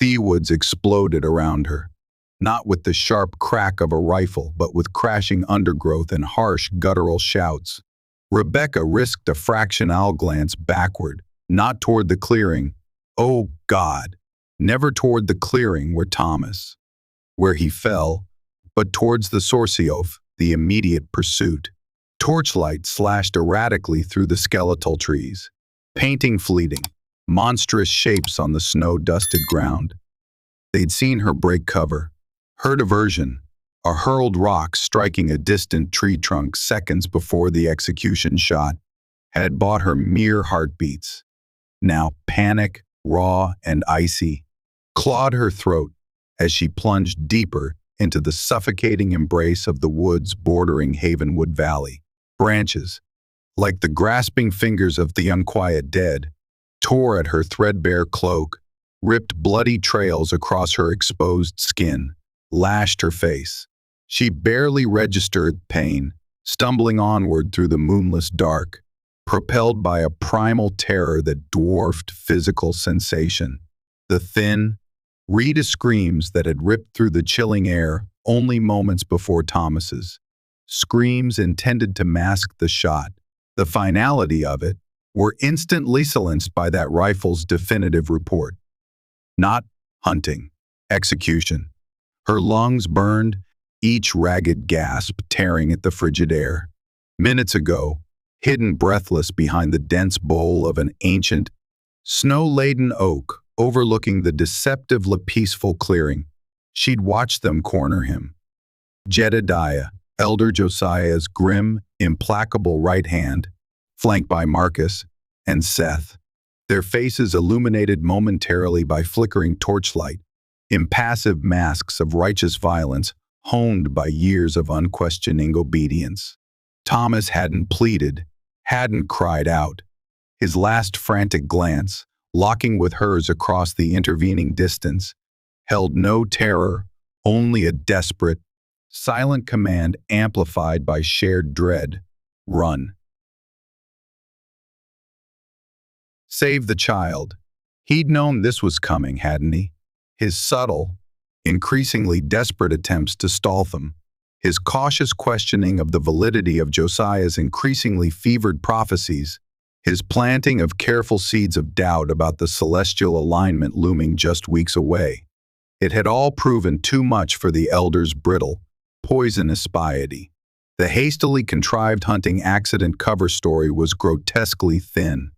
Woods exploded around her, not with the sharp crack of a rifle, but with crashing undergrowth and harsh guttural shouts. Rebecca risked a fractional glance backward, not toward the clearing. Oh, God! Never toward the clearing where he fell, but towards the Sorciof, the immediate pursuit. Torchlight slashed erratically through the skeletal trees, painting fleeting, monstrous shapes on the snow-dusted ground. They'd seen her break cover, her diversion, a hurled rock striking a distant tree trunk seconds before the execution shot, had bought her mere heartbeats. Now panic, raw and icy, clawed her throat as she plunged deeper into the suffocating embrace of the woods bordering Havenwood Valley. Branches, like the grasping fingers of the unquiet dead, tore at her threadbare cloak, ripped bloody trails across her exposed skin, lashed her face. She barely registered pain, stumbling onward through the moonless dark, propelled by a primal terror that dwarfed physical sensation. The thin, reed screams that had ripped through the chilling air only moments before Thomas's. Screams intended to mask the shot, the finality of it, were instantly silenced by that rifle's definitive report. Not hunting, execution. Her lungs burned, each ragged gasp tearing at the frigid air. Minutes ago, hidden breathless behind the dense bole of an ancient, snow-laden oak overlooking the deceptively peaceful clearing, she'd watched them corner him. Jedediah, Elder Josiah's grim, implacable right hand, flanked by Marcus and Seth, their faces illuminated momentarily by flickering torchlight, impassive masks of righteous violence honed by years of unquestioning obedience. Thomas hadn't pleaded, hadn't cried out. His last frantic glance, locking with hers across the intervening distance, held no terror, only a desperate, silent command amplified by shared dread. Run. Save the child. He'd known this was coming, hadn't he? His subtle, increasingly desperate attempts to stall them, his cautious questioning of the validity of Josiah's increasingly fevered prophecies, his planting of careful seeds of doubt about the celestial alignment looming just weeks away. It had all proven too much for the elder's brittle, poisonous piety. The hastily contrived hunting accident cover story was grotesquely thin,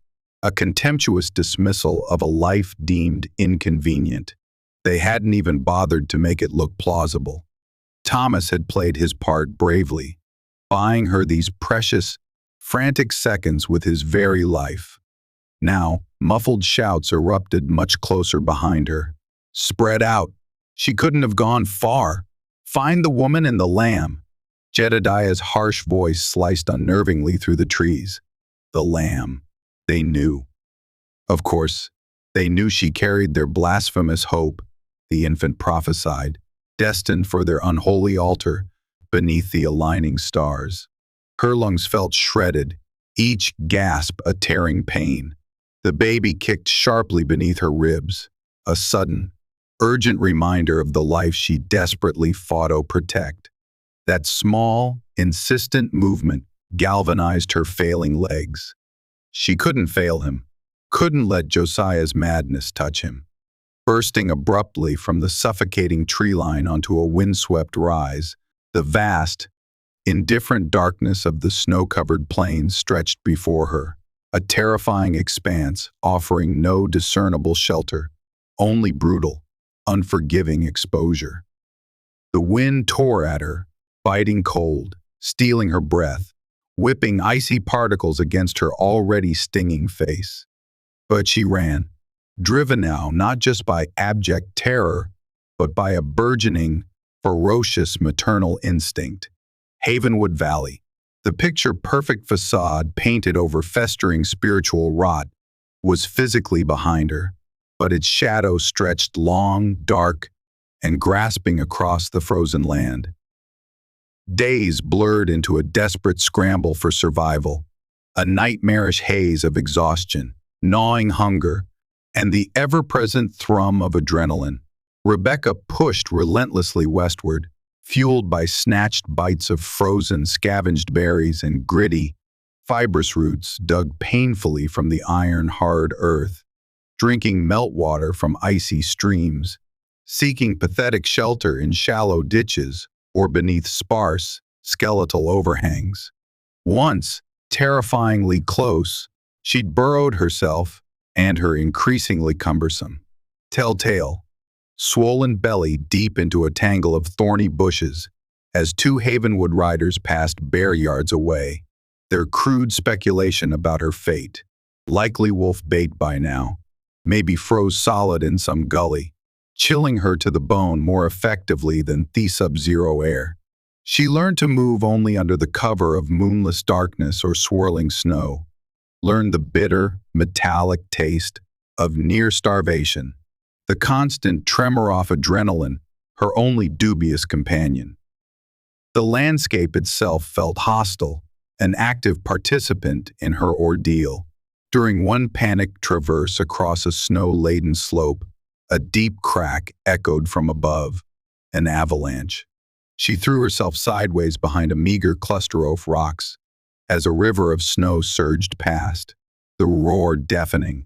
a contemptuous dismissal of a life deemed inconvenient. They hadn't even bothered to make it look plausible. Thomas had played his part bravely, buying her these precious, frantic seconds with his very life. Now, muffled shouts erupted much closer behind her. Spread out. She couldn't have gone far. Find the woman and the lamb. Jedediah's harsh voice sliced unnervingly through the trees. The lamb. They knew. Of course, they knew she carried their blasphemous hope, the infant prophesied, destined for their unholy altar beneath the aligning stars. Her lungs felt shredded, each gasp a tearing pain. The baby kicked sharply beneath her ribs, a sudden, urgent reminder of the life she desperately fought to protect. That small, insistent movement galvanized her failing legs. She couldn't fail him, couldn't let Josiah's madness touch him. Bursting abruptly from the suffocating tree line onto a windswept rise, the vast, indifferent darkness of the snow-covered plains stretched before her, a terrifying expanse offering no discernible shelter, only brutal, unforgiving exposure. The wind tore at her, biting cold, stealing her breath, whipping icy particles against her already stinging face. But she ran, driven now not just by abject terror, but by a burgeoning, ferocious maternal instinct. Havenwood Valley, the picture-perfect facade painted over festering spiritual rot, was physically behind her, but its shadow stretched long, dark, and grasping across the frozen land. Days blurred into a desperate scramble for survival, a nightmarish haze of exhaustion, gnawing hunger, and the ever-present thrum of adrenaline. Rebecca pushed relentlessly westward, fueled by snatched bites of frozen, scavenged berries and gritty, fibrous roots dug painfully from the iron-hard earth, drinking meltwater from icy streams, seeking pathetic shelter in shallow ditches or beneath sparse, skeletal overhangs. Once, terrifyingly close, she'd burrowed herself and her increasingly cumbersome, telltale, swollen belly deep into a tangle of thorny bushes as two Havenwood riders passed bare yards away, their crude speculation about her fate, likely wolf bait by now, maybe froze solid in some gully, chilling her to the bone more effectively than sub-zero air. She learned to move only under the cover of moonless darkness or swirling snow, learned the bitter, metallic taste of near starvation, the constant tremor-off adrenaline, her only dubious companion. The landscape itself felt hostile, an active participant in her ordeal. During one panicked traverse across a snow-laden slope, a deep crack echoed from above, an avalanche. She threw herself sideways behind a meager cluster of rocks as a river of snow surged past, the roar deafening,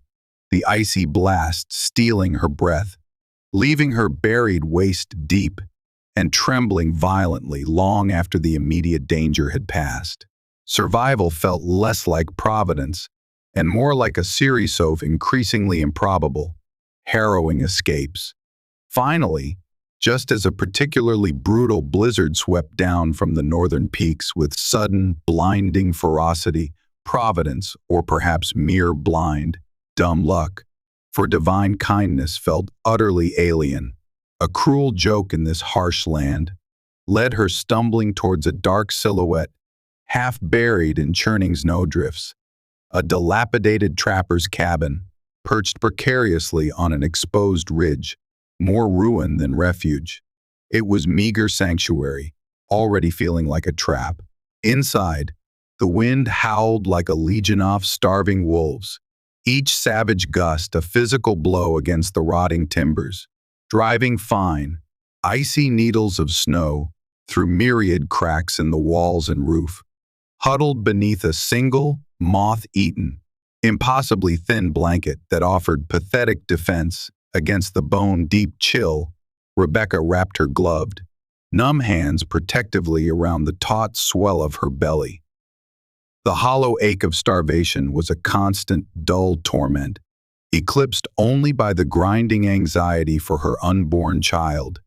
the icy blast stealing her breath, leaving her buried waist-deep and trembling violently long after the immediate danger had passed. Survival felt less like providence and more like a series of increasingly improbable, harrowing escapes. Finally, just as a particularly brutal blizzard swept down from the northern peaks with sudden, blinding ferocity, providence, or perhaps mere blind, dumb luck, for divine kindness felt utterly alien, a cruel joke in this harsh land, led her stumbling towards a dark silhouette, half buried in churning snowdrifts, a dilapidated trapper's cabin, perched precariously on an exposed ridge, more ruin than refuge. It was meager sanctuary, already feeling like a trap. Inside, the wind howled like a legion of starving wolves, each savage gust a physical blow against the rotting timbers, driving fine, icy needles of snow through myriad cracks in the walls and roof. Huddled beneath a single, moth-eaten, impossibly thin blanket that offered pathetic defense against the bone-deep chill, Rebecca wrapped her gloved, numb hands protectively around the taut swell of her belly. The hollow ache of starvation was a constant, dull torment, eclipsed only by the grinding anxiety for her unborn child,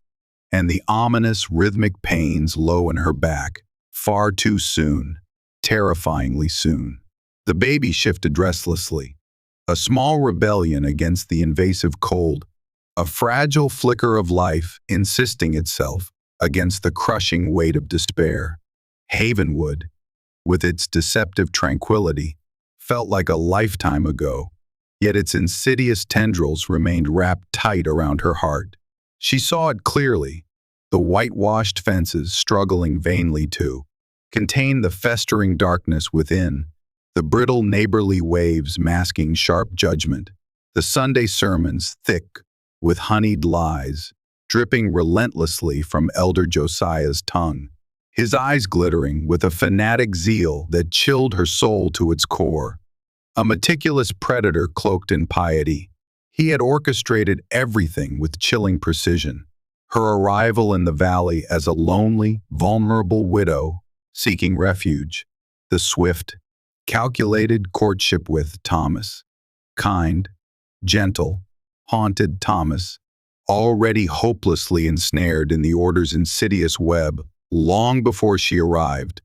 and the ominous rhythmic pains low in her back, far too soon, terrifyingly soon. The baby shifted restlessly, a small rebellion against the invasive cold, a fragile flicker of life insisting itself against the crushing weight of despair. Havenwood, with its deceptive tranquility, felt like a lifetime ago, yet its insidious tendrils remained wrapped tight around her heart. She saw it clearly, the whitewashed fences struggling vainly to contain the festering darkness within, the brittle neighborly waves masking sharp judgment, the Sunday sermons thick with honeyed lies, dripping relentlessly from Elder Josiah's tongue, his eyes glittering with a fanatic zeal that chilled her soul to its core. A meticulous predator cloaked in piety, he had orchestrated everything with chilling precision. Her arrival in the valley as a lonely, vulnerable widow seeking refuge, the swift, calculated courtship with Thomas, kind, gentle, haunted Thomas, already hopelessly ensnared in the Order's insidious web long before she arrived,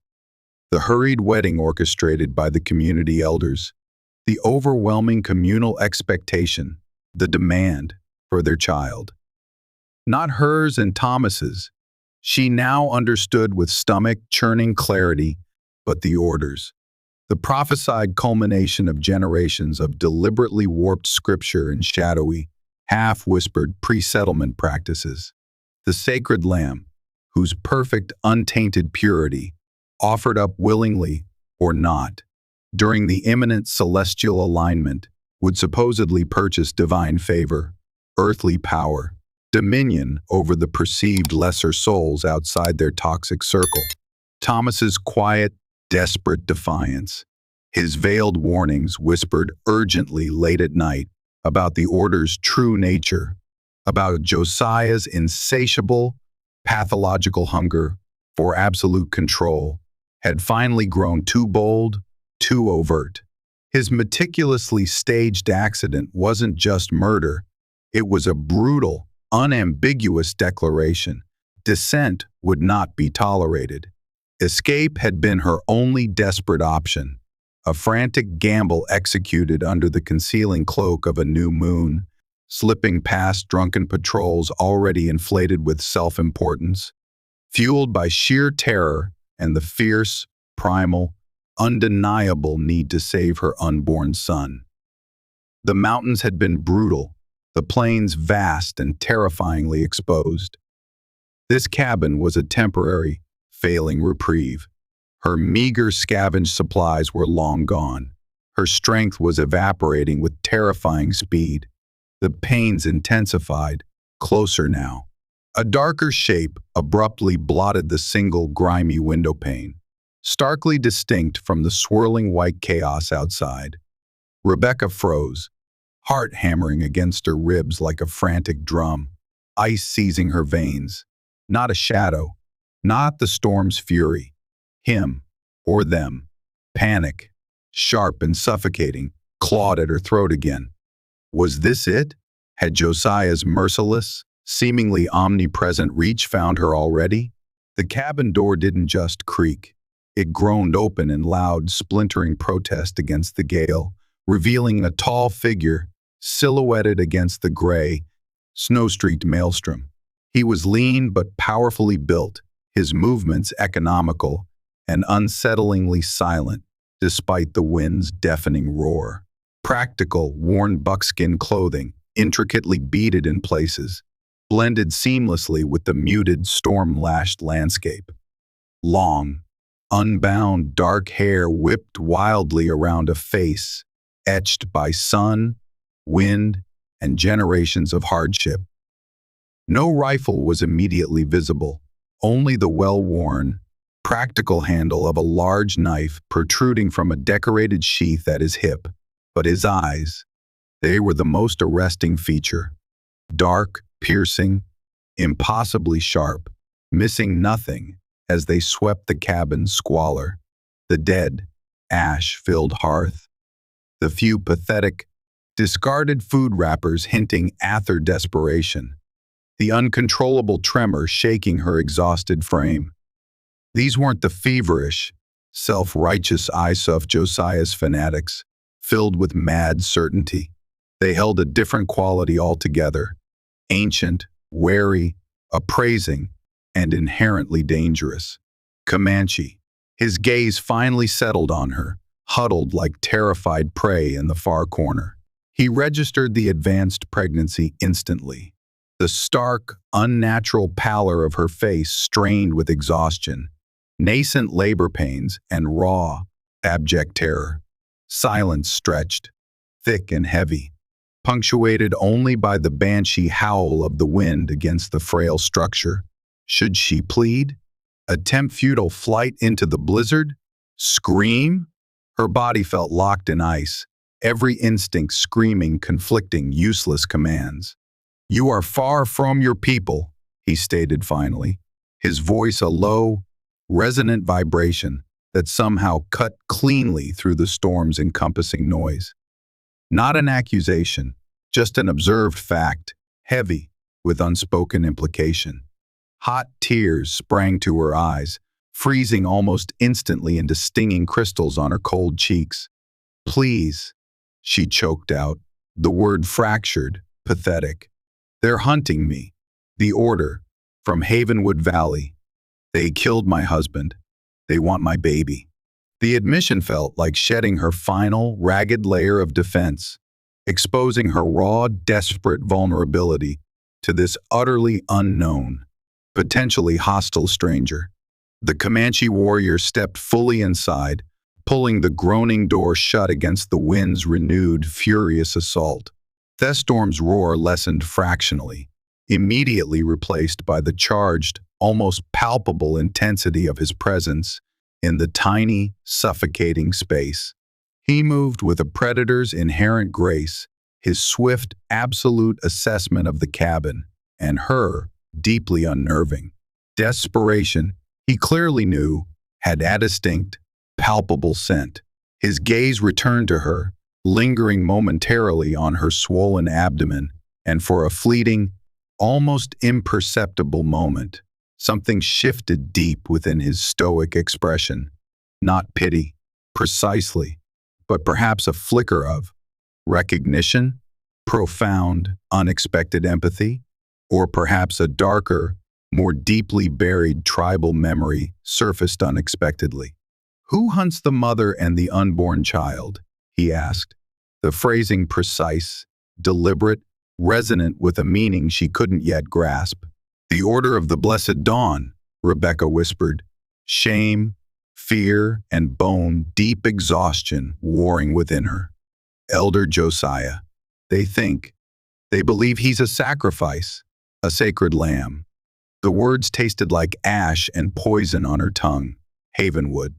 the hurried wedding orchestrated by the community elders, the overwhelming communal expectation, the demand for their child. Not hers and Thomas's, she now understood with stomach-churning clarity, but the Order's. The prophesied culmination of generations of deliberately warped scripture and shadowy, half-whispered pre-settlement practices. The sacred lamb, whose perfect, untainted purity, offered up willingly or not, during the imminent celestial alignment, would supposedly purchase divine favor, earthly power, dominion over the perceived lesser souls outside their toxic circle. Thomas's quiet, desperate defiance, his veiled warnings whispered urgently late at night about the order's true nature, about Josiah's insatiable, pathological hunger for absolute control, had finally grown too bold, too overt. His meticulously staged accident wasn't just murder, it was a brutal, unambiguous declaration. Dissent would not be tolerated. Escape had been her only desperate option, a frantic gamble executed under the concealing cloak of a new moon, slipping past drunken patrols already inflated with self-importance, fueled by sheer terror and the fierce, primal, undeniable need to save her unborn son. The mountains had been brutal, the plains vast and terrifyingly exposed. This cabin was a temporary, failing reprieve. Her meager scavenged supplies were long gone. Her strength was evaporating with terrifying speed. The pains intensified, closer now. A darker shape abruptly blotted the single grimy window pane, starkly distinct from the swirling white chaos outside. Rebecca froze, heart hammering against her ribs like a frantic drum, ice seizing her veins. Not a shadow, not the storm's fury. Him, or them. Panic, sharp and suffocating, clawed at her throat again. Was this it? Had Josiah's merciless, seemingly omnipresent reach found her already? The cabin door didn't just creak. It groaned open in loud, splintering protest against the gale, revealing a tall figure silhouetted against the gray, snow-streaked maelstrom. He was lean but powerfully built, his movements economical and unsettlingly silent despite the wind's deafening roar. Practical, worn buckskin clothing, intricately beaded in places, blended seamlessly with the muted, storm-lashed landscape. Long, unbound dark hair whipped wildly around a face etched by sun, wind, and generations of hardship. No rifle was immediately visible, only the well-worn, practical handle of a large knife protruding from a decorated sheath at his hip. But his eyes, they were the most arresting feature. Dark, piercing, impossibly sharp, missing nothing as they swept the cabin's squalor, the dead, ash-filled hearth, the few pathetic, discarded food wrappers hinting aether desperation, the uncontrollable tremor shaking her exhausted frame. These weren't the feverish, self-righteous eyes of Josiah's fanatics, filled with mad certainty. They held a different quality altogether, ancient, wary, appraising, and inherently dangerous. Comanche. His gaze finally settled on her, huddled like terrified prey in the far corner. He registered the advanced pregnancy instantly. The stark, unnatural pallor of her face strained with exhaustion, nascent labor pains, and raw, abject terror. Silence stretched, thick and heavy, punctuated only by the banshee howl of the wind against the frail structure. Should she plead? Attempt futile flight into the blizzard? Scream? Her body felt locked in ice, every instinct screaming conflicting, useless commands. "You are far from your people," he stated finally, his voice a low, resonant vibration that somehow cut cleanly through the storm's encompassing noise. Not an accusation, just an observed fact, heavy with unspoken implication. Hot tears sprang to her eyes, freezing almost instantly into stinging crystals on her cold cheeks. "Please," she choked out, the word fractured, pathetic. "They're hunting me. The order, from Havenwood Valley. They killed my husband. They want my baby." The admission felt like shedding her final, ragged layer of defense, exposing her raw, desperate vulnerability to this utterly unknown, potentially hostile stranger. The Comanche warrior stepped fully inside, pulling the groaning door shut against the wind's renewed, furious assault. Thestorm's roar lessened fractionally, immediately replaced by the charged, almost palpable intensity of his presence in the tiny, suffocating space. He moved with a predator's inherent grace, his swift, absolute assessment of the cabin, and her, deeply unnerving. Desperation, he clearly knew, had a distinct, palpable scent. His gaze returned to her, lingering momentarily on her swollen abdomen, and for a fleeting, almost imperceptible moment, something shifted deep within his stoic expression. Not pity, precisely, but perhaps a flicker of recognition, profound, unexpected empathy, or perhaps a darker, more deeply buried tribal memory surfaced unexpectedly. "Who hunts the mother and the unborn child?" he asked, the phrasing precise, deliberate, resonant with a meaning she couldn't yet grasp. "The Order of the Blessed Dawn," Rebecca whispered, shame, fear, and bone-deep exhaustion warring within her. "Elder Josiah. They believe he's a sacrifice, a sacred lamb." The words tasted like ash and poison on her tongue. Havenwood.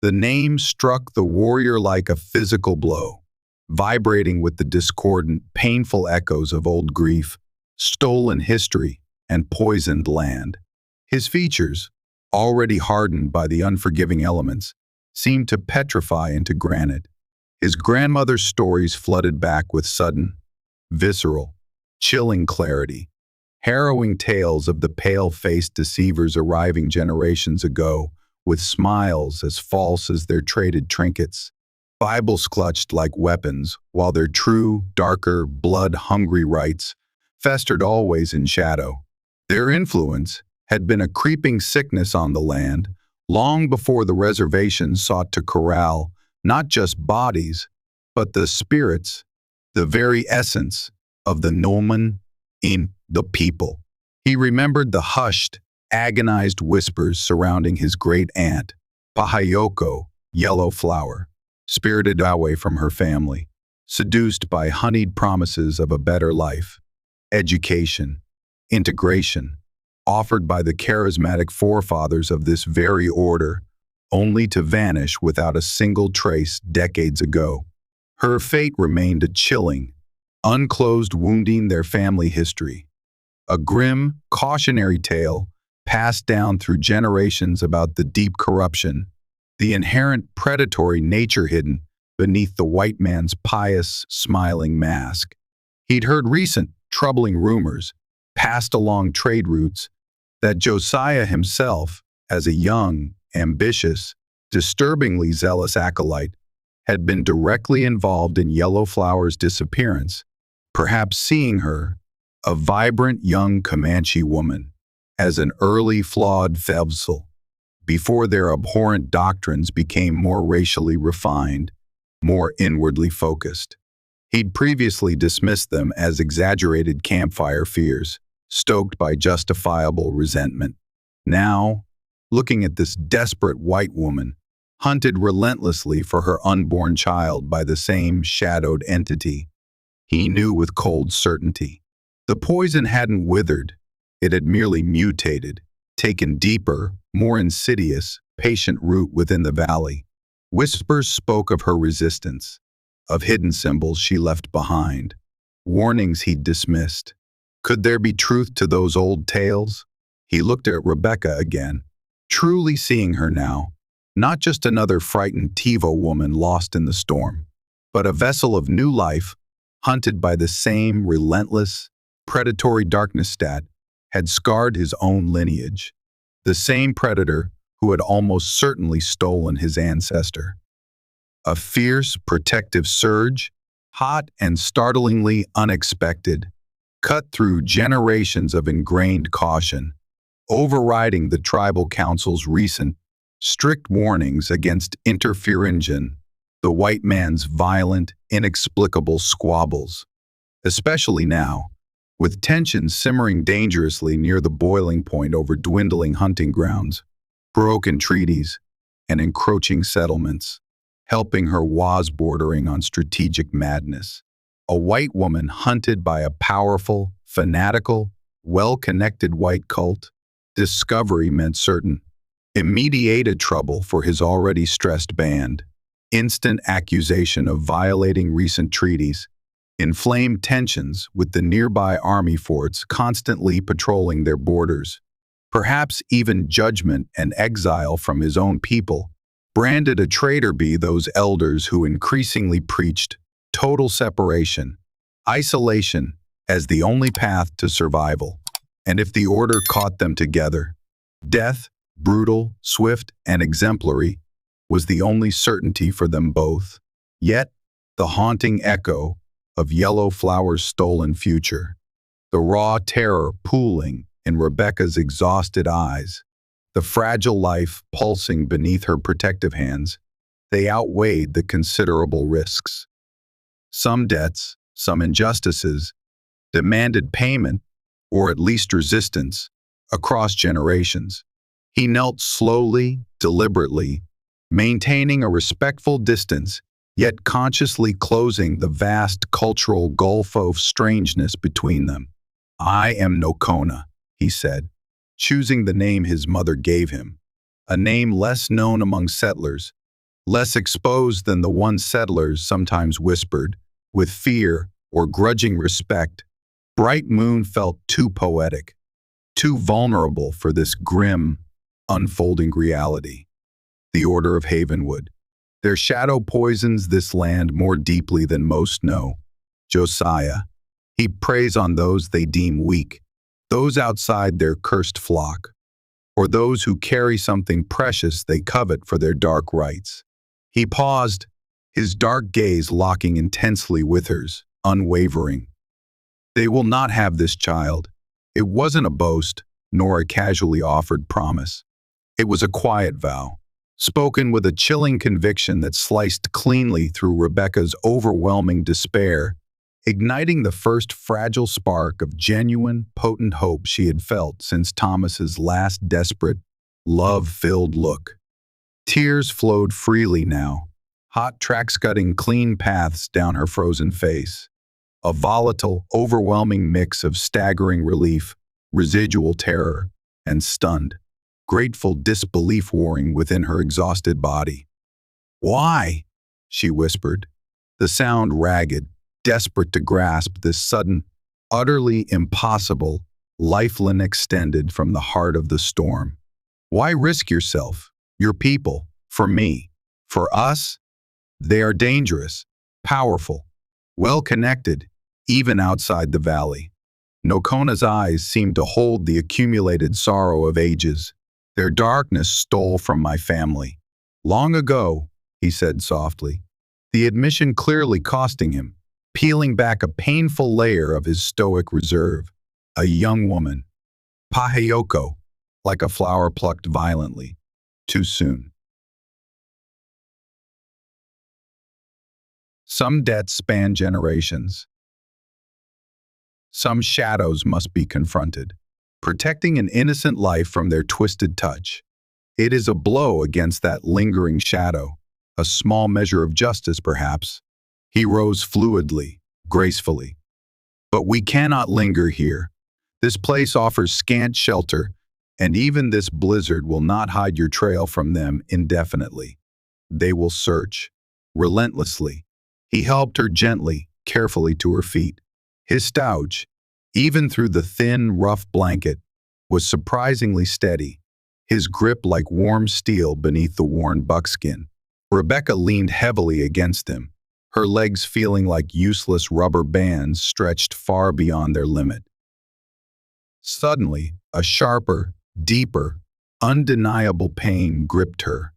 The name struck the warrior like a physical blow, vibrating with the discordant, painful echoes of old grief, stolen history, and poisoned land. His features, already hardened by the unforgiving elements, seemed to petrify into granite. His grandmother's stories flooded back with sudden, visceral, chilling clarity, harrowing tales of the pale-faced deceivers arriving generations ago, with smiles as false as their traded trinkets, Bibles clutched like weapons, while their true, darker, blood-hungry rites festered always in shadow. Their influence had been a creeping sickness on the land, long before the reservation sought to corral not just bodies, but the spirits, the very essence of the gnomon in the people. He remembered the hushed, agonized whispers surrounding his great-aunt, Pahayoko, Yellow Flower, spirited away from her family, seduced by honeyed promises of a better life, education, integration, offered by the charismatic forefathers of this very order, only to vanish without a single trace decades ago. Her fate remained a chilling, unclosed wounding their family history, a grim, cautionary tale passed down through generations about the deep corruption, the inherent predatory nature hidden beneath the white man's pious, smiling mask. He'd heard recent, troubling rumors, passed along trade routes, that Josiah himself, as a young, ambitious, disturbingly zealous acolyte, had been directly involved in Yellow Flower's disappearance, perhaps seeing her, a vibrant young Comanche woman, as an early flawed vessel, before their abhorrent doctrines became more racially refined, more inwardly focused. He'd previously dismissed them as exaggerated campfire fears, stoked by justifiable resentment. Now, looking at this desperate white woman, hunted relentlessly for her unborn child by the same shadowed entity, he knew with cold certainty. The poison hadn't withered, it had merely mutated, taken deeper, more insidious, patient root within the valley. Whispers spoke of her resistance, of hidden symbols she left behind, warnings he'd dismissed. Could there be truth to those old tales? He looked at Rebecca again, truly seeing her now, not just another frightened TiVo woman lost in the storm, but a vessel of new life, hunted by the same relentless, predatory darkness that had scarred his own lineage, the same predator who had almost certainly stolen his ancestor. A fierce, protective surge, hot and startlingly unexpected, cut through generations of ingrained caution, overriding the tribal council's recent, strict warnings against interference, the white man's violent, inexplicable squabbles. Especially now, with tensions simmering dangerously near the boiling point over dwindling hunting grounds, broken treaties, and encroaching settlements. helping her was bordering on strategic madness. A white woman hunted by a powerful, fanatical, well-connected white cult. Discovery meant certain, immediate trouble for his already stressed band. Instant accusation of violating recent treaties. Inflamed tensions with the nearby army forts constantly patrolling their borders. Perhaps even judgment and exile from his own people. Branded a traitor be those elders who increasingly preached total separation, isolation as the only path to survival. And if the order caught them together, death, brutal, swift, and exemplary, was the only certainty for them both. Yet, the haunting echo of Yellow Flower's stolen future, the raw terror pooling in Rebecca's exhausted eyes, the fragile life pulsing beneath her protective hands, they outweighed the considerable risks. Some debts, some injustices, demanded payment, or at least resistance, across generations. He knelt slowly, deliberately, maintaining a respectful distance, yet consciously closing the vast cultural gulf of strangeness between them. "I am no Kona," he said, choosing the name his mother gave him, a name less known among settlers, less exposed than the one settlers sometimes whispered, with fear or grudging respect. Bright Moon felt too poetic, too vulnerable for this grim, unfolding reality. The Order of Havenwood. Their shadow poisons this land more deeply than most know. Josiah. He preys on those they deem weak, those outside their cursed flock, or those who carry something precious they covet for their dark rights. He paused, his dark gaze locking intensely with hers, unwavering. They will not have this child. It wasn't a boast, nor a casually offered promise. It was a quiet vow, spoken with a chilling conviction that sliced cleanly through Rebecca's overwhelming despair, igniting the first fragile spark of genuine, potent hope she had felt since Thomas's last desperate, love-filled look. Tears flowed freely now, hot track-scudding clean paths down her frozen face. A volatile, overwhelming mix of staggering relief, residual terror, and stunned, grateful disbelief warring within her exhausted body. "Why?" she whispered, the sound ragged, desperate to grasp this sudden, utterly impossible, lifeline extended from the heart of the storm. "Why risk yourself, your people, for me, for us? They are dangerous, powerful, well-connected, even outside the valley." Nokona's eyes seemed to hold the accumulated sorrow of ages. "Their darkness stole from my family. Long ago," he said softly, the admission clearly costing him, peeling back a painful layer of his stoic reserve. "A young woman. Pahayoko," like a flower plucked violently. Too soon. Some debts span generations. Some shadows must be confronted, protecting an innocent life from their twisted touch. It is a blow against that lingering shadow, a small measure of justice perhaps. He rose fluidly, gracefully. "But we cannot linger here. This place offers scant shelter, and even this blizzard will not hide your trail from them indefinitely. They will search, relentlessly." He helped her gently, carefully to her feet. His stouch, even through the thin, rough blanket, was surprisingly steady, his grip like warm steel beneath the worn buckskin. Rebecca leaned heavily against him, her legs feeling like useless rubber bands stretched far beyond their limit. Suddenly, a sharper, deeper, undeniable pain gripped her,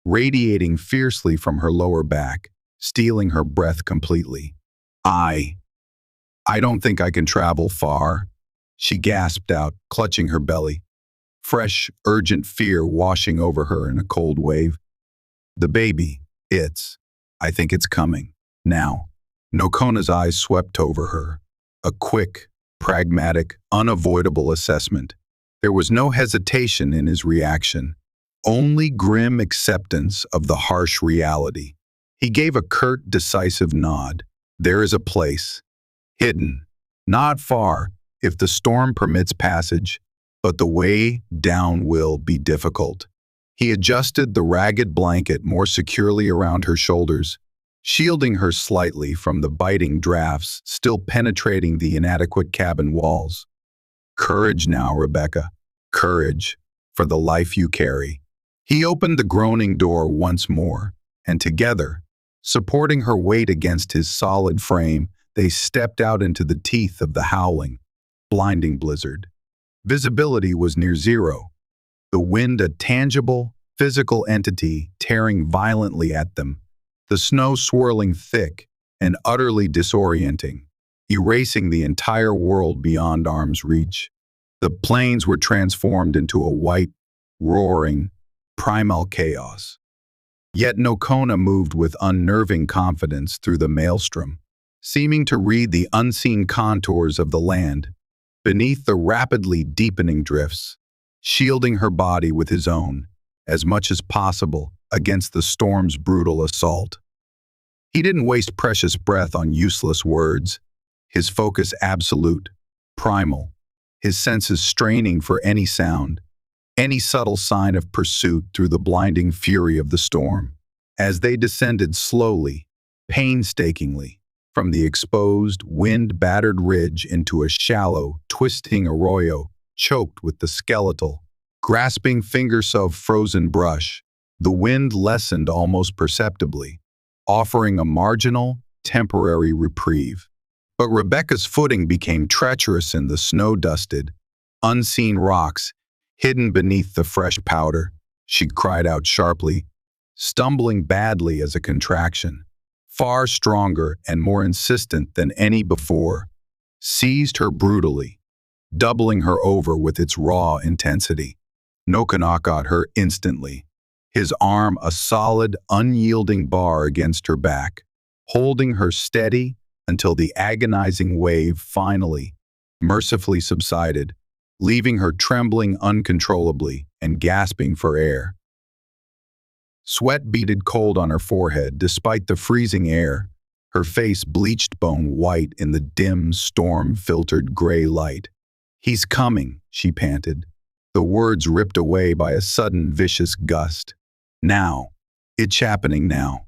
radiating fiercely from her lower back, stealing her breath completely. I don't think I can travel far," she gasped out, clutching her belly, fresh, urgent fear washing over her in a cold wave. "The baby, I think it's coming. Now." Nokona's eyes swept over her, a quick, pragmatic, unavoidable assessment. There was no hesitation in his reaction, only grim acceptance of the harsh reality. He gave a curt, decisive nod. There is a place, hidden, not far, if the storm permits passage, but the way down will be difficult. He adjusted the ragged blanket more securely around her shoulders, shielding her slightly from the biting drafts still penetrating the inadequate cabin walls. Courage now, Rebecca. Courage for the life you carry. He opened the groaning door once more, and together, supporting her weight against his solid frame, they stepped out into the teeth of the howling, blinding blizzard. Visibility was near zero, the wind a tangible, physical entity tearing violently at them, the snow swirling thick and utterly disorienting, erasing the entire world beyond arm's reach. The plains were transformed into a white, roaring, primal chaos. Yet no Kona moved with unnerving confidence through the maelstrom, seeming to read the unseen contours of the land beneath the rapidly deepening drifts, shielding her body with his own, as much as possible, against the storm's brutal assault. He didn't waste precious breath on useless words, his focus absolute, primal, his senses straining for any sound, any subtle sign of pursuit through the blinding fury of the storm. As they descended slowly, painstakingly, from the exposed, wind-battered ridge into a shallow, twisting arroyo choked with the skeletal, grasping fingers of frozen brush, the wind lessened almost perceptibly, offering a marginal, temporary reprieve. But Rebecca's footing became treacherous in the snow-dusted, unseen rocks hidden beneath the fresh powder. She cried out sharply, stumbling badly as a contraction, far stronger and more insistent than any before, seized her brutally, doubling her over with its raw intensity. Kona got her instantly, his arm a solid, unyielding bar against her back, holding her steady until the agonizing wave finally, mercifully subsided, leaving her trembling uncontrollably and gasping for air. Sweat beaded cold on her forehead despite the freezing air, her face bleached bone white in the dim, storm-filtered gray light. "He's coming," she panted, the words ripped away by a sudden vicious gust. "Now. It's happening now."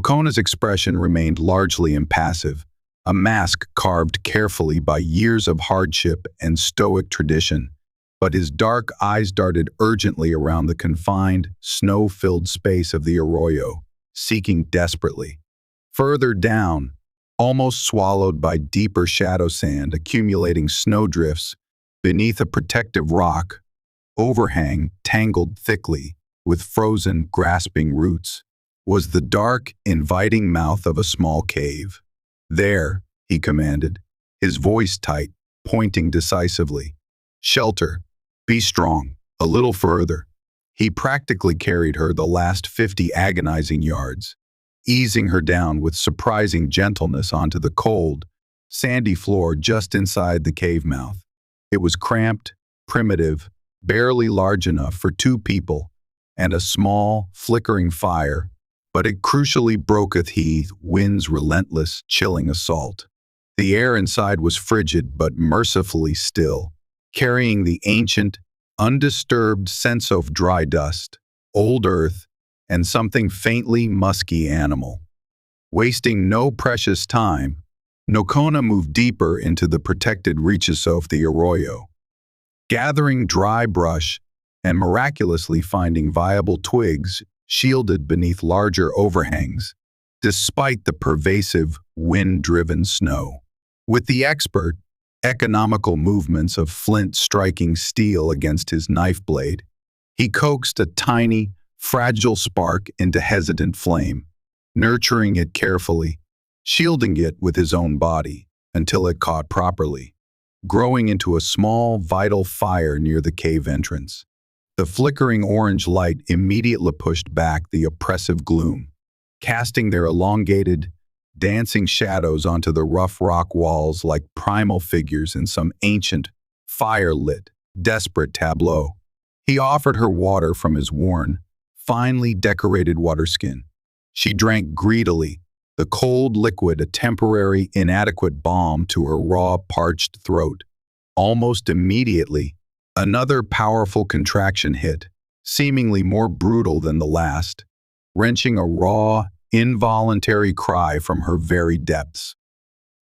Kona's expression remained largely impassive, a mask carved carefully by years of hardship and stoic tradition, but his dark eyes darted urgently around the confined, snow-filled space of the arroyo, seeking desperately. Further down, almost swallowed by deeper shadow sand accumulating snowdrifts beneath a protective rock, overhang tangled thickly with frozen, grasping roots, was the dark, inviting mouth of a small cave. "There," he commanded, his voice tight, pointing decisively. "Shelter. Be strong. A little further." He practically carried her the last 50 agonizing yards, easing her down with surprising gentleness onto the cold, sandy floor just inside the cave mouth. It was cramped, primitive, barely large enough for two people, and a small, flickering fire, but it crucially broketh the wind's relentless, chilling assault. The air inside was frigid but mercifully still, carrying the ancient, undisturbed sense of dry dust, old earth, and something faintly musky animal. Wasting no precious time, Kona moved deeper into the protected reaches of the arroyo, gathering dry brush and miraculously finding viable twigs shielded beneath larger overhangs, despite the pervasive, wind-driven snow. With the expert, economical movements of flint striking steel against his knife blade, he coaxed a tiny, fragile spark into hesitant flame, nurturing it carefully, shielding it with his own body until it caught properly, growing into a small, vital fire near the cave entrance. The flickering orange light immediately pushed back the oppressive gloom, casting their elongated, dancing shadows onto the rough rock walls like primal figures in some ancient, fire-lit, desperate tableau. He offered her water from his worn, finely decorated waterskin, She drank greedily, the cold liquid a temporary, inadequate balm to her raw, parched throat. Almost immediately, another powerful contraction hit, seemingly more brutal than the last, wrenching a raw, involuntary cry from her very depths.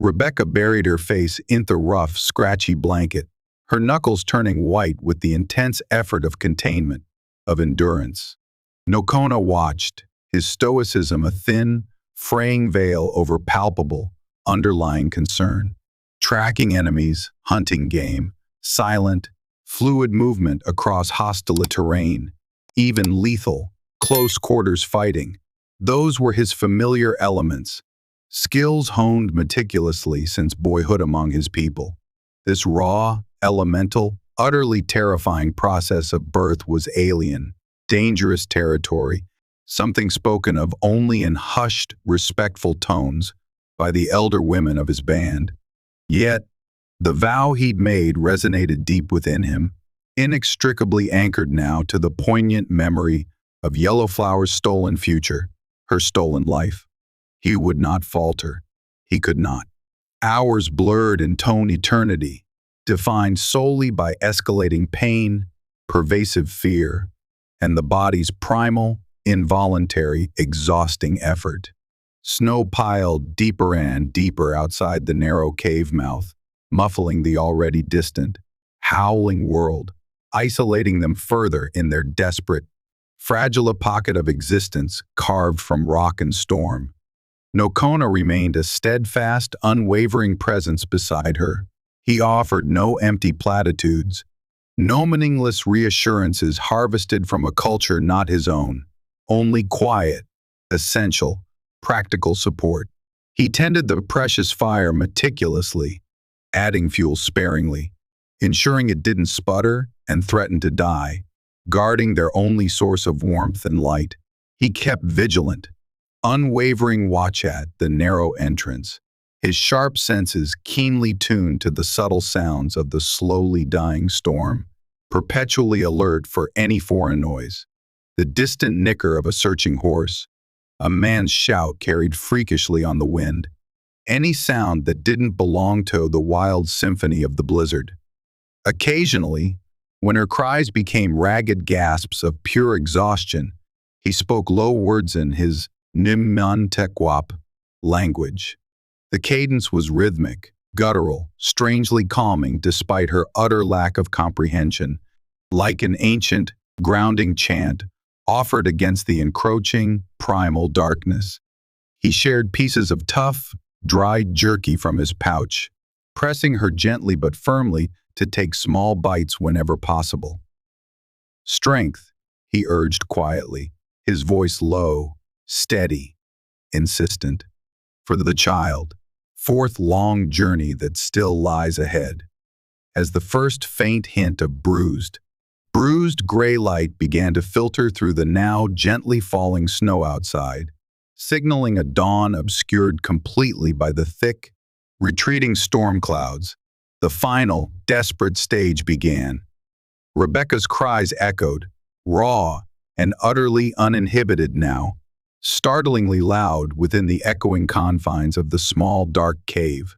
Rebecca buried her face in the rough, scratchy blanket, her knuckles turning white with the intense effort of containment, of endurance. Kona watched, his stoicism a thin, fraying veil over palpable, underlying concern. Tracking enemies, hunting game, silent, fluid movement across hostile terrain, even lethal, close-quarters fighting. Those were his familiar elements, skills honed meticulously since boyhood among his people. This raw, elemental, utterly terrifying process of birth was alien, dangerous territory, something spoken of only in hushed, respectful tones by the elder women of his band. Yet, the vow he'd made resonated deep within him, inextricably anchored now to the poignant memory of Yellowflower's stolen future, her stolen life. He would not falter. He could not. Hours blurred in tone eternity, defined solely by escalating pain, pervasive fear, and the body's primal, involuntary, exhausting effort. Snow piled deeper and deeper outside the narrow cave mouth, muffling the already distant, howling world, isolating them further in their desperate, fragile pocket of existence carved from rock and storm. Kona remained a steadfast, unwavering presence beside her. He offered no empty platitudes, no meaningless reassurances harvested from a culture not his own, only quiet, essential, practical support. He tended the precious fire meticulously, adding fuel sparingly, ensuring it didn't sputter and threaten to die, guarding their only source of warmth and light. He kept vigilant, unwavering watch at the narrow entrance, his sharp senses keenly tuned to the subtle sounds of the slowly dying storm, perpetually alert for any foreign noise. The distant nicker of a searching horse, a man's shout carried freakishly on the wind, any sound that didn't belong to the wild symphony of the blizzard. Occasionally, when her cries became ragged gasps of pure exhaustion, he spoke low words in his Nimmantequap language. The cadence was rhythmic, guttural, strangely calming despite her utter lack of comprehension, like an ancient, grounding chant offered against the encroaching, primal darkness. He shared pieces of tough, dried jerky from his pouch, pressing her gently but firmly to take small bites whenever possible. Strength, he urged quietly, his voice low, steady, insistent. For the child, fourth long journey that still lies ahead. As the first faint hint of bruised gray light began to filter through the now gently falling snow outside, signaling a dawn obscured completely by the thick, retreating storm clouds, the final, desperate stage began. Rebecca's cries echoed, raw and utterly uninhibited now, startlingly loud within the echoing confines of the small, dark cave.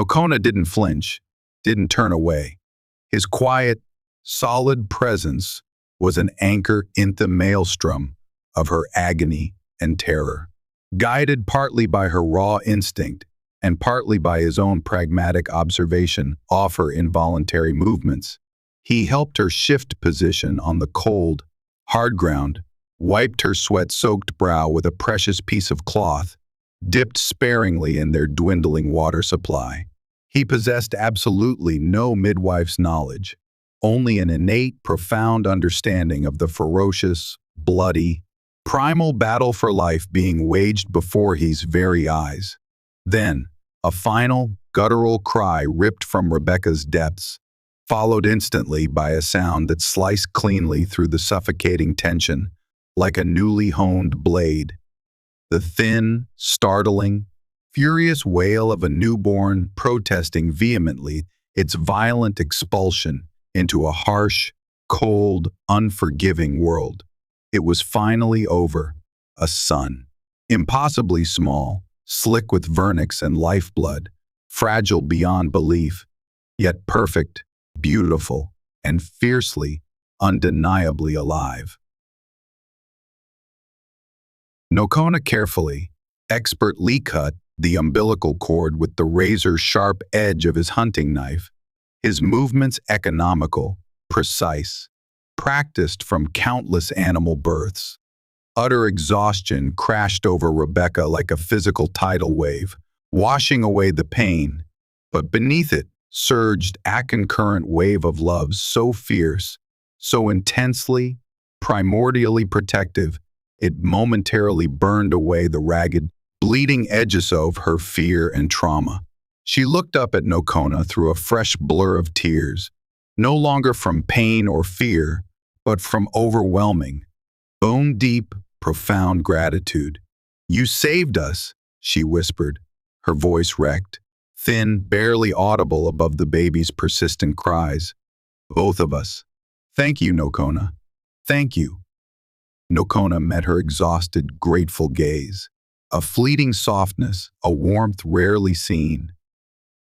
Kona didn't flinch, didn't turn away. His quiet, solid presence was an anchor in the maelstrom of her agony and terror. Guided partly by her raw instinct and partly by his own pragmatic observation of her involuntary movements, he helped her shift position on the cold, hard ground, wiped her sweat-soaked brow with a precious piece of cloth, dipped sparingly in their dwindling water supply. He possessed absolutely no midwife's knowledge, only an innate, profound understanding of the ferocious, bloody, primal battle for life being waged before his very eyes. Then, a final, guttural cry ripped from Rebecca's depths, followed instantly by a sound that sliced cleanly through the suffocating tension, like a newly honed blade. The thin, startling, furious wail of a newborn protesting vehemently its violent expulsion into a harsh, cold, unforgiving world. It was finally over. A son. Impossibly small, slick with vernix and lifeblood, fragile beyond belief, yet perfect, beautiful, and fiercely, undeniably alive. Kona carefully, expertly cut the umbilical cord with the razor-sharp edge of his hunting knife, his movements economical, precise, practiced from countless animal births. Utter exhaustion crashed over Rebecca like a physical tidal wave, washing away the pain, but beneath it surged a concurrent wave of love so fierce, so intensely, primordially protective, it momentarily burned away the ragged, bleeding edges of her fear and trauma. She looked up at Kona through a fresh blur of tears, no longer from pain or fear, but from overwhelming, bone-deep, profound gratitude. "You saved us," she whispered, her voice wrecked, thin, barely audible above the baby's persistent cries. "Both of us. Thank you, Kona. Thank you." Kona met her exhausted, grateful gaze. A fleeting softness, a warmth rarely seen,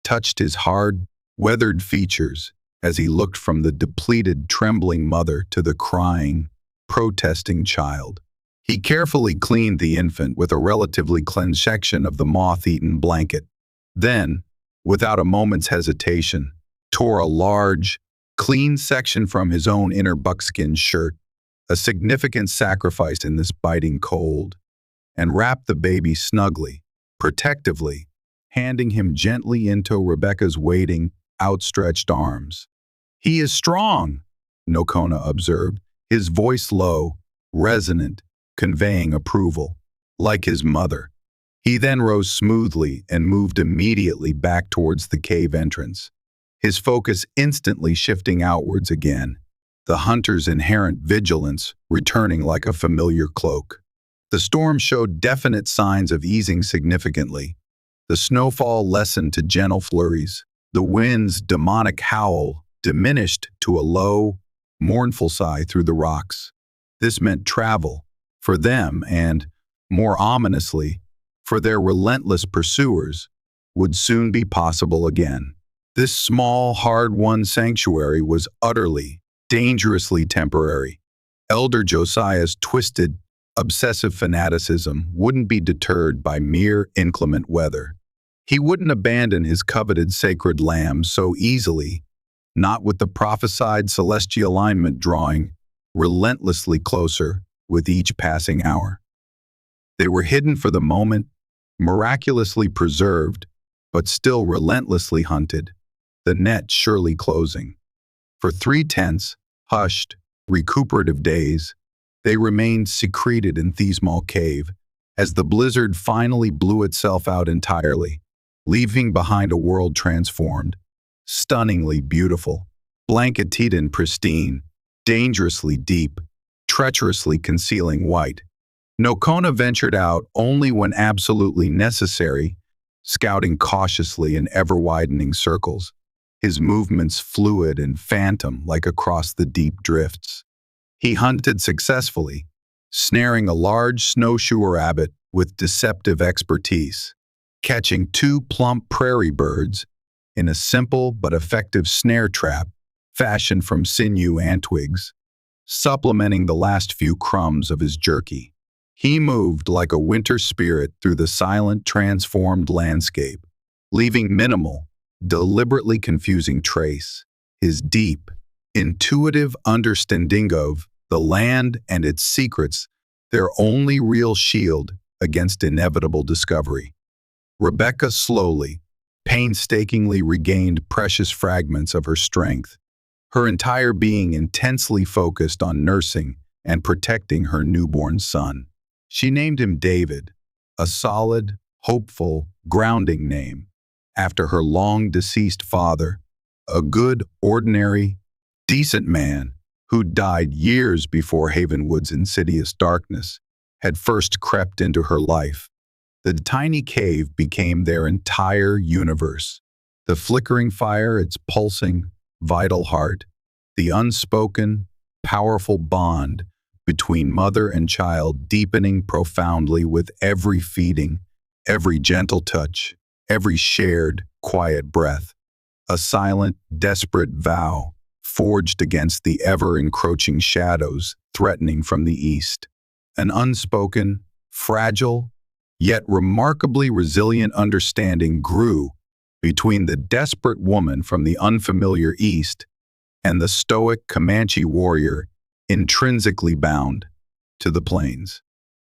touched his hard, weathered features as he looked from the depleted, trembling mother to the crying, protesting child. He carefully cleaned the infant with a relatively cleansed section of the moth-eaten blanket. Then, without a moment's hesitation, tore a large, clean section from his own inner buckskin shirt, a significant sacrifice in this biting cold, and wrapped the baby snugly, protectively, handing him gently into Rebecca's waiting, outstretched arms. "He is strong," Kona observed, his voice low, resonant, conveying approval, like his mother. He then rose smoothly and moved immediately back towards the cave entrance, his focus instantly shifting outwards again, the hunter's inherent vigilance returning like a familiar cloak. The storm showed definite signs of easing significantly. The snowfall lessened to gentle flurries. The wind's demonic howl diminished to a low, mournful sigh through the rocks. This meant travel, for them and, more ominously, for their relentless pursuers, would soon be possible again. This small, hard-won sanctuary was utterly, dangerously temporary. Elder Josiah's twisted, obsessive fanaticism wouldn't be deterred by mere inclement weather. He wouldn't abandon his coveted sacred lamb so easily, not with the prophesied celestial alignment drawing relentlessly closer with each passing hour. They were hidden for the moment, miraculously preserved, but still relentlessly hunted, the net surely closing. For 3/10, hushed, recuperative days, they remained secreted in Thesmal Cave as the blizzard finally blew itself out entirely, leaving behind a world transformed, stunningly beautiful, blanketed and pristine, dangerously deep, treacherously concealing white. Kona ventured out only when absolutely necessary, scouting cautiously in ever-widening circles, his movements fluid and phantom like across the deep drifts. He hunted successfully, snaring a large snowshoe rabbit with deceptive expertise, catching 2 plump prairie birds in a simple but effective snare trap fashioned from sinew and twigs, supplementing the last few crumbs of his jerky. He moved like a winter spirit through the silent, transformed landscape, leaving minimal, deliberately confusing trace. His deep, intuitive understanding of the land and its secrets, their only real shield against inevitable discovery. Rebecca slowly, painstakingly regained precious fragments of her strength, her entire being intensely focused on nursing and protecting her newborn son. She named him David, a solid, hopeful, grounding name, after her long-deceased father, a good, ordinary, decent man who died years before Havenwood's insidious darkness had first crept into her life. The tiny cave became their entire universe. The flickering fire, its pulsing, vital heart, the unspoken, powerful bond between mother and child deepening profoundly with every feeding, every gentle touch, every shared, quiet breath. A silent, desperate vow forged against the ever-encroaching shadows threatening from the east. An unspoken, fragile, yet remarkably resilient understanding grew between the desperate woman from the unfamiliar east and the stoic Comanche warrior intrinsically bound to the plains.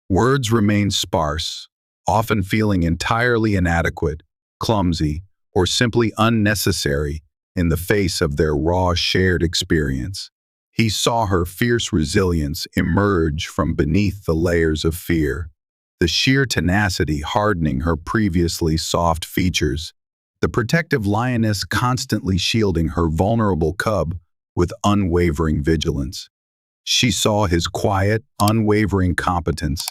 Words remained sparse, often feeling entirely inadequate, clumsy, or simply unnecessary in the face of their raw shared experience. He saw her fierce resilience emerge from beneath the layers of fear, the sheer tenacity hardening her previously soft features, the protective lioness constantly shielding her vulnerable cub with unwavering vigilance. She saw his quiet, unwavering competence,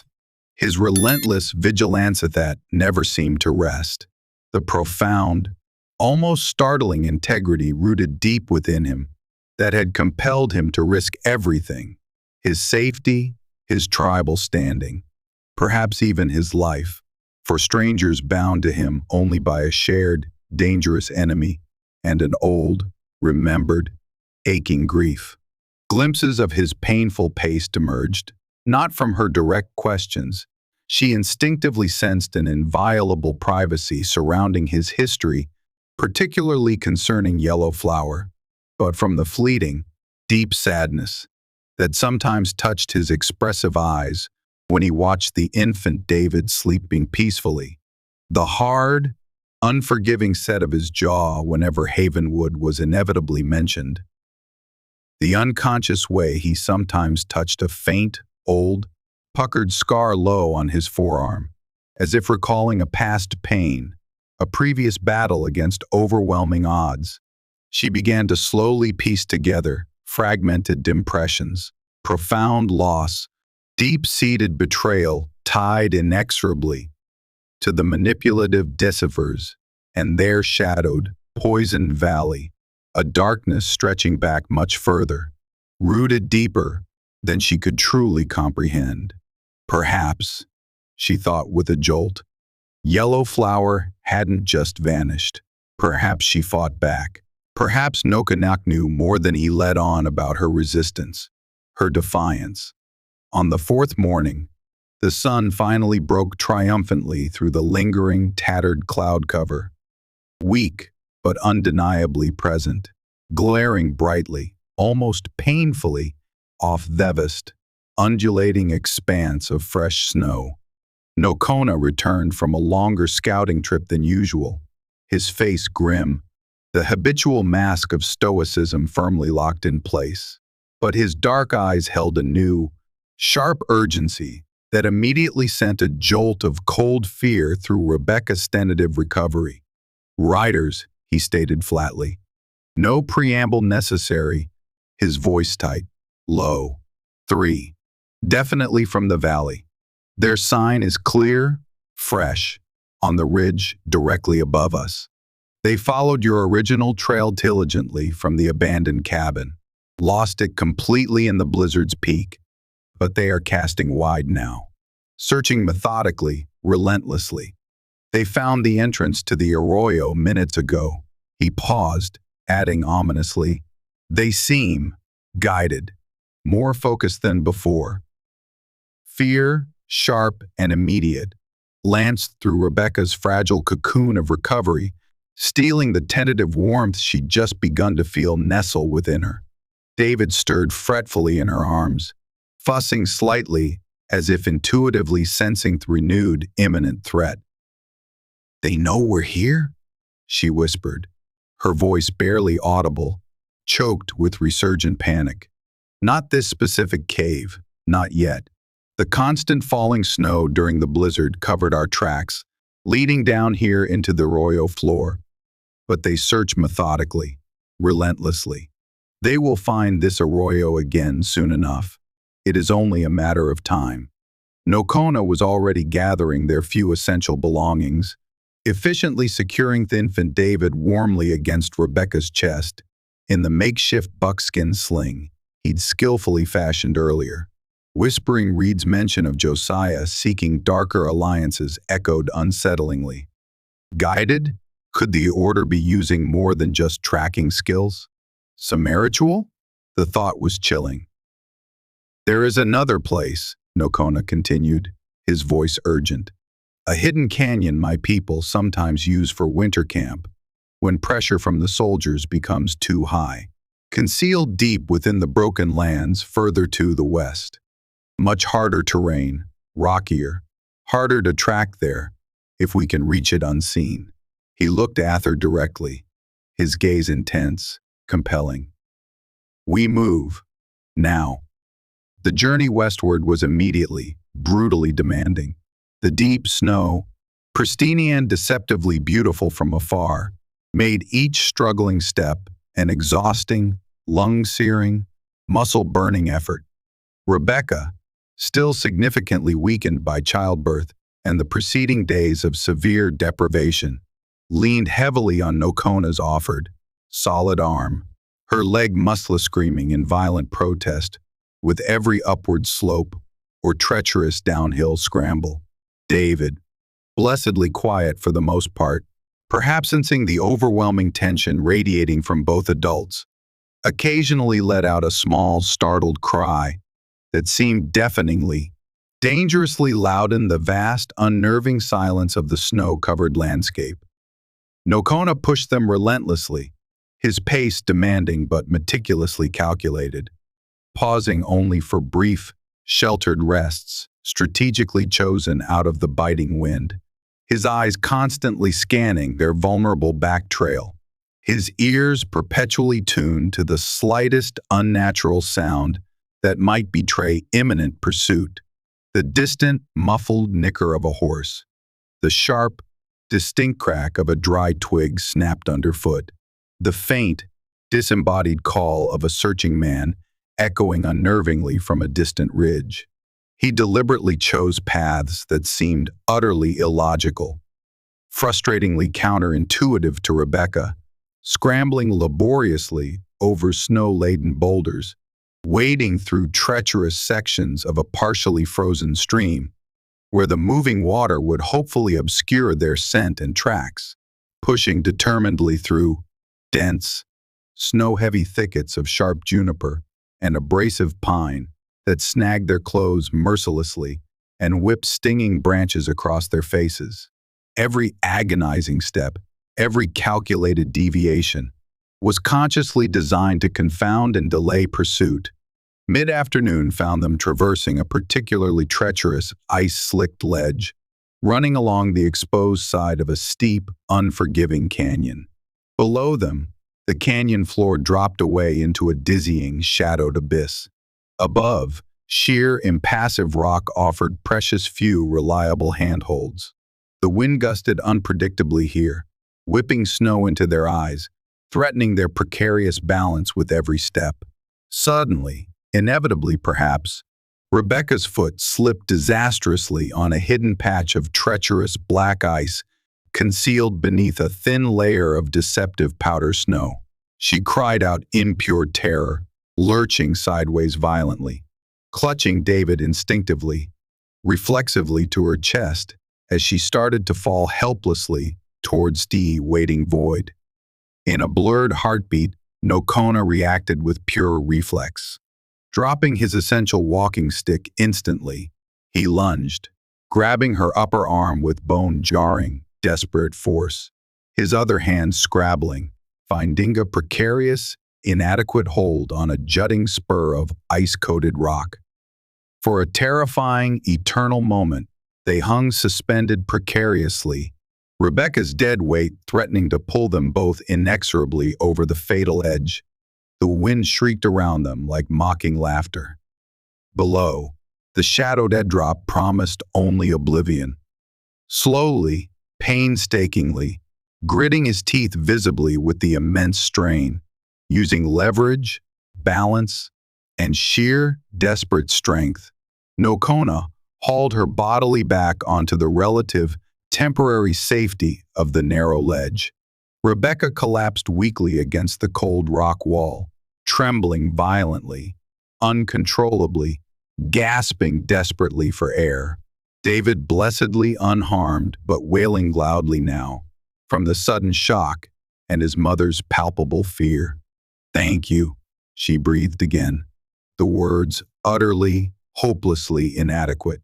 his relentless vigilance that never seemed to rest, the profound, almost startling integrity rooted deep within him that had compelled him to risk everything, his safety, his tribal standing, perhaps even his life, for strangers bound to him only by a shared, dangerous enemy and an old, remembered, aching grief. Glimpses of his painful past emerged, not from her direct questions. She instinctively sensed an inviolable privacy surrounding his history, particularly concerning Yellow Flower, but from the fleeting, deep sadness that sometimes touched his expressive eyes when he watched the infant David sleeping peacefully, the hard, unforgiving set of his jaw whenever Havenwood was inevitably mentioned, the unconscious way he sometimes touched a faint, old, puckered scar low on his forearm, as if recalling a past pain, a previous battle against overwhelming odds. She began to slowly piece together fragmented impressions, profound loss, deep-seated betrayal tied inexorably to the manipulative deceivers and their shadowed, poisoned valley, a darkness stretching back much further, rooted deeper than she could truly comprehend. Perhaps, she thought with a jolt, Yellow Flower hadn't just vanished. Perhaps she fought back. Perhaps Nokanak knew more than he let on about her resistance, her defiance. On the fourth morning, the sun finally broke triumphantly through the lingering, tattered cloud cover. Weak, but undeniably present, glaring brightly, almost painfully, off the vast, undulating expanse of fresh snow. Kona returned from a longer scouting trip than usual, his face grim, the habitual mask of stoicism firmly locked in place. But his dark eyes held a new, sharp urgency that immediately sent a jolt of cold fear through Rebecca's tentative recovery. "Riders," he stated flatly. "No preamble necessary," his voice tight, low. "3. Definitely from the valley. Their sign is clear, fresh, on the ridge directly above us. They followed your original trail diligently from the abandoned cabin, lost it completely in the blizzard's peak, but they are casting wide now, searching methodically, relentlessly. They found the entrance to the arroyo minutes ago." He paused, adding ominously, "They seem guided, more focused than before." Fear, sharp and immediate, lanced through Rebecca's fragile cocoon of recovery, stealing the tentative warmth she'd just begun to feel nestle within her. David stirred fretfully in her arms, fussing slightly as if intuitively sensing the renewed, imminent threat. "They know we're here?" she whispered, her voice barely audible, choked with resurgent panic. "Not this specific cave, not yet. The constant falling snow during the blizzard covered our tracks, leading down here into the arroyo floor. But they search methodically, relentlessly. They will find this arroyo again soon enough. It is only a matter of time." Kona was already gathering their few essential belongings, efficiently securing the infant David warmly against Rebecca's chest in the makeshift buckskin sling he'd skillfully fashioned earlier. Whispering Reed's mention of Josiah seeking darker alliances echoed unsettlingly. Guided? Could the Order be using more than just tracking skills? Some ritual? The thought was chilling. There is another place, Nokona continued, his voice urgent. A hidden canyon my people sometimes use for winter camp, when pressure from the soldiers becomes too high. Concealed deep within the broken lands further to the west. Much harder terrain, rockier, harder to track there, if we can reach it unseen. He looked Ather directly, his gaze intense, compelling. We move. Now. The journey westward was immediately, brutally demanding. The deep snow, pristine and deceptively beautiful from afar, made each struggling step an exhausting, lung-searing, muscle-burning effort. Rebecca, still significantly weakened by childbirth and the preceding days of severe deprivation, leaned heavily on Nokona's offered, solid arm, her leg muscless screaming in violent protest with every upward slope or treacherous downhill scramble. David, blessedly quiet for the most part, perhaps sensing the overwhelming tension radiating from both adults, occasionally let out a small, startled cry that seemed deafeningly, dangerously loud in the vast, unnerving silence of the snow-covered landscape. Nokona pushed them relentlessly, his pace demanding but meticulously calculated, pausing only for brief, sheltered rests, strategically chosen out of the biting wind, his eyes constantly scanning their vulnerable back trail, his ears perpetually tuned to the slightest unnatural sound that might betray imminent pursuit, the distant, muffled nicker of a horse, the sharp, distinct crack of a dry twig snapped underfoot, the faint, disembodied call of a searching man echoing unnervingly from a distant ridge. He deliberately chose paths that seemed utterly illogical, frustratingly counterintuitive to Rebecca, scrambling laboriously over snow-laden boulders, wading through treacherous sections of a partially frozen stream, where the moving water would hopefully obscure their scent and tracks, pushing determinedly through dense, snow-heavy thickets of sharp juniper and abrasive pine that snagged their clothes mercilessly and whipped stinging branches across their faces. Every agonizing step, every calculated deviation, was consciously designed to confound and delay pursuit. Mid-afternoon found them traversing a particularly treacherous, ice-slicked ledge, running along the exposed side of a steep, unforgiving canyon. Below them, the canyon floor dropped away into a dizzying, shadowed abyss. Above, sheer, impassive rock offered precious few reliable handholds. The wind gusted unpredictably here, whipping snow into their eyes, threatening their precarious balance with every step. Suddenly, inevitably perhaps, Rebecca's foot slipped disastrously on a hidden patch of treacherous black ice concealed beneath a thin layer of deceptive powder snow. She cried out in pure terror, lurching sideways violently, clutching David instinctively, reflexively to her chest as she started to fall helplessly towards the waiting void. In a blurred heartbeat, Nokona reacted with pure reflex. Dropping his essential walking stick instantly, he lunged, grabbing her upper arm with bone-jarring, desperate force, his other hand scrabbling, finding a precarious, inadequate hold on a jutting spur of ice-coated rock. For a terrifying, eternal moment, they hung suspended precariously, Rebecca's dead weight threatening to pull them both inexorably over the fatal edge. The wind shrieked around them like mocking laughter. Below, the shadowed airdrop promised only oblivion. Slowly, painstakingly, gritting his teeth visibly with the immense strain, using leverage, balance, and sheer, desperate strength, Nokona hauled her bodily back onto the relative, temporary safety of the narrow ledge. Rebecca collapsed weakly against the cold rock wall, trembling violently, uncontrollably, gasping desperately for air. David blessedly unharmed, but wailing loudly now, from the sudden shock and his mother's palpable fear. "Thank you," she breathed again, the words utterly, hopelessly inadequate.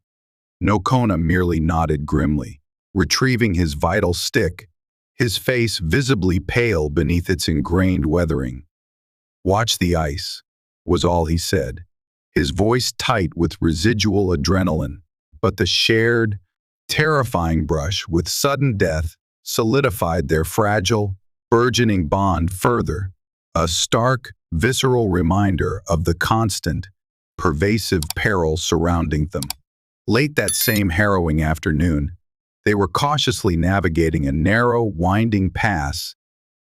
No, Kona merely nodded grimly, retrieving his vital stick, his face visibly pale beneath its ingrained weathering. "Watch the ice," was all he said, his voice tight with residual adrenaline. But the shared, terrifying brush with sudden death solidified their fragile, burgeoning bond further, a stark, visceral reminder of the constant, pervasive peril surrounding them. Late that same harrowing afternoon, they were cautiously navigating a narrow, winding pass,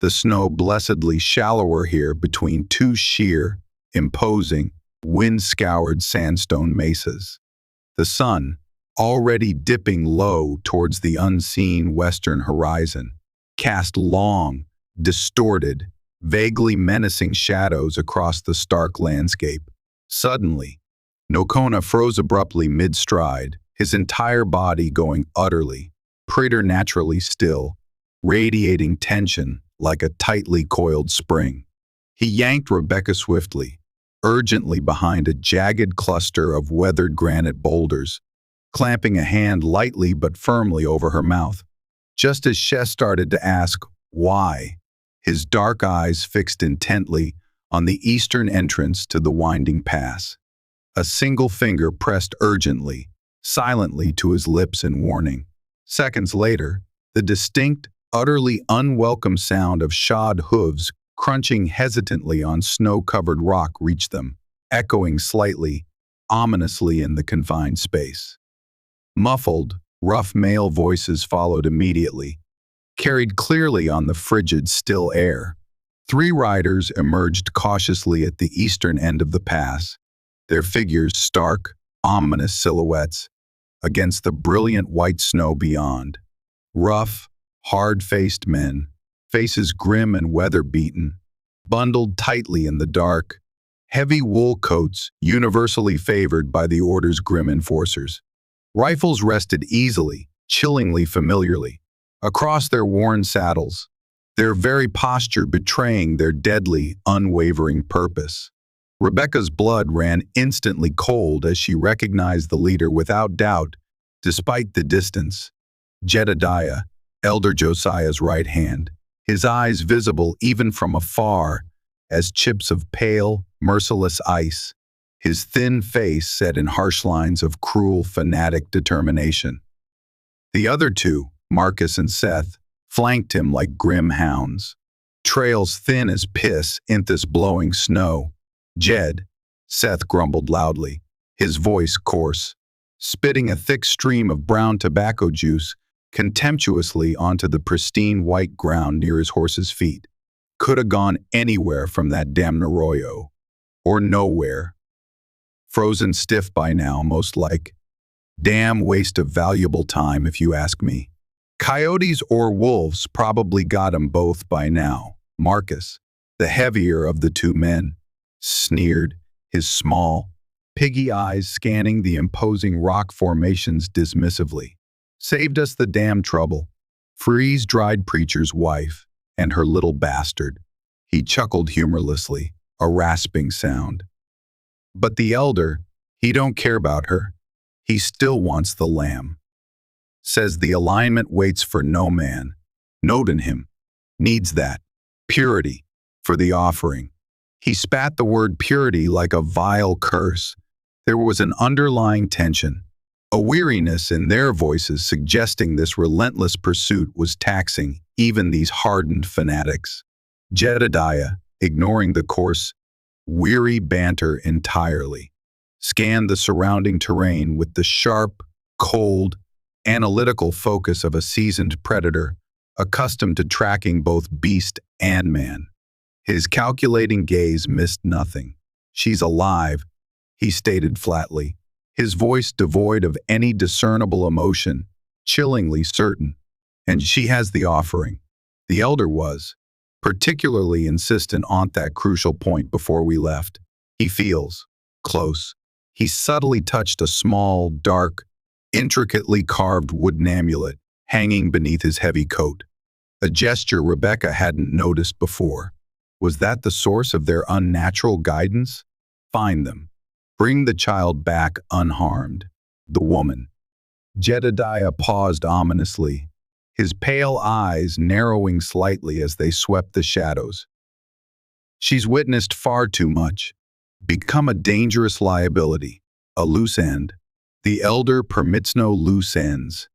the snow blessedly shallower here between two sheer, imposing, wind-scoured sandstone mesas. The sun, already dipping low towards the unseen western horizon, cast long, distorted, vaguely menacing shadows across the stark landscape. Suddenly, Kona froze abruptly mid-stride, his entire body going utterly, preternaturally still, radiating tension like a tightly coiled spring. He yanked Rebecca swiftly, urgently behind a jagged cluster of weathered granite boulders, clamping a hand lightly but firmly over her mouth. Just as Shess started to ask why, his dark eyes fixed intently on the eastern entrance to the winding pass. A single finger pressed urgently, silently to his lips in warning. Seconds later, the distinct, utterly unwelcome sound of shod hooves crunching hesitantly on snow-covered rock reached them, echoing slightly, ominously in the confined space. Muffled, rough male voices followed immediately, carried clearly on the frigid, still air. 3 riders emerged cautiously at the eastern end of the pass, their figures stark, ominous silhouettes against the brilliant white snow beyond. Rough, hard-faced men, faces grim and weather-beaten, bundled tightly in the dark, heavy wool coats universally favored by the order's grim enforcers. Rifles rested easily, chillingly familiarly, across their worn saddles, their very posture betraying their deadly, unwavering purpose. Rebecca's blood ran instantly cold as she recognized the leader without doubt, despite the distance. Jedediah, Elder Josiah's right hand, his eyes visible even from afar as chips of pale, merciless ice, his thin face set in harsh lines of cruel, fanatic determination. The other 2, Marcus and Seth, flanked him like grim hounds, trails thin as piss in this blowing snow. "Jed," Seth grumbled loudly, his voice coarse, spitting a thick stream of brown tobacco juice contemptuously onto the pristine white ground near his horse's feet. "Could have gone anywhere from that damn arroyo. Or nowhere. Frozen stiff by now, most like. Damn waste of valuable time, if you ask me. Coyotes or wolves probably got 'em both by now." Marcus, the heavier of the 2 men, sneered, his small, piggy eyes scanning the imposing rock formations dismissively. "Saved us the damn trouble. Freeze-dried preacher's wife and her little bastard." He chuckled humorlessly, a rasping sound. "But the elder, he don't care about her. He still wants the lamb. Says the alignment waits for no man. Note in him. Needs that. Purity. For the offering." He spat the word purity like a vile curse. There was an underlying tension, a weariness in their voices suggesting this relentless pursuit was taxing even these hardened fanatics. Jedediah, ignoring the coarse, weary banter entirely, scanned the surrounding terrain with the sharp, cold, analytical focus of a seasoned predator, accustomed to tracking both beast and man. His calculating gaze missed nothing. "She's alive," he stated flatly, his voice devoid of any discernible emotion, chillingly certain. "And she has the offering." The elder was particularly insistent on that crucial point before we left. "He feels close. He subtly touched a small, dark, intricately carved wooden amulet hanging beneath his heavy coat, a gesture Rebecca hadn't noticed before. Was that the source of their unnatural guidance? Find them. Bring the child back unharmed. The woman. Jedediah paused ominously, his pale eyes narrowing slightly as they swept the shadows. She's witnessed far too much, become a dangerous liability, a loose end. The elder permits no loose ends.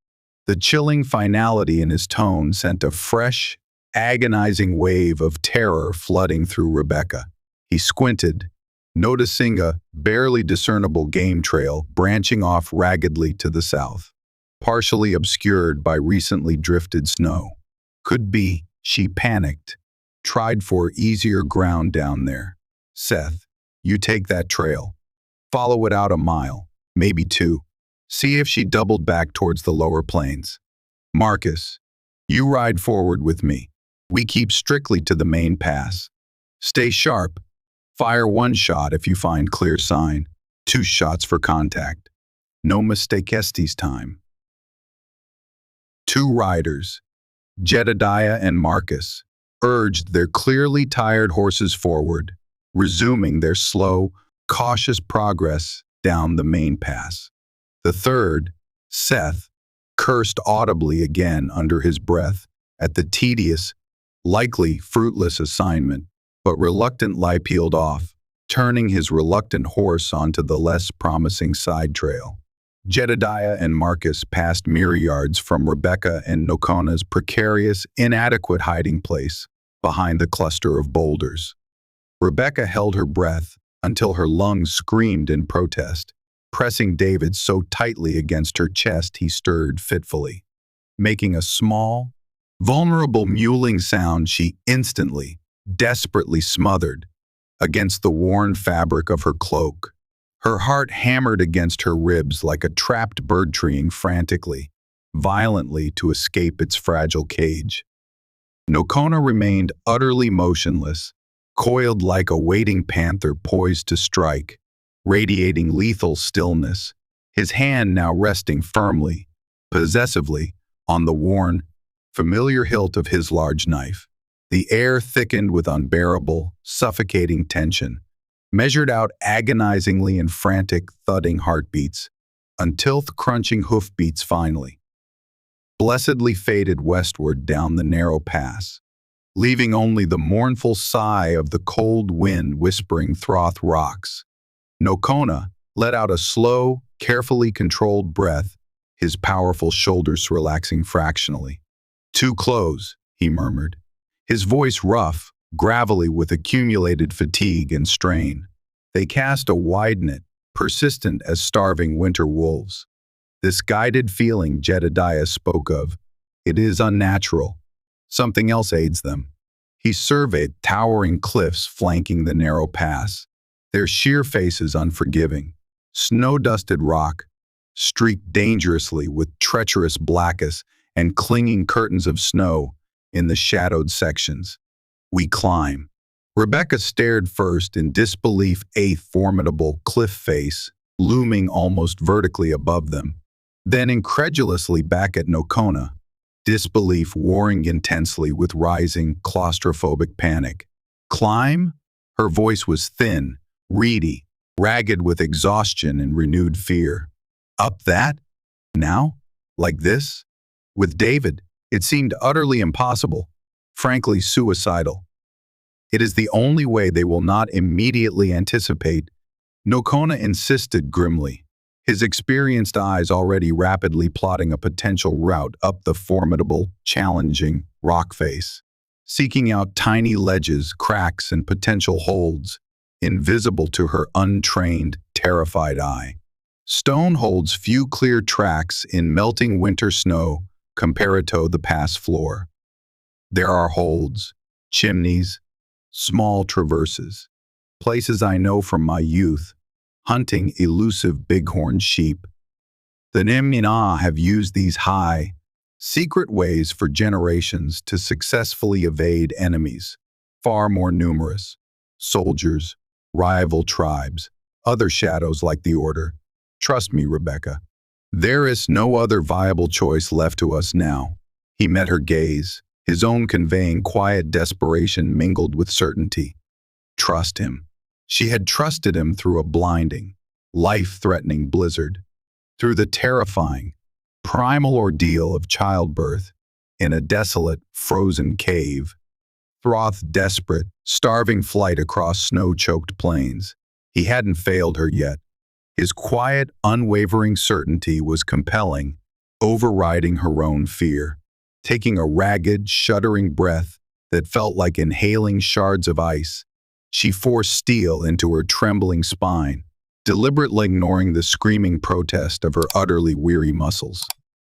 The chilling finality in his tone sent a fresh, agonizing wave of terror flooding through Rebecca. He squinted, noticing a barely discernible game trail branching off raggedly to the south, partially obscured by recently drifted snow. Could be, she panicked, tried for easier ground down there. Seth, you take that trail. Follow it out a mile, maybe two. See if she doubled back towards the lower plains. Marcus, you ride forward with me. We keep strictly to the main pass. Stay sharp. Fire one shot if you find clear sign. 2 shots for contact. No mistakestes time. 2 riders, Jedediah and Marcus, urged their clearly tired horses forward, resuming their slow, cautious progress down the main pass. The third, Seth, cursed audibly again under his breath at the tedious, likely fruitless assignment, but reluctantly peeled off, turning his reluctant horse onto the less promising side trail. Jedediah and Marcus passed mere yards from Rebecca and Nokona's precarious, inadequate hiding place behind the cluster of boulders. Rebecca held her breath until her lungs screamed in protest, pressing David so tightly against her chest he stirred fitfully. Making a small, vulnerable mewling sound she instantly, desperately smothered against the worn fabric of her cloak. Her heart hammered against her ribs like a trapped bird treeing frantically, violently to escape its fragile cage. Nokona remained utterly motionless, coiled like a waiting panther poised to strike, radiating lethal stillness, his hand now resting firmly, possessively, on the worn, familiar hilt of his large knife. The air thickened with unbearable, suffocating tension, measured out agonizingly in frantic, thudding heartbeats, until the crunching hoofbeats finally, blessedly faded westward down the narrow pass, leaving only the mournful sigh of the cold wind whispering Throth rocks. Nokona let out a slow, carefully controlled breath, his powerful shoulders relaxing fractionally. "Too close," he murmured, his voice rough, gravelly with accumulated fatigue and strain. They cast a wide net, persistent as starving winter wolves. This guided feeling Jedediah spoke of, it is unnatural. Something else aids them. He surveyed towering cliffs flanking the narrow pass, their sheer faces unforgiving, snow-dusted rock, streaked dangerously with treacherous blackness and clinging curtains of snow in the shadowed sections. We climb. Rebecca stared first in disbelief at a formidable cliff face looming almost vertically above them, then incredulously back at Nokona, disbelief warring intensely with rising claustrophobic panic. Climb? Her voice was thin, reedy, ragged with exhaustion and renewed fear. Up that? Now? Like this? With David, it seemed utterly impossible, frankly suicidal. It is the only way they will not immediately anticipate, Nokona insisted grimly, his experienced eyes already rapidly plotting a potential route up the formidable, challenging rock face, seeking out tiny ledges, cracks, and potential holds, invisible to her untrained, terrified eye. Stone holds few clear tracks in melting winter snow comparato the pass floor. There are holds, chimneys, small traverses, places I know from my youth, hunting elusive bighorn sheep. The Nimina have used these high, secret ways for generations to successfully evade enemies, far more numerous, soldiers, rival tribes, other shadows like the Order. Trust me, Rebecca. There is no other viable choice left to us now. He met her gaze, his own conveying quiet desperation mingled with certainty. Trust him. She had trusted him through a blinding, life-threatening blizzard, through the terrifying, primal ordeal of childbirth in a desolate, frozen cave, Throth's desperate, starving flight across snow-choked plains. He hadn't failed her yet. His quiet, unwavering certainty was compelling, overriding her own fear, taking a ragged, shuddering breath that felt like inhaling shards of ice. She forced steel into her trembling spine, deliberately ignoring the screaming protest of her utterly weary muscles.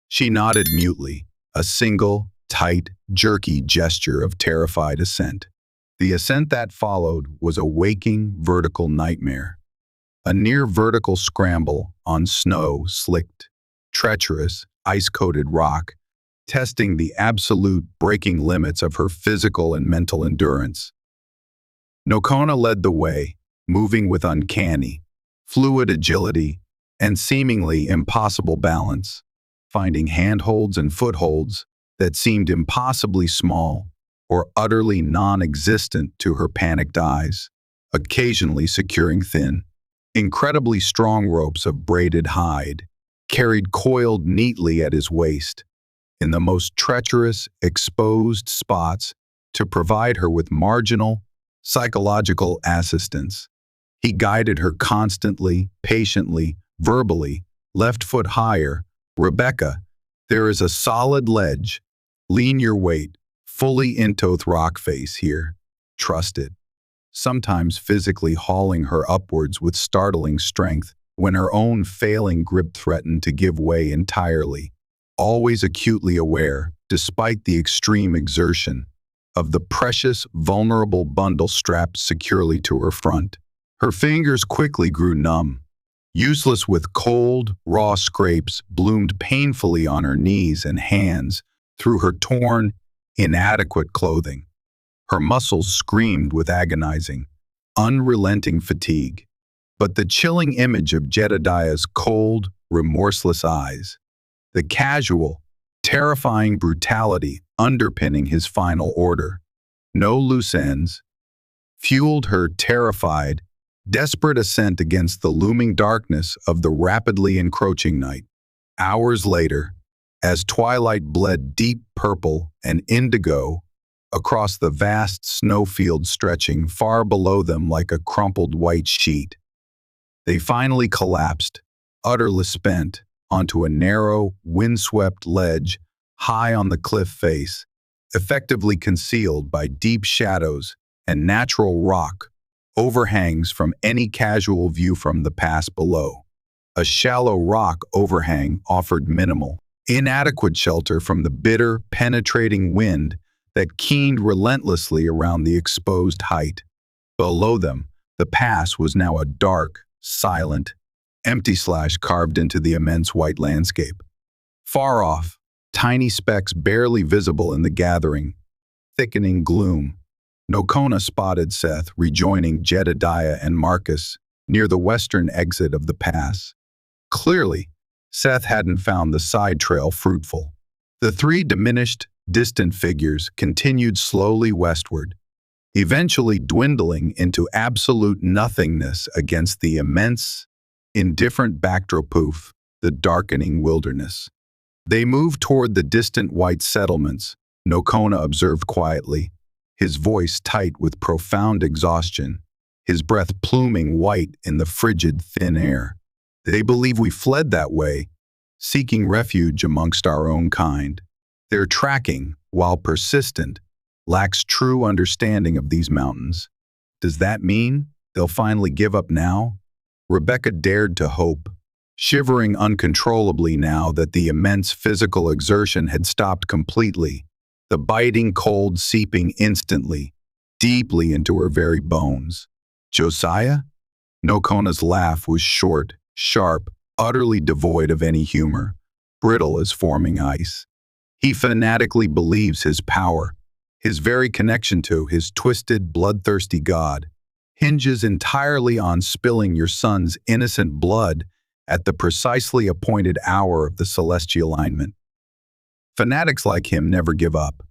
She nodded mutely, a single, tight, jerky gesture of terrified assent. The assent that followed was a waking, vertical nightmare. A near-vertical scramble on snow-slicked, treacherous, ice-coated rock, testing the absolute breaking limits of her physical and mental endurance. Kona led the way, moving with uncanny, fluid agility and seemingly impossible balance, finding handholds and footholds that seemed impossibly small or utterly non-existent to her panicked eyes, occasionally securing thin, incredibly strong ropes of braided hide, carried coiled neatly at his waist, in the most treacherous, exposed spots to provide her with marginal, psychological assistance. He guided her constantly, patiently, verbally, left foot higher. Rebecca, there is a solid ledge. Lean your weight, fully into rock face here. Trust it. Sometimes physically hauling her upwards with startling strength when her own failing grip threatened to give way entirely. Always acutely aware, despite the extreme exertion, of the precious, vulnerable bundle strapped securely to her front. Her fingers quickly grew numb. Useless with cold, raw scrapes bloomed painfully on her knees and hands through her torn, inadequate clothing. Her muscles screamed with agonizing, unrelenting fatigue. But the chilling image of Jedediah's cold, remorseless eyes, the casual, terrifying brutality underpinning his final order, no loose ends, fueled her terrified, desperate ascent against the looming darkness of the rapidly encroaching night. Hours later, as twilight bled deep purple and indigo across the vast snowfield stretching far below them like a crumpled white sheet, they finally collapsed, utterly spent, onto a narrow, windswept ledge high on the cliff face, effectively concealed by deep shadows and natural rock overhangs from any casual view from the pass below. A shallow rock overhang offered minimal, inadequate shelter from the bitter, penetrating wind that keened relentlessly around the exposed height. Below them, the pass was now a dark, silent, empty slash carved into the immense white landscape. Far off, tiny specks barely visible in the gathering, thickening gloom. Kona spotted Seth rejoining Jedediah and Marcus near the western exit of the pass. Clearly, Seth hadn't found the side trail fruitful. The three diminished, distant figures continued slowly westward, eventually dwindling into absolute nothingness against the immense, indifferent backdrop of the darkening wilderness. They moved toward the distant white settlements, Kona observed quietly, his voice tight with profound exhaustion, his breath pluming white in the frigid, thin air. They believe we fled that way, seeking refuge amongst our own kind. Their tracking, while persistent, lacks true understanding of these mountains. Does that mean they'll finally give up now? Rebecca dared to hope, shivering uncontrollably now that the immense physical exertion had stopped completely, the biting cold seeping instantly, deeply into her very bones. Josiah? Kona's laugh was short, sharp, utterly devoid of any humor, brittle as forming ice. He fanatically believes his power, his very connection to his twisted, bloodthirsty god, hinges entirely on spilling your son's innocent blood at the precisely appointed hour of the celestial alignment. Fanatics like him never give up,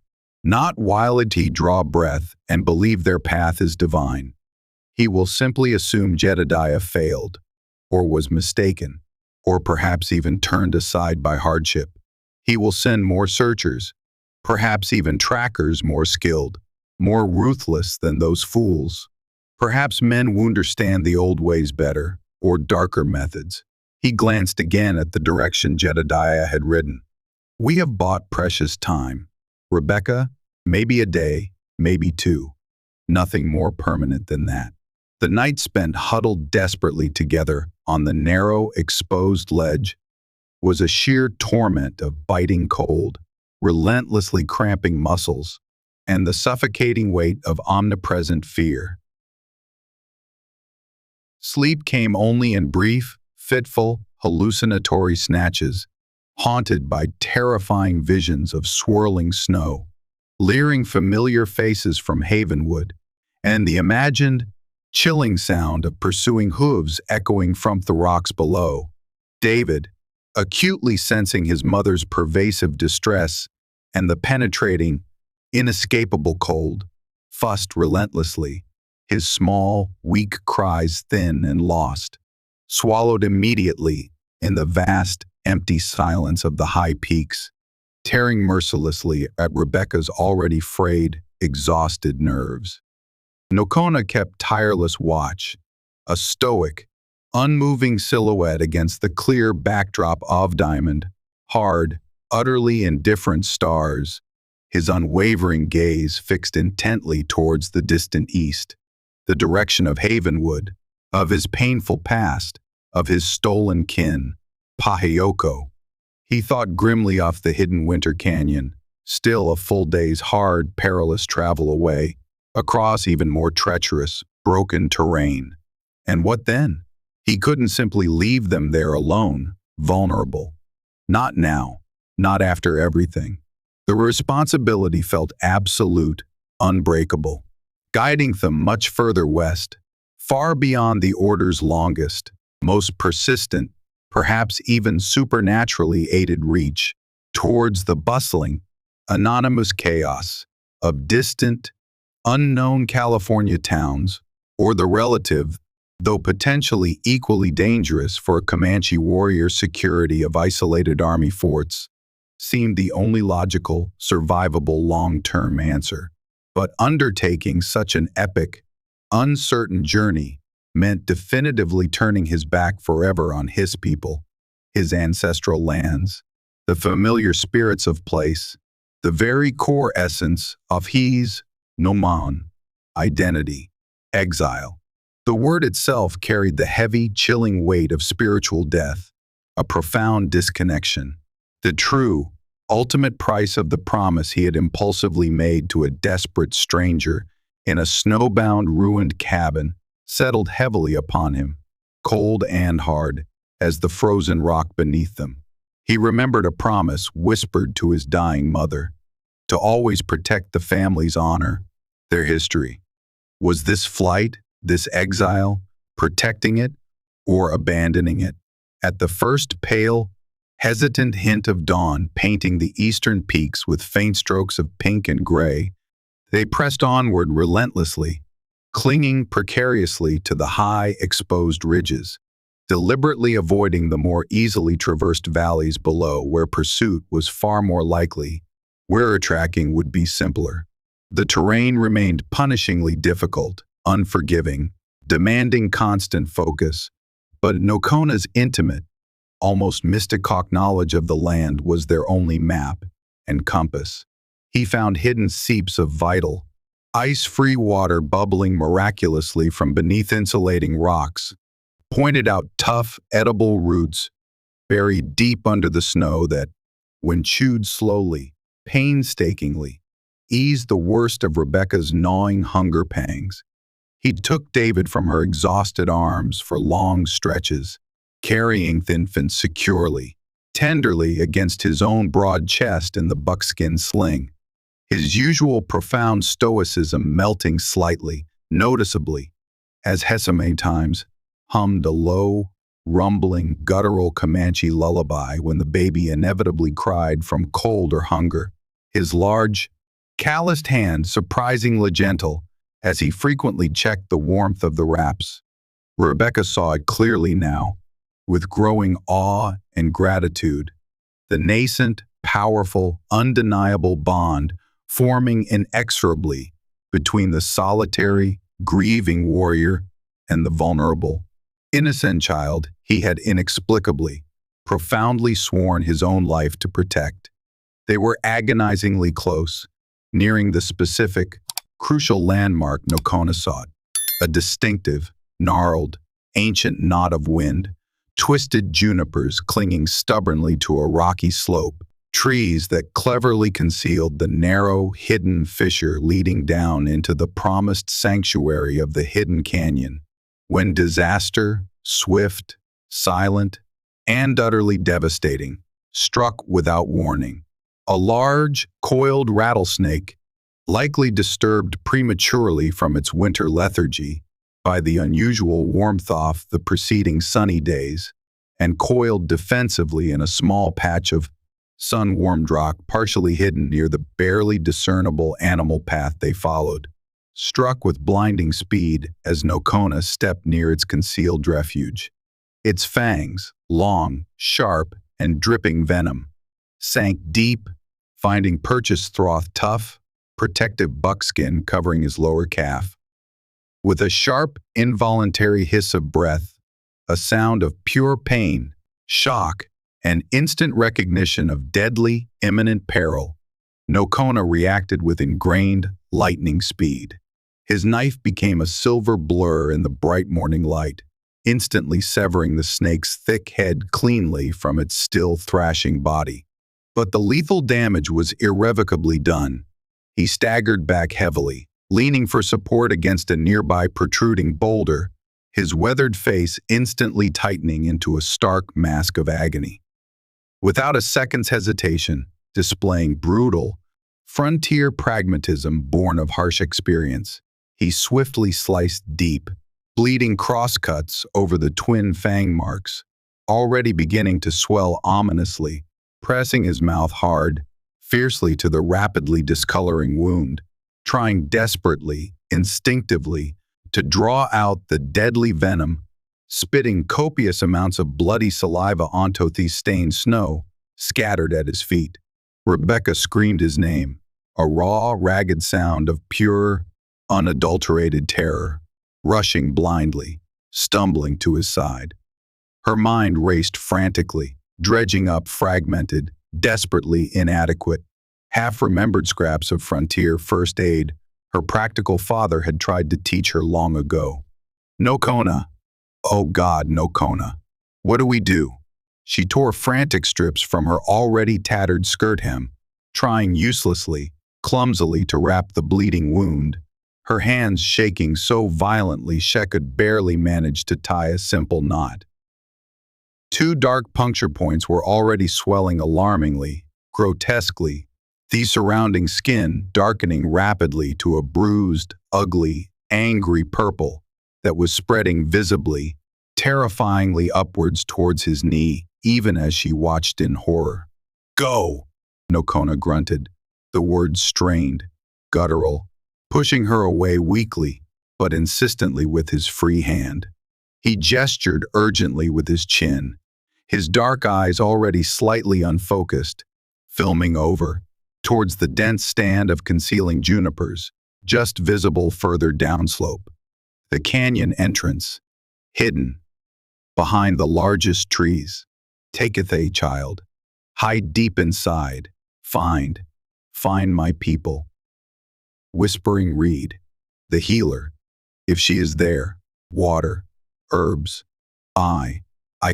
not while they draw breath and believe their path is divine. He will simply assume Jedediah failed, or was mistaken, or perhaps even turned aside by hardship. He will send more searchers, perhaps even trackers more skilled, more ruthless than those fools. Perhaps men will understand the old ways better, or darker methods. He glanced again at the direction Jedediah had ridden. We have bought precious time. Rebecca, maybe a day, maybe two. Nothing more permanent than that. The night spent huddled desperately together on the narrow, exposed ledge was a sheer torment of biting cold, relentlessly cramping muscles, and the suffocating weight of omnipresent fear. Sleep came only in brief, fitful, hallucinatory snatches, haunted by terrifying visions of swirling snow, leering familiar faces from Havenwood, and the imagined, chilling sound of pursuing hooves echoing from the rocks below. David, acutely sensing his mother's pervasive distress and the penetrating, inescapable cold, fussed relentlessly, his small, weak cries thin and lost, swallowed immediately in the vast, empty silence of the high peaks, tearing mercilessly at Rebecca's already frayed, exhausted nerves. Kona kept tireless watch, a stoic, unmoving silhouette against the clear backdrop of diamond, hard, utterly indifferent stars, his unwavering gaze fixed intently towards the distant east, the direction of Havenwood, of his painful past, of his stolen kin, Pahayoko. He thought grimly off the hidden winter canyon, still a full day's hard, perilous travel away, across even more treacherous, broken terrain. And what then? He couldn't simply leave them there alone, vulnerable. Not now, not after everything. The responsibility felt absolute, unbreakable, guiding them much further west, far beyond the Order's longest, most persistent, perhaps even supernaturally aided reach, towards the bustling, anonymous chaos of distant, unknown California towns, or the relative, though potentially equally dangerous for a Comanche warrior security of isolated army forts, seemed the only logical, survivable long-term answer. But undertaking such an epic, uncertain journey meant definitively turning his back forever on his people, his ancestral lands, the familiar spirits of place, the very core essence of his noman, identity, exile. The word itself carried the heavy, chilling weight of spiritual death, a profound disconnection, the true, ultimate price of the promise he had impulsively made to a desperate stranger in a snowbound, ruined cabin settled heavily upon him, cold and hard as the frozen rock beneath them. He remembered a promise whispered to his dying mother, to always protect the family's honor, their history. Was this flight, this exile, protecting it or abandoning it? At the first pale, hesitant hint of dawn painting the eastern peaks with faint strokes of pink and gray, they pressed onward relentlessly, clinging precariously to the high, exposed ridges, deliberately avoiding the more easily traversed valleys below where pursuit was far more likely, where tracking would be simpler. The terrain remained punishingly difficult, unforgiving, demanding constant focus, but Kona's intimate, almost mystic knowledge of the land was their only map and compass. He found hidden seeps of vital, ice-free water bubbling miraculously from beneath insulating rocks, pointed out tough, edible roots buried deep under the snow that, when chewed slowly, painstakingly, eased the worst of Rebecca's gnawing hunger pangs. He took David from her exhausted arms for long stretches, carrying the infant securely, tenderly against his own broad chest in the buckskin sling, his usual profound stoicism melting slightly, noticeably, as Hesame times hummed a low, rumbling, guttural Comanche lullaby when the baby inevitably cried from cold or hunger. His large, calloused hand surprisingly gentle as he frequently checked the warmth of the wraps. Rebecca saw it clearly now, with growing awe and gratitude, the nascent, powerful, undeniable bond forming inexorably between the solitary, grieving warrior and the vulnerable, innocent child he had inexplicably, profoundly sworn his own life to protect. They were agonizingly close, nearing the specific, crucial landmark Kona sought, a distinctive, gnarled, ancient knot of wind, twisted junipers clinging stubbornly to a rocky slope, trees that cleverly concealed the narrow, hidden fissure leading down into the promised sanctuary of the hidden canyon. When disaster, swift, silent, and utterly devastating, struck without warning, a large, coiled rattlesnake, likely disturbed prematurely from its winter lethargy by the unusual warmth off the preceding sunny days, and coiled defensively in a small patch of sun-warmed rock partially hidden near the barely discernible animal path they followed, struck with blinding speed as Kona stepped near its concealed refuge. Its fangs, long, sharp, and dripping venom, sank deep, finding purchase throth tough, protective buckskin covering his lower calf. With a sharp, involuntary hiss of breath, a sound of pure pain, shock, and instant recognition of deadly, imminent peril, Kona reacted with ingrained, lightning speed. His knife became a silver blur in the bright morning light, instantly severing the snake's thick head cleanly from its still thrashing body. But the lethal damage was irrevocably done. He staggered back heavily, leaning for support against a nearby protruding boulder, his weathered face instantly tightening into a stark mask of agony. Without a second's hesitation, displaying brutal, frontier pragmatism born of harsh experience, he swiftly sliced deep, bleeding crosscuts over the twin fang marks, already beginning to swell ominously, pressing his mouth hard, fiercely to the rapidly discoloring wound, trying desperately, instinctively, to draw out the deadly venom, spitting copious amounts of bloody saliva onto the stained snow scattered at his feet. Rebecca screamed his name, a raw, ragged sound of pure, unadulterated terror, rushing blindly, stumbling to his side. Her mind raced frantically, dredging up fragmented, desperately inadequate, half-remembered scraps of frontier first aid her practical father had tried to teach her long ago. No Kona. Oh God, no Kona. What do we do? She tore frantic strips from her already tattered skirt hem, trying uselessly, clumsily to wrap the bleeding wound, her hands shaking so violently she could barely manage to tie a simple knot. 2 dark puncture points were already swelling alarmingly, grotesquely, the surrounding skin darkening rapidly to a bruised, ugly, angry purple that was spreading visibly, terrifyingly upwards towards his knee, even as she watched in horror. Go! Kona grunted, the words strained, guttural, pushing her away weakly, but insistently with his free hand. He gestured urgently with his chin, his dark eyes already slightly unfocused, filming over, towards the dense stand of concealing junipers, just visible further downslope. The canyon entrance, hidden, behind the largest trees. Taketh a child. Hide deep inside. Find my people. Whispering reed, the healer. If she is there, water, herbs. I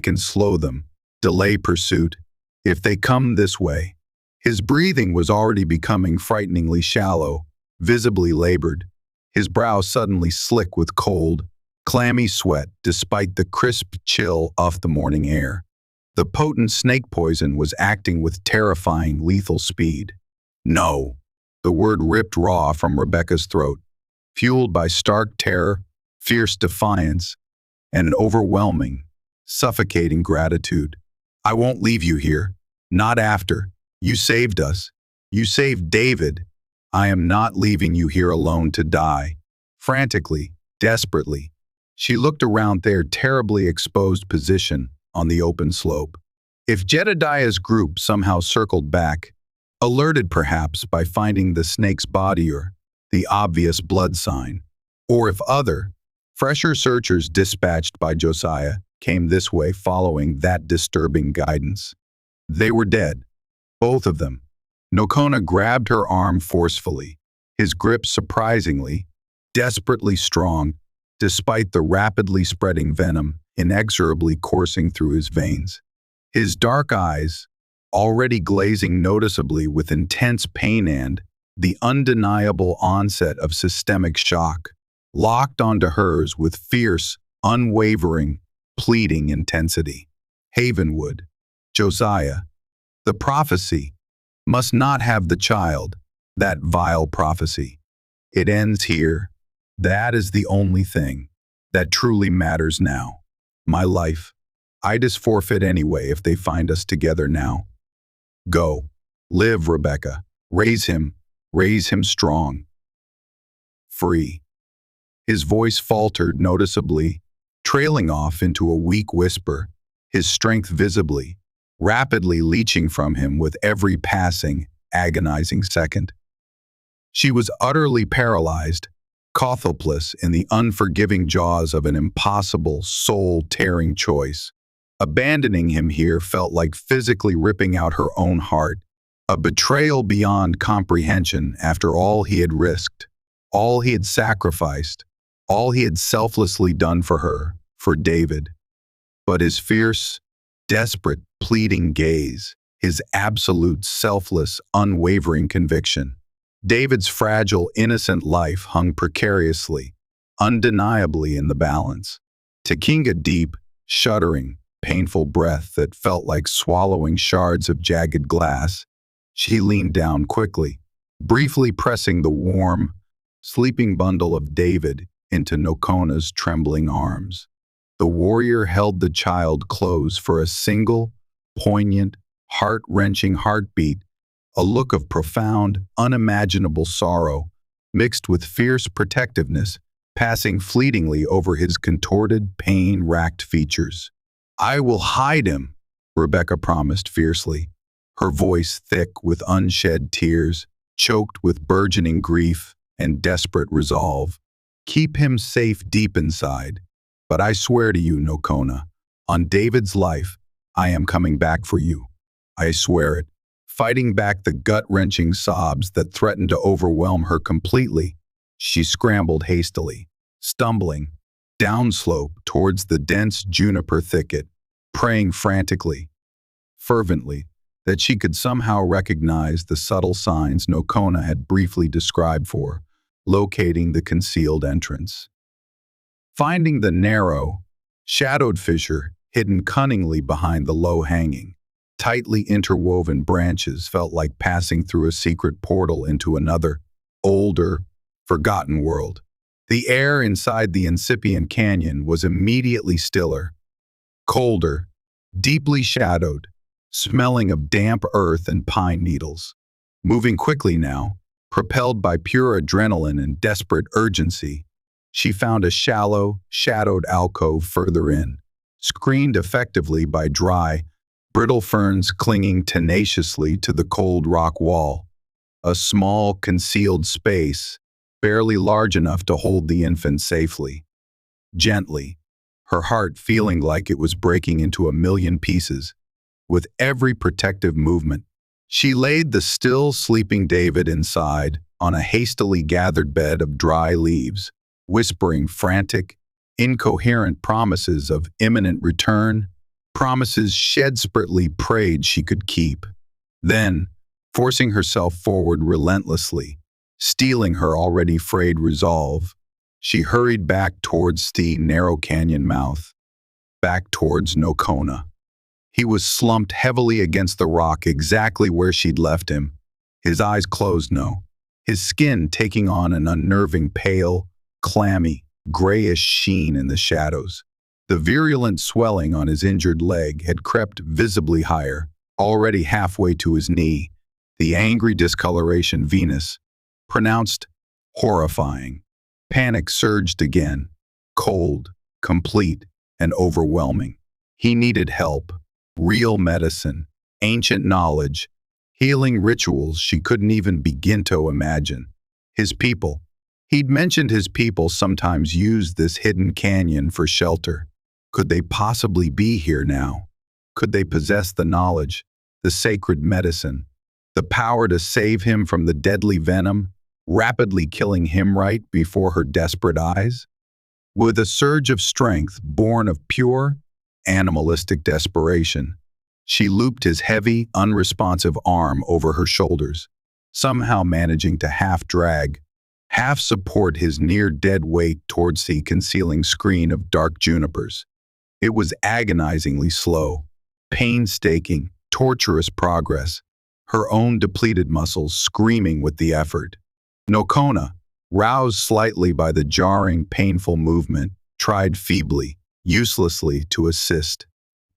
can slow them, delay pursuit. If they come this way. His breathing was already becoming frighteningly shallow, visibly labored, his brow suddenly slick with cold, clammy sweat despite the crisp chill off the morning air. The potent snake poison was acting with terrifying, lethal speed. No! The word ripped raw from Rebecca's throat, fueled by stark terror, fierce defiance, and an overwhelming, suffocating gratitude. I won't leave you here. Not after. You saved us. You saved David. I am not leaving you here alone to die. Frantically, desperately, she looked around their terribly exposed position on the open slope. If Jedediah's group somehow circled back, alerted perhaps by finding the snake's body or the obvious blood sign, or if other, fresher searchers dispatched by Josiah came this way following that disturbing guidance, they were dead, both of them. Kona grabbed her arm forcefully, his grip surprisingly, desperately strong, despite the rapidly spreading venom inexorably coursing through his veins. His dark eyes, already glazing noticeably with intense pain and the undeniable onset of systemic shock, locked onto hers with fierce, unwavering, pleading intensity. Havenwood, Josiah, the prophecy, must not have the child, that vile prophecy. It ends here. That is the only thing that truly matters now. My life. I just forfeit anyway if they find us together now. Go. Live, Rebecca. Raise him strong. Free. His voice faltered noticeably, trailing off into a weak whisper, his strength visibly, rapidly leaching from him with every passing, agonizing second. She was utterly paralyzed, causeless in the unforgiving jaws of an impossible, soul-tearing choice. Abandoning him here felt like physically ripping out her own heart, a betrayal beyond comprehension after all he had risked, all he had sacrificed, all he had selflessly done for her, for David. But his fierce, desperate, pleading gaze, his absolute, selfless, unwavering conviction. David's fragile, innocent life hung precariously, undeniably in the balance. Taking a deep, shuddering, painful breath that felt like swallowing shards of jagged glass, she leaned down quickly, briefly pressing the warm, sleeping bundle of David into Kona's trembling arms. The warrior held the child close for a single, poignant, heart-wrenching heartbeat, a look of profound, unimaginable sorrow, mixed with fierce protectiveness, passing fleetingly over his contorted, pain-racked features. I will hide him, Rebecca promised fiercely, her voice thick with unshed tears, choked with burgeoning grief and desperate resolve. Keep him safe deep inside. But I swear to you, Kona, on David's life, I am coming back for you. I swear it. Fighting back the gut-wrenching sobs that threatened to overwhelm her completely, she scrambled hastily, stumbling, downslope towards the dense juniper thicket, praying frantically, fervently, that she could somehow recognize the subtle signs Kona had briefly described for locating the concealed entrance. Finding the narrow, shadowed fissure hidden cunningly behind the low-hanging, tightly interwoven branches felt like passing through a secret portal into another, older, forgotten world. The air inside the incipient canyon was immediately stiller, colder, deeply shadowed, smelling of damp earth and pine needles. Moving quickly now, propelled by pure adrenaline and desperate urgency, she found a shallow, shadowed alcove further in, screened effectively by dry, brittle ferns clinging tenaciously to the cold rock wall. A small, concealed space, barely large enough to hold the infant safely. Gently, her heart feeling like it was breaking into a million pieces. With every protective movement, she laid the still sleeping David inside on a hastily gathered bed of dry leaves, whispering frantic, incoherent promises of imminent return, promises she desperately prayed she could keep. Then, forcing herself forward relentlessly, steeling her already frayed resolve, she hurried back towards the narrow canyon mouth, back towards Kona. He was slumped heavily against the rock exactly where she'd left him, his eyes closed his skin taking on an unnerving pale, clammy, grayish sheen in the shadows. The virulent swelling on his injured leg had crept visibly higher, already halfway to his knee. The angry discoloration venous, pronounced horrifying. Panic surged again, cold, complete, and overwhelming. He needed help, real medicine, ancient knowledge, healing rituals she couldn't even begin to imagine. His people. He'd mentioned his people sometimes used this hidden canyon for shelter. Could they possibly be here now? Could they possess the knowledge, the sacred medicine, the power to save him from the deadly venom, rapidly killing him right before her desperate eyes? With a surge of strength born of pure, animalistic desperation, she looped his heavy, unresponsive arm over her shoulders, somehow managing to half-drag, half-support his near-dead weight towards the concealing screen of dark junipers. It was agonizingly slow, painstaking, torturous progress, her own depleted muscles screaming with the effort. Kona, roused slightly by the jarring, painful movement, tried feebly, uselessly to assist,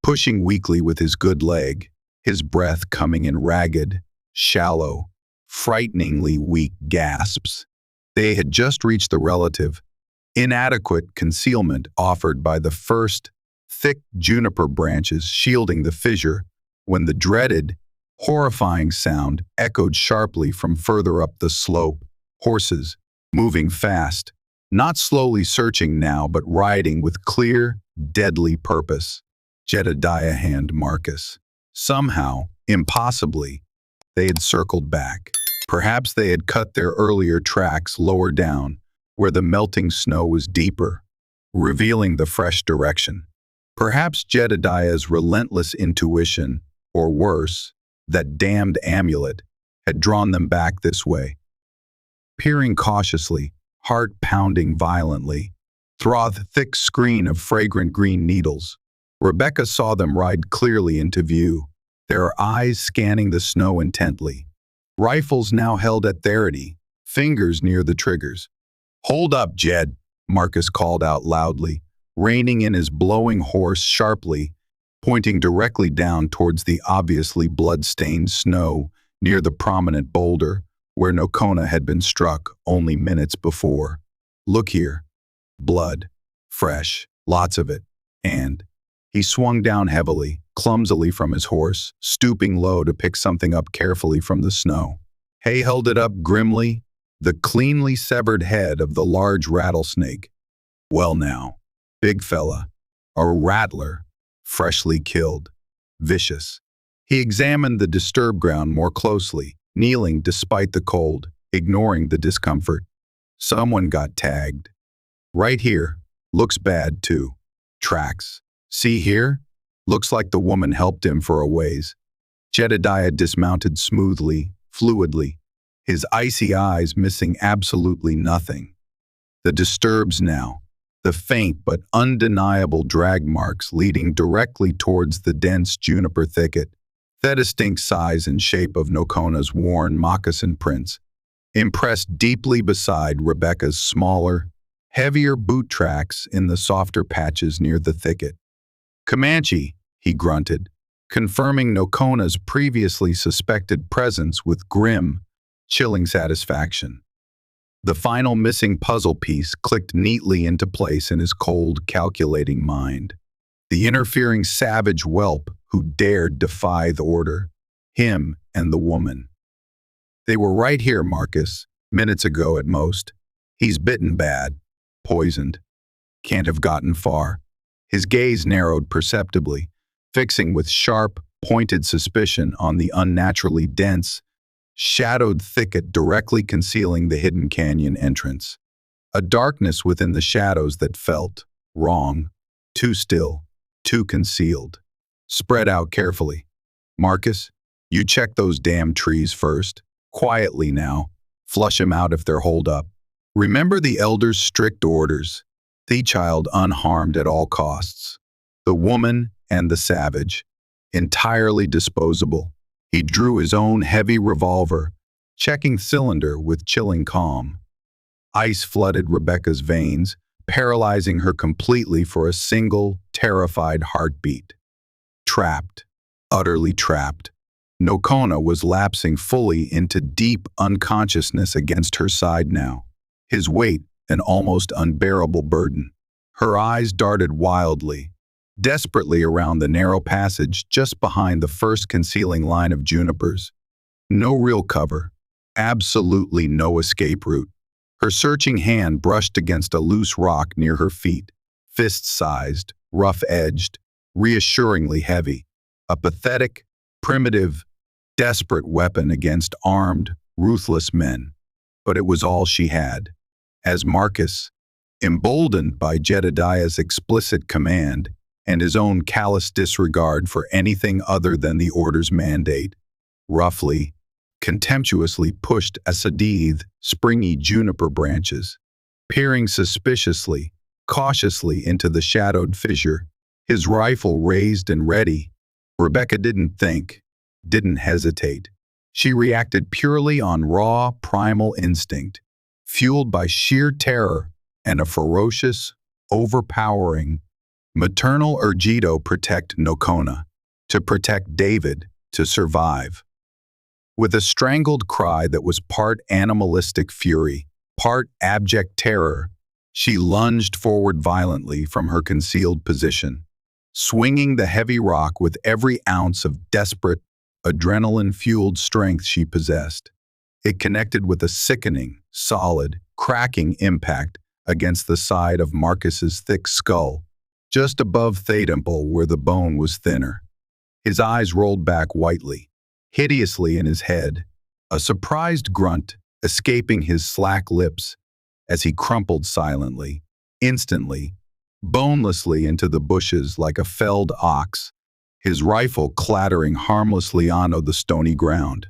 pushing weakly with his good leg, his breath coming in ragged, shallow, frighteningly weak gasps. They had just reached the relative, inadequate concealment offered by the first thick juniper branches shielding the fissure when the dreaded, horrifying sound echoed sharply from further up the slope. Horses, moving fast, not slowly searching now but riding with clear, deadly purpose. Jedediah and Marcus. Somehow, impossibly, they had circled back. Perhaps they had cut their earlier tracks lower down, where the melting snow was deeper, revealing the fresh direction. Perhaps Jedediah's relentless intuition, or worse, that damned amulet, had drawn them back this way. Peering cautiously, heart pounding violently, through the thick screen of fragrant green needles, Rebecca saw them ride clearly into view, their eyes scanning the snow intently. Rifles now held at 30, fingers near the triggers. "Hold up, Jed," Marcus called out loudly, reining in his blowing horse sharply, pointing directly down towards the obviously blood-stained snow near the prominent boulder where Kona had been struck only minutes before. "Look here. Blood. Fresh. Lots of it." And he swung down heavily, clumsily from his horse, stooping low to pick something up carefully from the snow. Hay held it up grimly, the cleanly severed head of the large rattlesnake. "Well now, big fella. A rattler. Freshly killed. Vicious." He examined the disturbed ground more closely, kneeling despite the cold, ignoring the discomfort. "Someone got tagged. Right here. Looks bad, too. Tracks. See here? Looks like the woman helped him for a ways." Jedediah dismounted smoothly, fluidly, his icy eyes missing absolutely nothing. The disturbs now, the faint but undeniable drag marks leading directly towards the dense juniper thicket, the distinct size and shape of Kona's worn moccasin prints, impressed deeply beside Rebecca's smaller, heavier boot tracks in the softer patches near the thicket. "Comanche," he grunted, confirming Kona's previously suspected presence with grim, chilling satisfaction. The final missing puzzle piece clicked neatly into place in his cold, calculating mind. The interfering savage whelp who dared defy the order. Him and the woman. "They were right here, Marcus, minutes ago at most. He's bitten bad. Poisoned. Can't have gotten far." His gaze narrowed perceptibly, fixing with sharp, pointed suspicion on the unnaturally dense, shadowed thicket directly concealing the hidden canyon entrance. A darkness within the shadows that felt wrong, too still, too concealed. "Spread out carefully. Marcus, you check those damn trees first. Quietly now. Flush 'em out if they're holed up. Remember the elders' strict orders. The child unharmed at all costs. The woman and the savage, entirely disposable." He drew his own heavy revolver, checking cylinder with chilling calm. Ice flooded Rebecca's veins, paralyzing her completely for a single, terrified heartbeat. Trapped, utterly trapped. Kona was lapsing fully into deep unconsciousness against her side now, his weight an almost unbearable burden. Her eyes darted wildly, desperately around the narrow passage just behind the first concealing line of junipers. No real cover, absolutely no escape route. Her searching hand brushed against a loose rock near her feet, fist-sized, rough-edged, reassuringly heavy. A pathetic, primitive, desperate weapon against armed, ruthless men. But it was all she had. As Marcus, emboldened by Jedediah's explicit command and his own callous disregard for anything other than the order's mandate, roughly, contemptuously pushed Asadith springy juniper branches, peering suspiciously, cautiously into the shadowed fissure, his rifle raised and ready. Rebecca didn't think, didn't hesitate. She reacted purely on raw, primal instinct, fueled by sheer terror and a ferocious, overpowering, maternal urge to protect Kona, to protect David, to survive. With a strangled cry that was part animalistic fury, part abject terror, she lunged forward violently from her concealed position, swinging the heavy rock with every ounce of desperate, adrenaline-fueled strength she possessed. It connected with a sickening, solid, cracking impact against the side of Marcus's thick skull, just above Thadimple where the bone was thinner. His eyes rolled back whitely, hideously in his head, a surprised grunt escaping his slack lips as he crumpled silently, instantly, bonelessly into the bushes like a felled ox, his rifle clattering harmlessly onto the stony ground.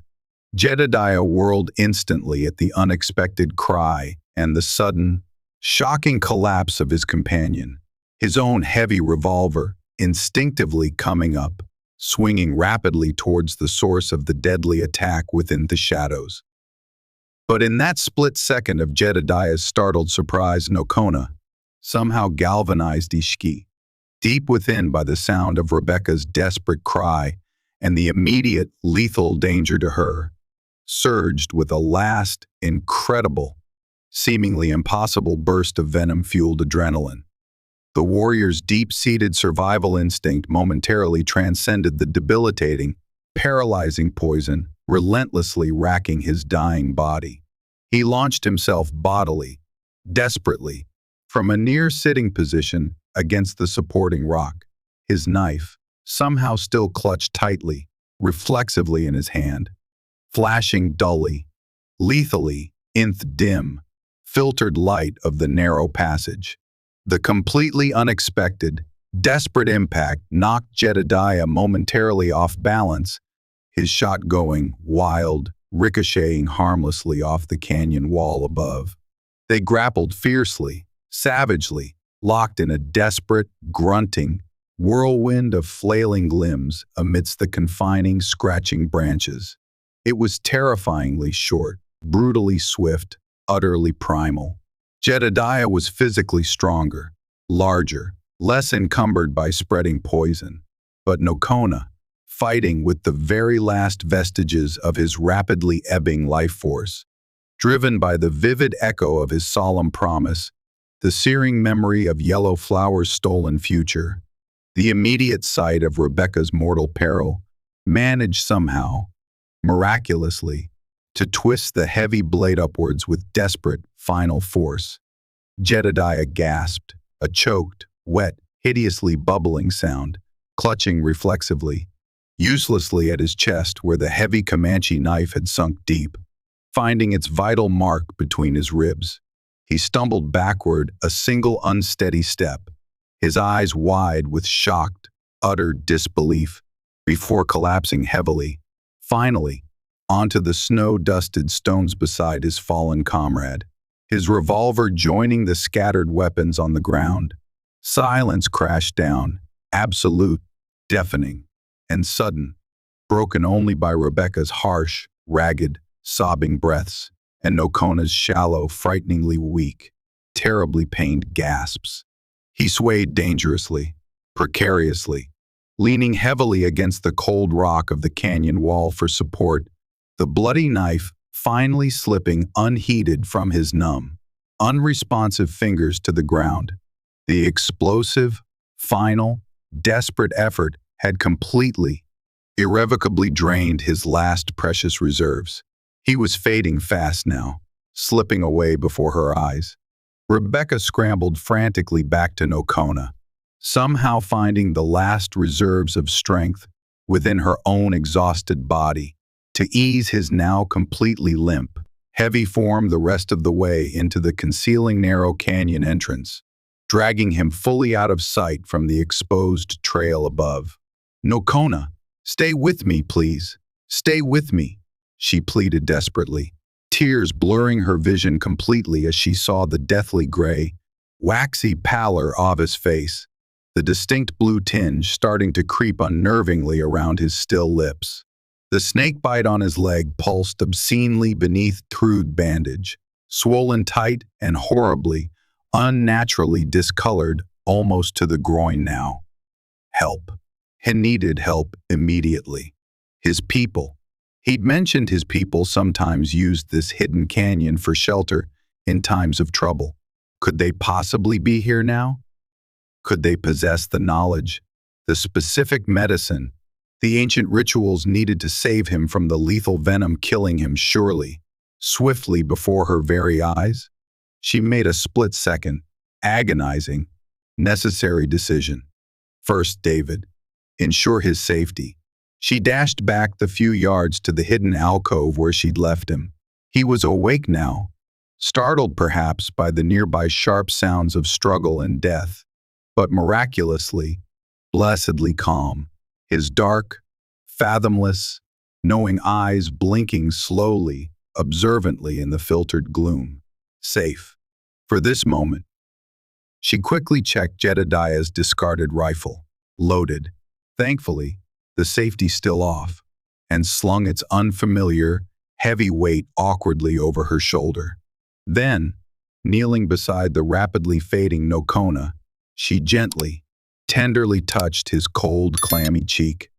Jedediah whirled instantly at the unexpected cry and the sudden, shocking collapse of his companion, his own heavy revolver instinctively coming up, swinging rapidly towards the source of the deadly attack within the shadows. But in that split second of Jedediah's startled surprise, Kona somehow galvanized Ishki, deep within by the sound of Rebecca's desperate cry and the immediate lethal danger to her, surged with a last, incredible, seemingly impossible burst of venom-fueled adrenaline. The warrior's deep-seated survival instinct momentarily transcended the debilitating, paralyzing poison relentlessly racking his dying body. He launched himself bodily, desperately, from a near-sitting position against the supporting rock, his knife, somehow still clutched tightly, reflexively in his hand, flashing dully, lethally, in the dim, filtered light of the narrow passage. The completely unexpected, desperate impact knocked Jedediah momentarily off balance, his shot going wild, ricocheting harmlessly off the canyon wall above. They grappled fiercely, savagely, locked in a desperate, grunting, whirlwind of flailing limbs amidst the confining, scratching branches. It was terrifyingly short, brutally swift, utterly primal. Jedediah was physically stronger, larger, less encumbered by spreading poison. But Kona, fighting with the very last vestiges of his rapidly ebbing life force, driven by the vivid echo of his solemn promise, the searing memory of Yellow Flower's stolen future, the immediate sight of Rebecca's mortal peril, managed somehow, miraculously, to twist the heavy blade upwards with desperate, final force. Jedediah gasped, a choked, wet, hideously bubbling sound, clutching reflexively, uselessly at his chest where the heavy Comanche knife had sunk deep, finding its vital mark between his ribs. He stumbled backward a single unsteady step, his eyes wide with shocked, utter disbelief, before collapsing heavily, finally, onto the snow-dusted stones beside his fallen comrade, his revolver joining the scattered weapons on the ground. Silence crashed down, absolute, deafening, and sudden, broken only by Rebecca's harsh, ragged, sobbing breaths, and Kona's shallow, frighteningly weak, terribly pained gasps. He swayed dangerously, precariously, leaning heavily against the cold rock of the canyon wall for support, the bloody knife finally slipping unheeded from his numb, unresponsive fingers to the ground. The explosive, final, desperate effort had completely, irrevocably drained his last precious reserves. He was fading fast now, slipping away before her eyes. Rebecca scrambled frantically back to Kona, somehow finding the last reserves of strength within her own exhausted body to ease his now completely limp, heavy form the rest of the way into the concealing narrow canyon entrance, dragging him fully out of sight from the exposed trail above. Kona, stay with me, please. Stay with me, she pleaded desperately, tears blurring her vision completely as she saw the deathly gray, waxy pallor of his face, the distinct blue tinge starting to creep unnervingly around his still lips. The snakebite on his leg pulsed obscenely beneath Trude bandage, swollen tight and horribly, unnaturally discolored almost to the groin now. Help. He needed help immediately. His people. He'd mentioned his people sometimes used this hidden canyon for shelter in times of trouble. Could they possibly be here now? Could they possess the knowledge, the specific medicine, the ancient rituals needed to save him from the lethal venom killing him surely, swiftly before her very eyes? She made a split-second, agonizing, necessary decision. First, David. Ensure his safety. She dashed back the few yards to the hidden alcove where she'd left him. He was awake now, startled perhaps by the nearby sharp sounds of struggle and death, but miraculously, blessedly calm, his dark, fathomless, knowing eyes blinking slowly, observantly in the filtered gloom. Safe. For this moment. She quickly checked Jedediah's discarded rifle, loaded, thankfully, the safety still off, and slung its unfamiliar, heavy weight awkwardly over her shoulder. Then, kneeling beside the rapidly fading Kona, she gently, tenderly touched his cold, clammy cheek.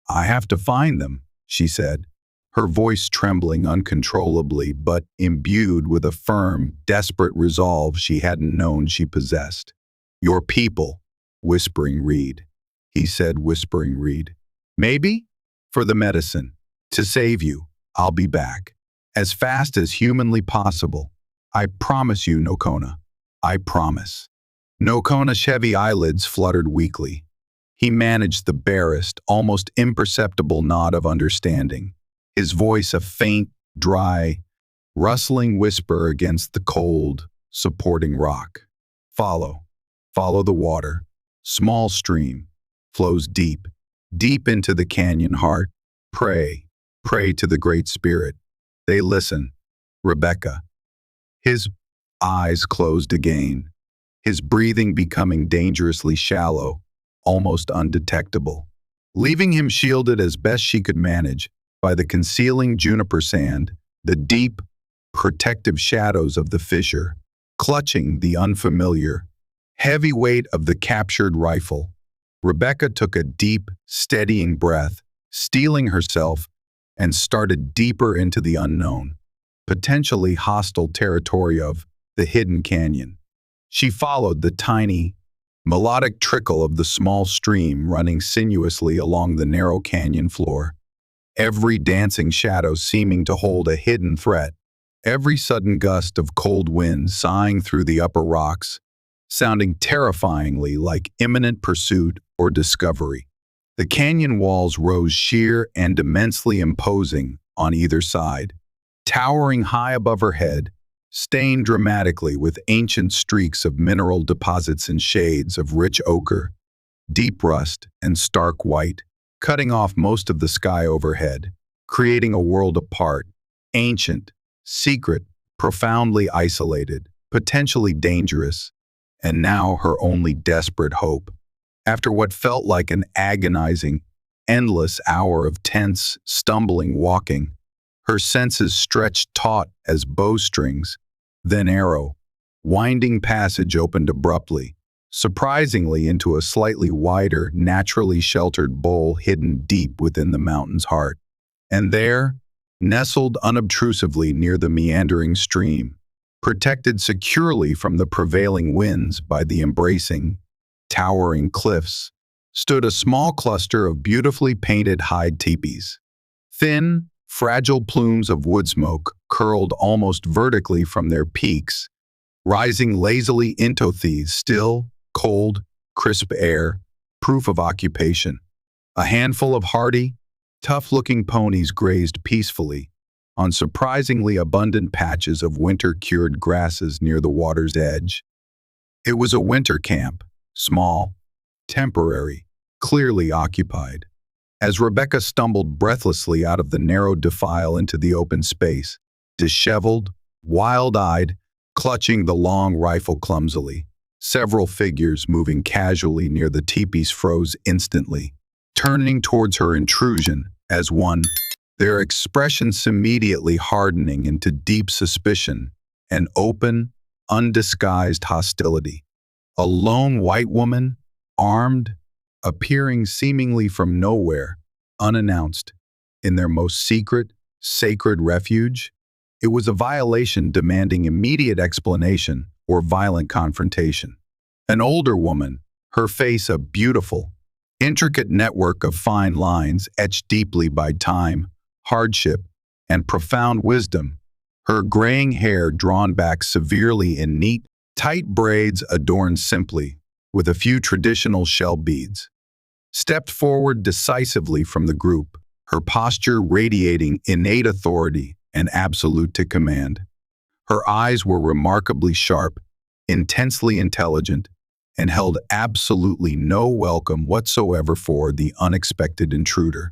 "I have to find them," she said, her voice trembling uncontrollably but imbued with a firm, desperate resolve she hadn't known she possessed. "Your people," whispering Reed. He said, whispering Reed. "Maybe? For the medicine. To save you, I'll be back. As fast as humanly possible. I promise you, Kona. I promise." Kona's heavy eyelids fluttered weakly. He managed the barest, almost imperceptible nod of understanding, his voice a faint, dry, rustling whisper against the cold, supporting rock. "Follow. Follow the water. Small stream. Flows deep, deep into the canyon heart. Pray. Pray to the Great Spirit." They listen. Rebecca. His eyes closed again, his breathing becoming dangerously shallow, almost undetectable, leaving him shielded as best she could manage by the concealing juniper sand, the deep, protective shadows of the fissure, clutching the unfamiliar, heavy weight of the captured rifle. Rebecca took a deep, steadying breath, steeling herself, and started deeper into the unknown, potentially hostile territory of the hidden canyon. She followed the tiny, melodic trickle of the small stream running sinuously along the narrow canyon floor, every dancing shadow seeming to hold a hidden threat, every sudden gust of cold wind sighing through the upper rocks, sounding terrifyingly like imminent pursuit or discovery. The canyon walls rose sheer and immensely imposing on either side, towering high above her head, stained dramatically with ancient streaks of mineral deposits and shades of rich ochre, deep rust, and stark white, cutting off most of the sky overhead, creating a world apart, ancient, secret, profoundly isolated, potentially dangerous, and now her only desperate hope. After what felt like an agonizing, endless hour of tense, stumbling walking, her senses stretched taut as bowstrings, then arrow, winding passage opened abruptly, surprisingly into a slightly wider, naturally sheltered bowl hidden deep within the mountain's heart. And there, nestled unobtrusively near the meandering stream, protected securely from the prevailing winds by the embracing, towering cliffs, stood a small cluster of beautifully painted hide teepees. Thin, fragile plumes of wood smoke curled almost vertically from their peaks, rising lazily into the still, cold, crisp air, proof of occupation. A handful of hardy, tough-looking ponies grazed peacefully on surprisingly abundant patches of winter-cured grasses near the water's edge. It was a winter camp, small, temporary, clearly occupied. As Rebecca stumbled breathlessly out of the narrow defile into the open space, disheveled, wild-eyed, clutching the long rifle clumsily, several figures moving casually near the teepees froze instantly, turning towards her intrusion as one, their expressions immediately hardening into deep suspicion and open, undisguised hostility. A lone white woman, armed, appearing seemingly from nowhere, unannounced, in their most secret, sacred refuge. It was a violation demanding immediate explanation or violent confrontation. An older woman, her face a beautiful, intricate network of fine lines etched deeply by time, hardship, and profound wisdom, her graying hair drawn back severely in neat, tight braids adorned simply with a few traditional shell beads, stepped forward decisively from the group, her posture radiating innate authority and absolute command. Her eyes were remarkably sharp, intensely intelligent, and held absolutely no welcome whatsoever for the unexpected intruder.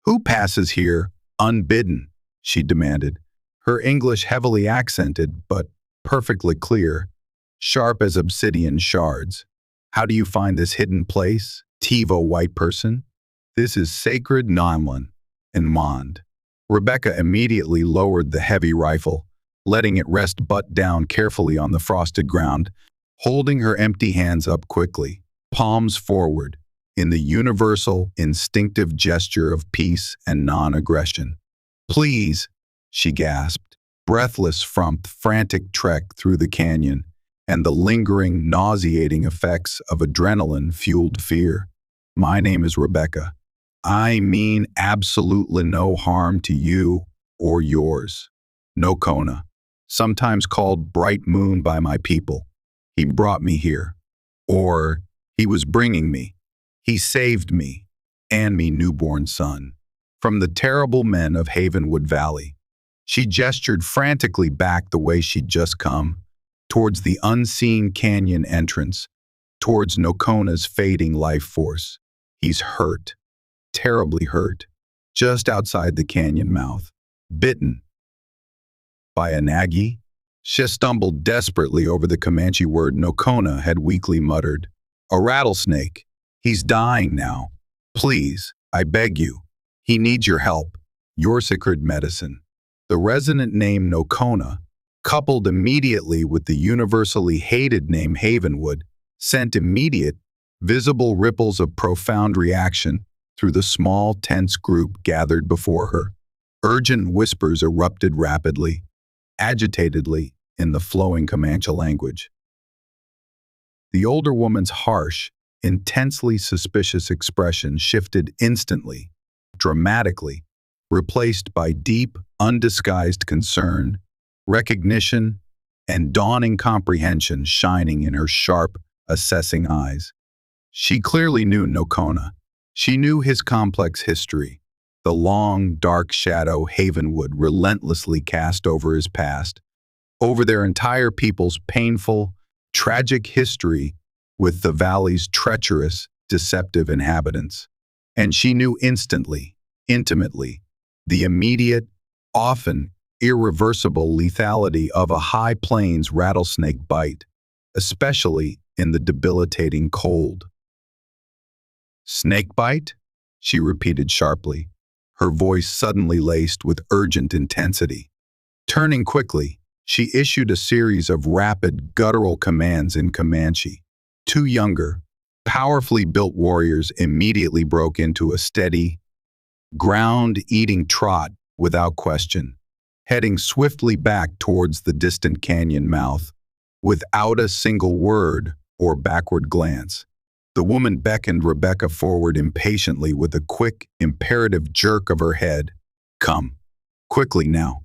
"Who passes here unbidden?" she demanded, her English heavily accented but perfectly clear, sharp as obsidian shards. "How do you find this hidden place, TiVo white person? This is sacred Nonlin and Mond." Rebecca immediately lowered the heavy rifle, letting it rest butt down carefully on the frosted ground, holding her empty hands up quickly, palms forward, in the universal, instinctive gesture of peace and non-aggression. "Please," she gasped, breathless from the frantic trek through the canyon and the lingering, nauseating effects of adrenaline-fueled fear. "My name is Rebecca. I mean absolutely no harm to you or yours. No Kona, sometimes called Bright Moon by my people. He brought me here. Or he was bringing me. He saved me and me newborn son from the terrible men of Havenwood Valley." She gestured frantically back the way she'd just come, towards the unseen canyon entrance, towards Nokona's fading life force. "He's hurt. Terribly hurt, just outside the canyon mouth. Bitten. By a nagi?" She stumbled desperately over the Comanche word Nokona had weakly muttered. "A rattlesnake. He's dying now. Please, I beg you. He needs your help. Your sacred medicine." The resonant name Nokona, coupled immediately with the universally hated name Havenwood, sent immediate, visible ripples of profound reaction through the small, tense group gathered before her. Urgent whispers erupted rapidly, agitatedly, in the flowing Comanche language. The older woman's harsh, intensely suspicious expression shifted instantly, dramatically, replaced by deep, undisguised concern, recognition, and dawning comprehension shining in her sharp, assessing eyes. She clearly knew Nokona. She knew his complex history, the long, dark shadow Havenwood relentlessly cast over his past, over their entire people's painful, tragic history with the valley's treacherous, deceptive inhabitants. And she knew instantly, intimately, the immediate, often irreversible lethality of a high plains rattlesnake bite, especially in the debilitating cold. "Snake bite?" she repeated sharply, her voice suddenly laced with urgent intensity. Turning quickly, She issued a series of rapid, guttural commands in Comanche. Two younger, powerfully built warriors immediately broke into a steady, ground-eating trot without question, heading swiftly back towards the distant canyon mouth, without a single word or backward glance. The woman beckoned Rebecca forward impatiently with a quick, imperative jerk of her head. "Come, quickly now,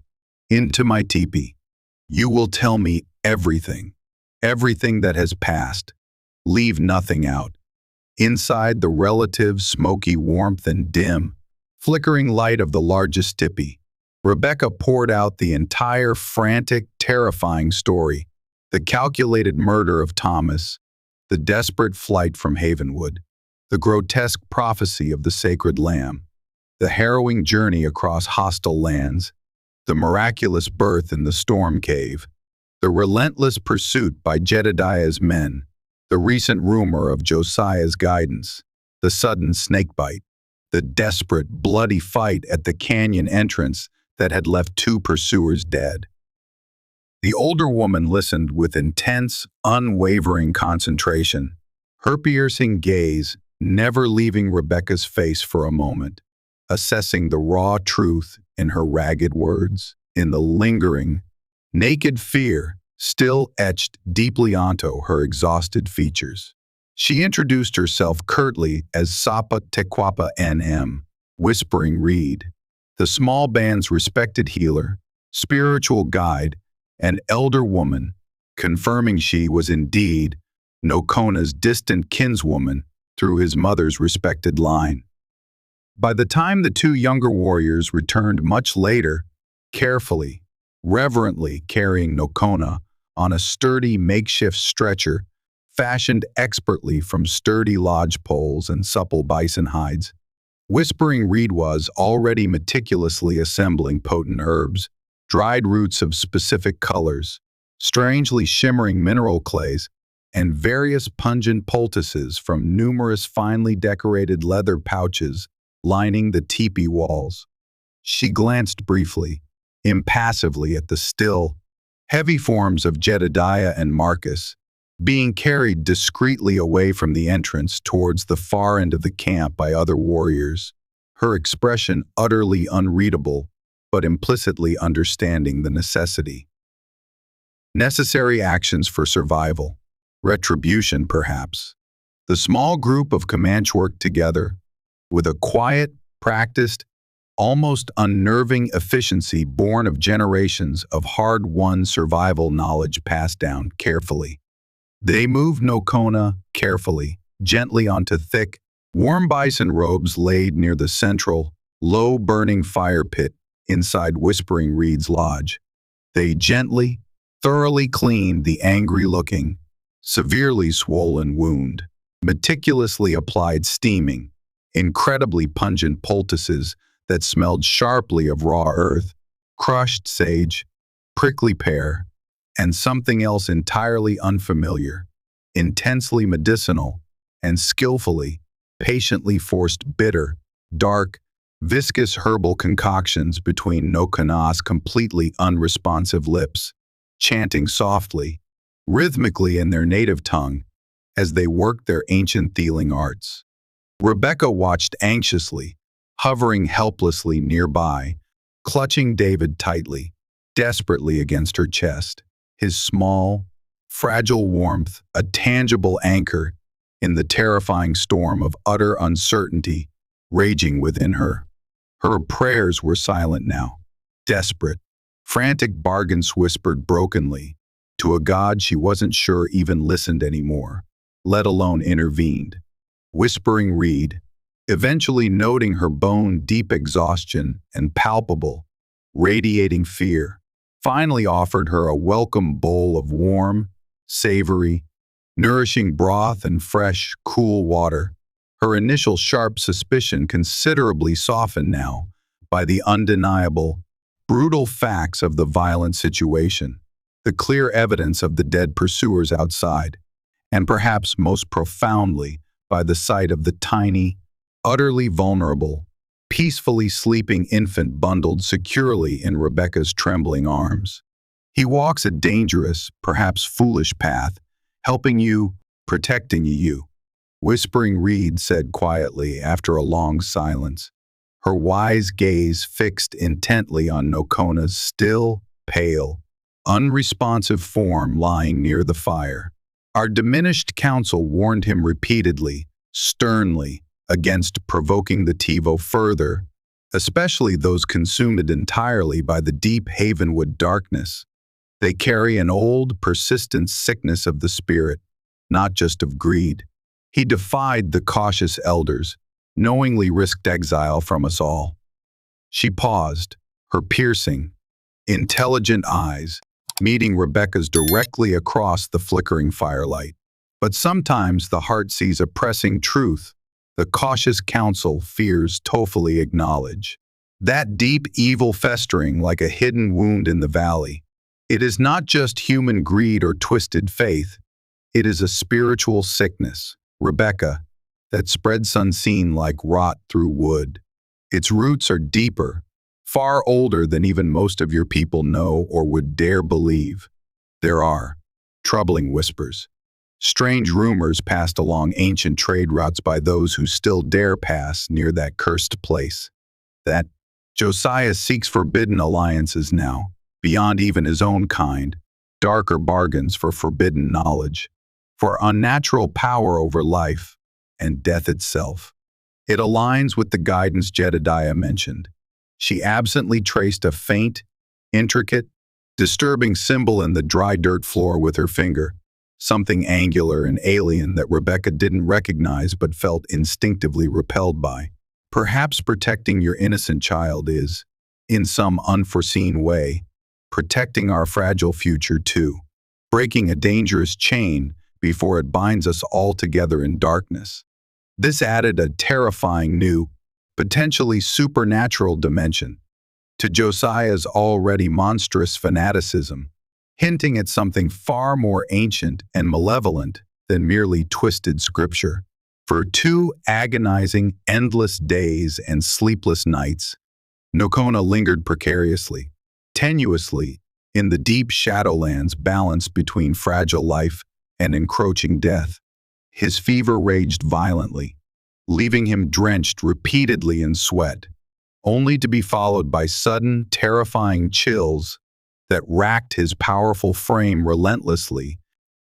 into my teepee. You will tell me everything, everything that has passed. Leave nothing out." Inside the relative smoky warmth and dim, flickering light of the largest tipi, Rebecca poured out the entire frantic, terrifying story: the calculated murder of Thomas, the desperate flight from Havenwood, the grotesque prophecy of the sacred lamb, the harrowing journey across hostile lands, the miraculous birth in the storm cave, the relentless pursuit by Jedediah's men, the recent rumor of Josiah's guidance, the sudden snakebite, the desperate, bloody fight at the canyon entrance that had left two pursuers dead. The older woman listened with intense, unwavering concentration, her piercing gaze never leaving Rebecca's face for a moment, assessing the raw truth in her ragged words, in the lingering, naked fear still etched deeply onto her exhausted features. She introduced herself curtly as Sapa Tequapa NM, Whispering Reed, the small band's respected healer, spiritual guide, and elder woman, confirming she was indeed Kona's distant kinswoman through his mother's respected line. By the time the two younger warriors returned much later, carefully, reverently carrying Kona on a sturdy makeshift stretcher fashioned expertly from sturdy lodge poles and supple bison hides, Whispering Reed was already meticulously assembling potent herbs, dried roots of specific colors, strangely shimmering mineral clays, and various pungent poultices from numerous finely decorated leather pouches lining the teepee walls. She glanced briefly, impassively at the still, heavy forms of Jedediah and Marcus, being carried discreetly away from the entrance towards the far end of the camp by other warriors, her expression utterly unreadable, but implicitly understanding the necessity. Necessary actions for survival, retribution perhaps. The small group of Comanche worked together, with a quiet, practiced, almost unnerving efficiency born of generations of hard-won survival knowledge passed down carefully. They moved Kona carefully, gently onto thick, warm bison robes laid near the central, low-burning fire pit inside Whispering Reed's lodge. They gently, thoroughly cleaned the angry-looking, severely swollen wound, meticulously applied steaming, incredibly pungent poultices that smelled sharply of raw earth, crushed sage, prickly pear, and something else entirely unfamiliar, intensely medicinal, and skillfully, patiently forced bitter, dark, viscous herbal concoctions between Kona's completely unresponsive lips, chanting softly, rhythmically in their native tongue, as they worked their ancient healing arts. Rebecca watched anxiously, hovering helplessly nearby, clutching David tightly, desperately against her chest, his small, fragile warmth a tangible anchor in the terrifying storm of utter uncertainty raging within her. Her prayers were silent now, desperate, frantic bargains whispered brokenly to a God she wasn't sure even listened anymore, let alone intervened. Whispering Reed, eventually noting her bone-deep exhaustion and palpable, radiating fear, finally offered her a welcome bowl of warm, savory, nourishing broth and fresh, cool water, her initial sharp suspicion considerably softened now by the undeniable, brutal facts of the violent situation, the clear evidence of the dead pursuers outside, and perhaps most profoundly by the sight of the tiny, utterly vulnerable, peacefully sleeping infant bundled securely in Rebecca's trembling arms. He walks a dangerous, perhaps foolish path, helping you, protecting you. Whispering Reed said quietly after a long silence, her wise gaze fixed intently on Nokona's still, pale, unresponsive form lying near the fire. Our diminished counsel warned him repeatedly, sternly, against provoking the TiVo further, especially those consumed entirely by the deep Havenwood darkness. They carry an old, persistent sickness of the spirit, not just of greed. He defied the cautious elders, knowingly risked exile from us all. She paused, her piercing, intelligent eyes meeting Rebecca's directly across the flickering firelight. But sometimes the heart sees a pressing truth the cautious counsel fears toefully acknowledge. That deep evil festering like a hidden wound in the valley. It is not just human greed or twisted faith. It is a spiritual sickness, Rebecca, that spreads unseen like rot through wood. Its roots are deeper, far older than even most of your people know or would dare believe. There are troubling whispers, strange rumors passed along ancient trade routes by those who still dare pass near that cursed place. That Josiah seeks forbidden alliances now, beyond even his own kind, darker bargains for forbidden knowledge, for unnatural power over life and death itself. It aligns with the guidance Jedediah mentioned. She absently traced a faint, intricate, disturbing symbol in the dry dirt floor with her finger, something angular and alien that Rebecca didn't recognize but felt instinctively repelled by. Perhaps protecting your innocent child is, in some unforeseen way, protecting our fragile future too, breaking a dangerous chain before it binds us all together in darkness. This added a terrifying new, potentially supernatural dimension to Josiah's already monstrous fanaticism, hinting at something far more ancient and malevolent than merely twisted scripture. For 2 agonizing, endless days and sleepless nights, Nokona lingered precariously, tenuously, in the deep shadowlands balanced between fragile life and encroaching death. His fever raged violently, leaving him drenched repeatedly in sweat, only to be followed by sudden, terrifying chills that racked his powerful frame relentlessly,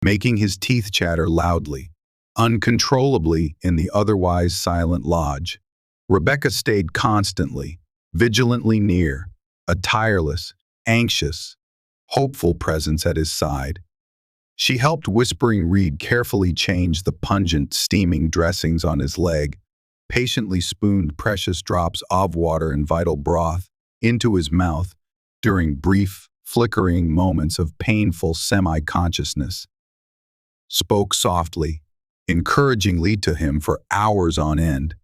making his teeth chatter loudly, uncontrollably in the otherwise silent lodge. Rebecca stayed constantly, vigilantly near, a tireless, anxious, hopeful presence at his side. She helped Whispering Reed carefully change the pungent, steaming dressings on his leg, patiently spooned precious drops of water and vital broth into his mouth during brief, flickering moments of painful semi-consciousness, spoke softly, encouragingly to him for hours on end,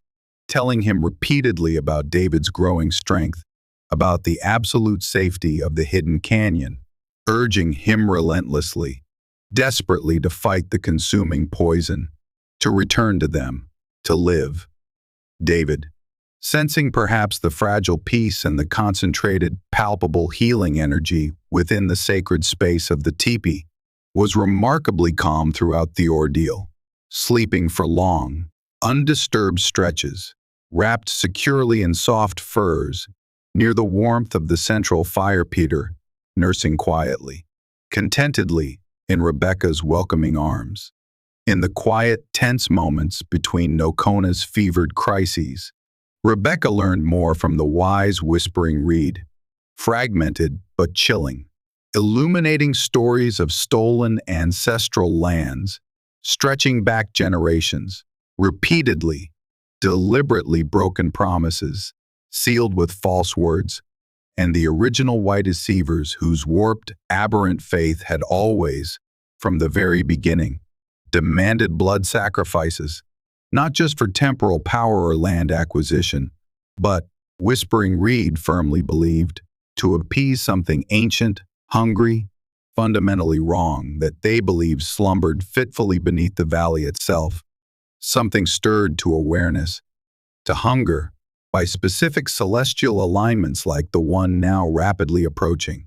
telling him repeatedly about David's growing strength, about the absolute safety of the hidden canyon, urging him relentlessly, desperately to fight the consuming poison, to return to them, to live. David, sensing perhaps the fragile peace and the concentrated, palpable healing energy within the sacred space of the teepee, was remarkably calm throughout the ordeal, sleeping for long, undisturbed stretches, wrapped securely in soft furs, near the warmth of the central fire peter, nursing quietly, contentedly, in Rebecca's welcoming arms. In the quiet, tense moments between Nokona's fevered crises, Rebecca learned more from the wise Whispering Reed, fragmented but chilling, illuminating stories of stolen ancestral lands, stretching back generations, repeatedly, deliberately broken promises, sealed with false words, and the original white deceivers whose warped, aberrant faith had always, from the very beginning, demanded blood sacrifices, not just for temporal power or land acquisition, but, Whispering Reed firmly believed, to appease something ancient, hungry, fundamentally wrong that they believed slumbered fitfully beneath the valley itself, something stirred to awareness, to hunger, by specific celestial alignments like the one now rapidly approaching.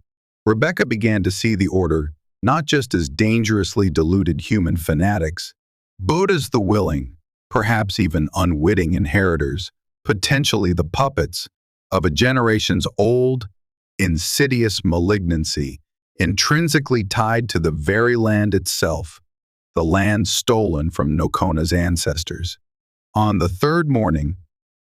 Rebecca began to see the Order not just as dangerously deluded human fanatics, but as the willing, perhaps even unwitting inheritors, potentially the puppets, of a generation's old, insidious malignancy, intrinsically tied to the very land itself, the land stolen from Nokona's ancestors. On the third morning,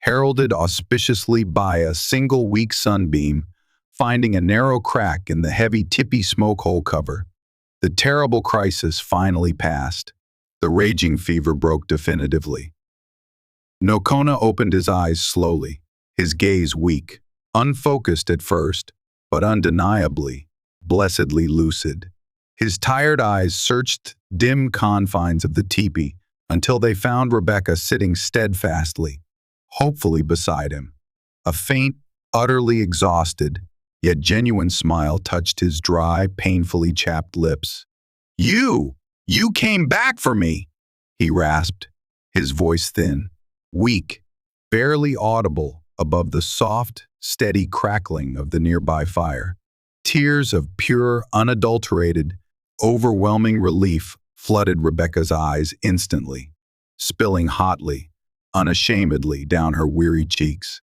heralded auspiciously by a single weak sunbeam, finding a narrow crack in the heavy tippy smoke hole cover, the terrible crisis finally passed. The raging fever broke definitively. Nokona opened his eyes slowly, his gaze weak, unfocused at first, but undeniably, blessedly lucid. His tired eyes searched dim confines of the teepee until they found Rebecca sitting steadfastly, hopefully beside him. A faint, utterly exhausted, yet genuine smile touched his dry, painfully chapped lips. You came back for me, he rasped, his voice thin, weak, barely audible above the soft, steady crackling of the nearby fire. Tears of pure, unadulterated, overwhelming relief flooded Rebecca's eyes instantly, spilling hotly, unashamedly down her weary cheeks.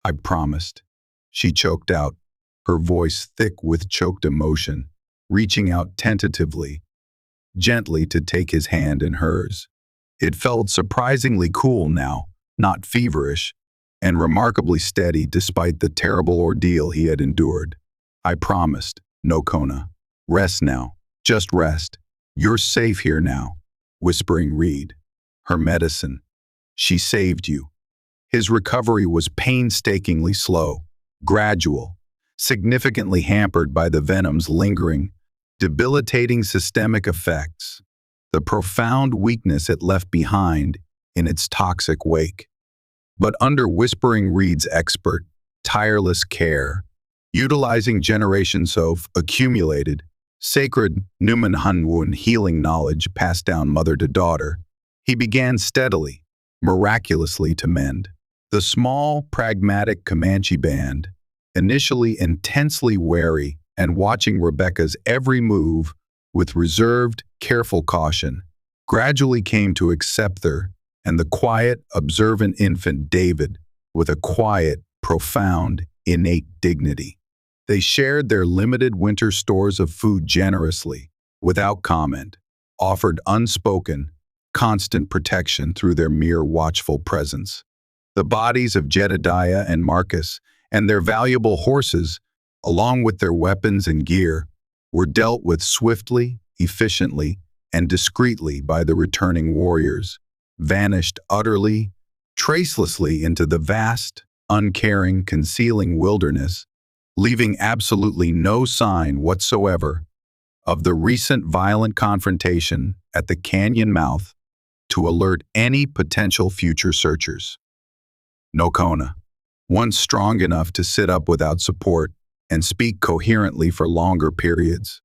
I promised, she choked out, her voice thick with choked emotion, reaching out tentatively, gently to take his hand in hers. It felt surprisingly cool now, not feverish, and remarkably steady despite the terrible ordeal he had endured. I promised, Nokona. Rest now. Just rest. You're safe here now, whispering Reed. Her medicine. She saved you. His recovery was painstakingly slow, gradual, significantly hampered by the venom's lingering, debilitating systemic effects, the profound weakness it left behind in its toxic wake. But under Whispering Reed's expert, tireless care, utilizing generations of accumulated, sacred Havenwood healing knowledge passed down mother to daughter, he began steadily, miraculously to mend. The small, pragmatic Comanche band, initially intensely wary and watching Rebecca's every move with reserved, careful caution, gradually came to accept her and the quiet, observant infant David with a quiet, profound, innate dignity. They shared their limited winter stores of food generously, without comment, offered unspoken, constant protection through their mere watchful presence. The bodies of Jedediah and Marcus and their valuable horses, along with their weapons and gear, were dealt with swiftly, efficiently, and discreetly by the returning warriors, vanished utterly, tracelessly into the vast, uncaring, concealing wilderness, leaving absolutely no sign whatsoever of the recent violent confrontation at the canyon mouth to alert any potential future searchers. Nokona, once strong enough to sit up without support and speak coherently for longer periods,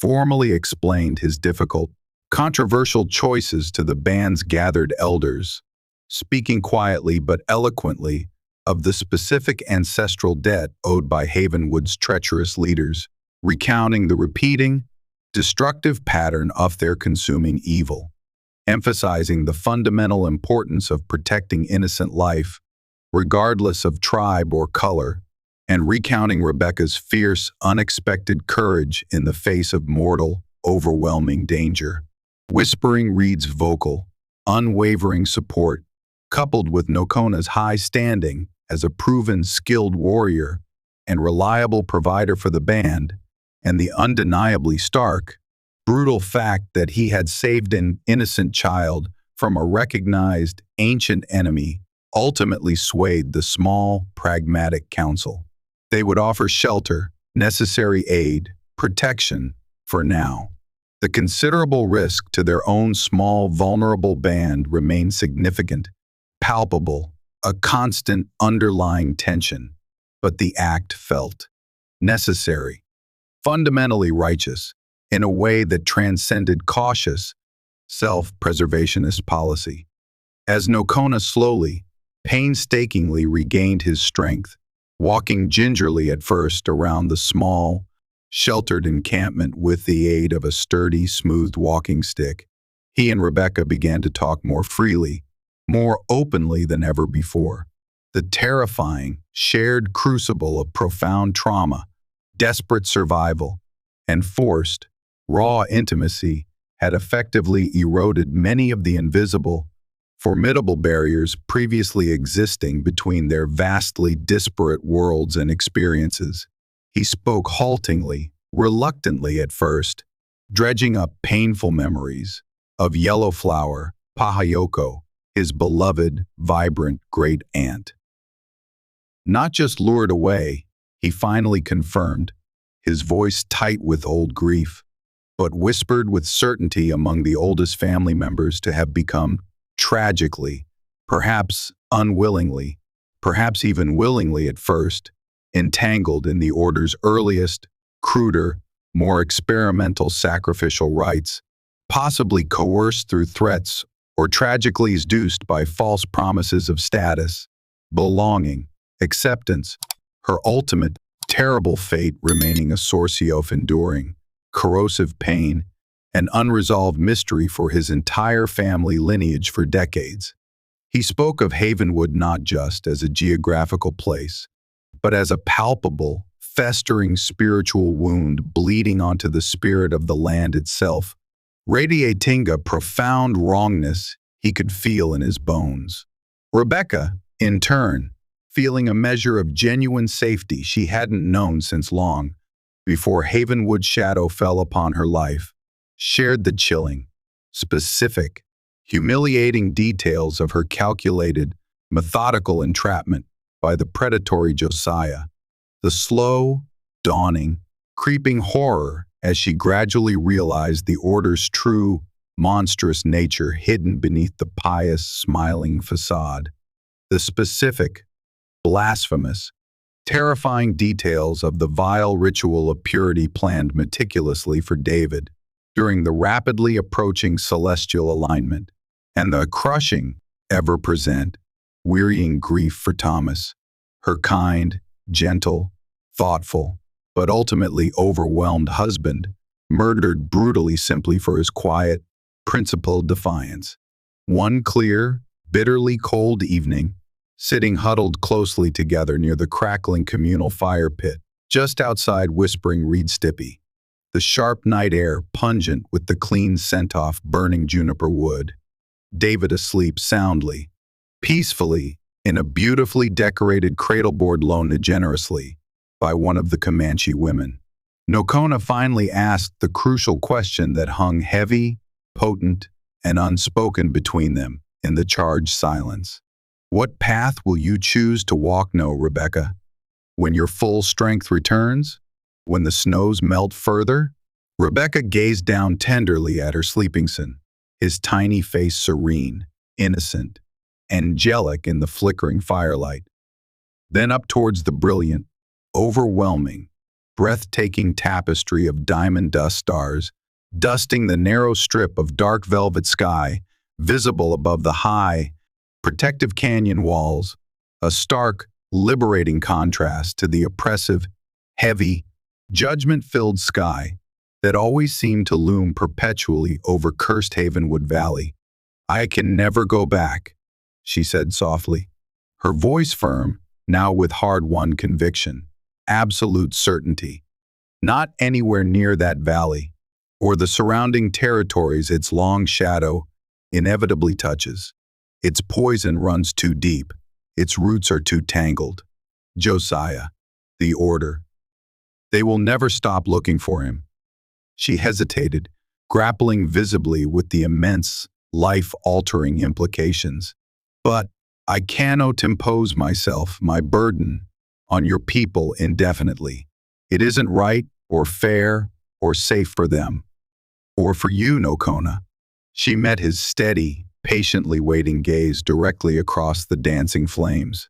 formally explained his difficult, controversial choices to the band's gathered elders, speaking quietly but eloquently of the specific ancestral debt owed by Havenwood's treacherous leaders, recounting the repeating, destructive pattern of their consuming evil, emphasizing the fundamental importance of protecting innocent life, regardless of tribe or color, and recounting Rebecca's fierce, unexpected courage in the face of mortal, overwhelming danger. Whispering Reed's vocal, unwavering support, coupled with Nokona's high standing as a proven, skilled warrior and reliable provider for the band, and the undeniably stark, brutal fact that he had saved an innocent child from a recognized ancient enemy, ultimately swayed the small, pragmatic council. They would offer shelter, necessary aid, protection, for now. The considerable risk to their own small, vulnerable band remained significant, palpable, a constant underlying tension, but the act felt necessary, fundamentally righteous, in a way that transcended cautious, self-preservationist policy. As Nokona slowly, painstakingly regained his strength, walking gingerly at first around the small, sheltered encampment with the aid of a sturdy, smoothed walking stick. He and Rebecca began to talk more freely, more openly than ever before. The terrifying, shared crucible of profound trauma, desperate survival, and forced, raw intimacy had effectively eroded many of the invisible, formidable barriers previously existing between their vastly disparate worlds and experiences. He spoke haltingly, reluctantly at first, dredging up painful memories of Yellowflower, Pahayoko, his beloved, vibrant great-aunt. Not just lured away, he finally confirmed, his voice tight with old grief, but whispered with certainty among the oldest family members to have become, tragically, perhaps unwillingly, perhaps even willingly at first, entangled in the Order's earliest, cruder, more experimental sacrificial rites, possibly coerced through threats or tragically seduced by false promises of status, belonging, acceptance, her ultimate, terrible fate remaining a source of enduring, corrosive pain, and unresolved mystery for his entire family lineage for decades. He spoke of Havenwood not just as a geographical place, but as a palpable, festering spiritual wound bleeding onto the spirit of the land itself, radiating a profound wrongness he could feel in his bones. Rebecca, in turn, feeling a measure of genuine safety she hadn't known since long before Havenwood's shadow fell upon her life, shared the chilling, specific, humiliating details of her calculated, methodical entrapment by the predatory Josiah, the slow, dawning, creeping horror as she gradually realized the Order's true, monstrous nature hidden beneath the pious, smiling facade, the specific, blasphemous, terrifying details of the vile ritual of purity planned meticulously for David during the rapidly approaching celestial alignment, and the crushing, ever-present, wearying grief for Thomas, her kind, gentle, thoughtful, but ultimately overwhelmed husband, murdered brutally simply for his quiet, principled defiance. One clear, bitterly cold evening, sitting huddled closely together near the crackling communal fire pit, just outside Whispering Reed Stippy, the sharp night air pungent with the clean scent-off burning juniper wood, David asleep soundly, peacefully, in a beautifully decorated cradleboard loaned generously by one of the Comanche women. Kona finally asked the crucial question that hung heavy, potent, and unspoken between them in the charged silence. What path will you choose to walk, Rebecca? When your full strength returns? When the snows melt further? Rebecca gazed down tenderly at her sleeping son, his tiny face serene, innocent, angelic in the flickering firelight. Then up towards the brilliant, overwhelming, breathtaking tapestry of diamond dust stars, dusting the narrow strip of dark velvet sky visible above the high, protective canyon walls, a stark, liberating contrast to the oppressive, heavy, judgment-filled sky that always seemed to loom perpetually over cursed Havenwood Valley. "I can never go back," she said softly, her voice firm, now with hard-won conviction, absolute certainty. "Not anywhere near that valley, or the surrounding territories its long shadow inevitably touches. Its poison runs too deep, its roots are too tangled. Josiah, the Order. They will never stop looking for him." She hesitated, grappling visibly with the immense, life-altering implications. "But I cannot impose my burden, on your people indefinitely. It isn't right or fair or safe for them. Or for you, Kona." She met his steady, patiently waiting gaze directly across the dancing flames.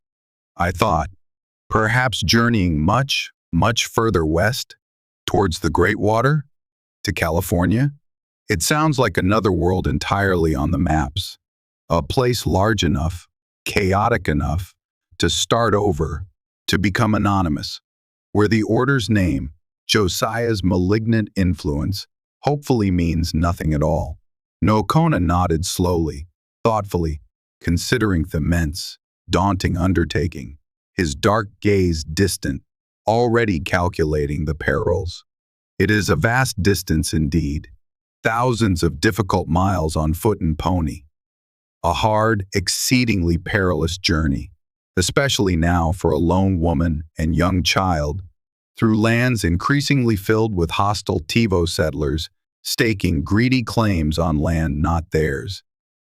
"I thought, perhaps journeying much, much further west, towards the Great Water, to California? It sounds like another world entirely on the maps. A place large enough, chaotic enough, to start over, to become anonymous, where the Order's name, Josiah's malignant influence hopefully means nothing at all. No, Kona nodded slowly, thoughtfully, considering the immense, daunting undertaking, his dark gaze distant, already calculating the perils. It is a vast distance indeed, thousands of difficult miles on foot and pony. A hard, exceedingly perilous journey, especially now for a lone woman and young child, through lands increasingly filled with hostile Tivo settlers staking greedy claims on land not theirs.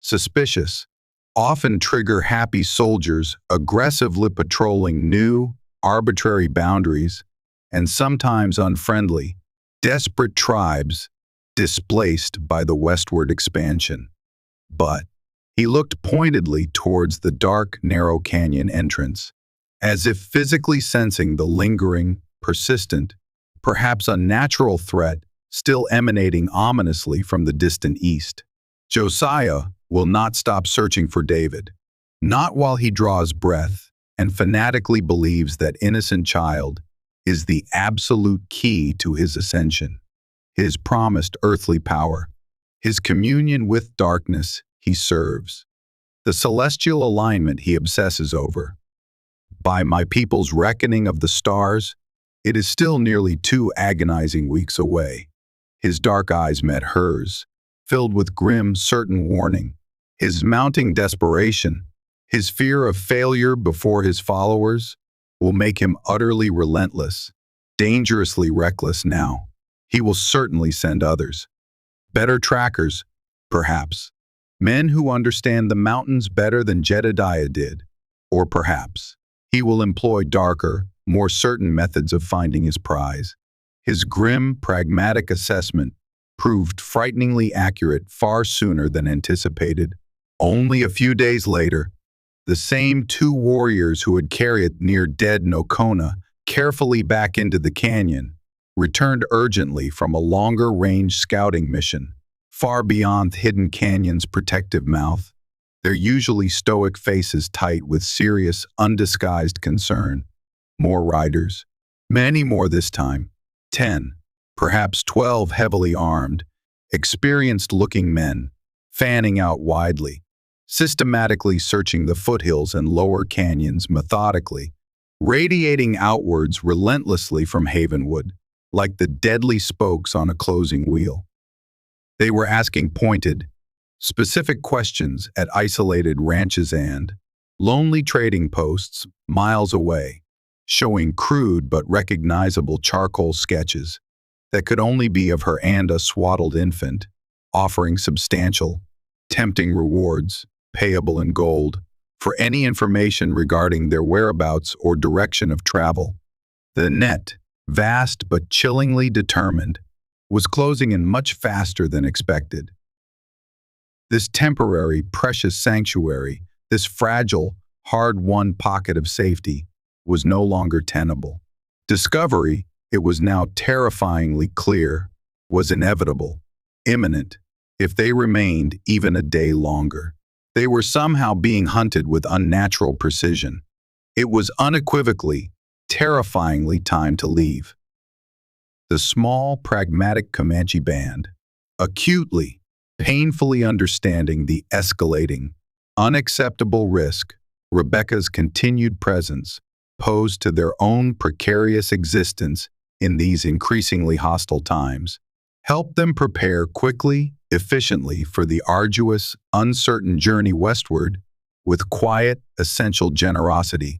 Suspicious, often trigger happy soldiers aggressively patrolling new, arbitrary boundaries, and sometimes unfriendly, desperate tribes displaced by the westward expansion. But he looked pointedly towards the dark, narrow canyon entrance, as if physically sensing the lingering, persistent, perhaps unnatural threat still emanating ominously from the distant east. Josiah will not stop searching for David, not while he draws breath and fanatically believes that innocent child is the absolute key to his ascension, his promised earthly power, his communion with darkness he serves, the celestial alignment he obsesses over. By my people's reckoning of the stars, it is still nearly 2 agonizing weeks away. His dark eyes met hers, filled with grim, certain warning. His mounting desperation, his fear of failure before his followers, will make him utterly relentless, dangerously reckless now. He will certainly send others. Better trackers, perhaps. Men who understand the mountains better than Jedediah did. Or perhaps he will employ darker, more certain methods of finding his prize. His grim, pragmatic assessment proved frighteningly accurate far sooner than anticipated. Only a few days later, the same 2 warriors who had carried near-dead Kona carefully back into the canyon returned urgently from a longer-range scouting mission, far beyond Hidden Canyon's protective mouth, their usually stoic faces tight with serious, undisguised concern. More riders. Many more this time. 10, perhaps 12 heavily armed, experienced-looking men, fanning out widely, systematically searching the foothills and lower canyons methodically, radiating outwards relentlessly from Havenwood, like the deadly spokes on a closing wheel. They were asking pointed, specific questions at isolated ranches and lonely trading posts miles away, showing crude but recognizable charcoal sketches that could only be of her and a swaddled infant, offering substantial, tempting rewards, payable in gold, for any information regarding their whereabouts or direction of travel. The net, vast but chillingly determined, was closing in much faster than expected. This temporary, precious sanctuary, this fragile, hard-won pocket of safety, was no longer tenable. Discovery, it was now terrifyingly clear, was inevitable, imminent, if they remained even a day longer. They were somehow being hunted with unnatural precision. It was unequivocally, terrifyingly time to leave. The small, pragmatic Comanche band, acutely, painfully understanding the escalating, unacceptable risk Rebecca's continued presence posed to their own precarious existence in these increasingly hostile times, helped them prepare quickly, efficiently for the arduous, uncertain journey westward with quiet, essential generosity,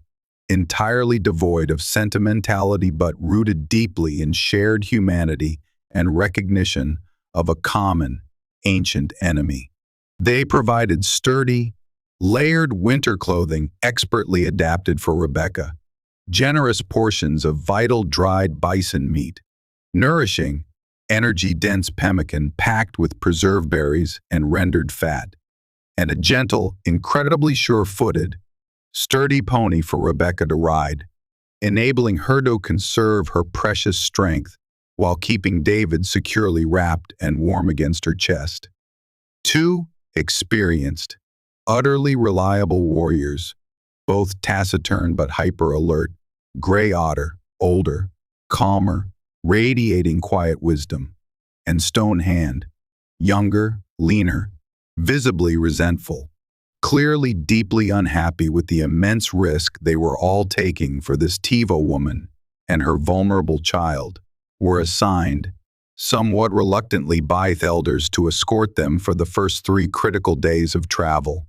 entirely devoid of sentimentality but rooted deeply in shared humanity and recognition of a common, ancient enemy. They provided sturdy, layered winter clothing expertly adapted for Rebecca, generous portions of vital dried bison meat, nourishing, energy-dense pemmican packed with preserved berries and rendered fat, and a gentle, incredibly sure-footed, sturdy pony for Rebecca to ride, enabling her to conserve her precious strength while keeping David securely wrapped and warm against her chest. 2 experienced, utterly reliable warriors, both taciturn but hyper-alert, gray otter, older, calmer, radiating quiet wisdom, and Stone Hand, younger, leaner, visibly resentful, clearly deeply unhappy with the immense risk they were all taking for this TiVo woman and her vulnerable child, were assigned, somewhat reluctantly by elders to escort them for the first 3 critical days of travel.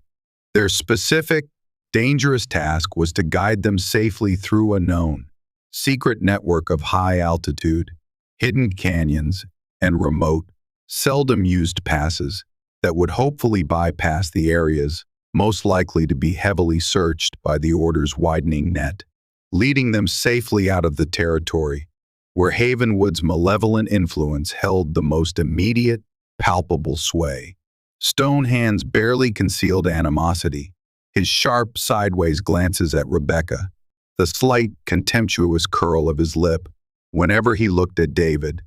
Their specific, dangerous task was to guide them safely through a known, secret network of high-altitude, hidden canyons, and remote, seldom-used passes that would hopefully bypass the areas most likely to be heavily searched by the Order's widening net, leading them safely out of the territory where Havenwood's malevolent influence held the most immediate, palpable sway. Stone Hand's barely concealed animosity, his sharp sideways glances at Rebecca, the slight, contemptuous curl of his lip whenever he looked at David,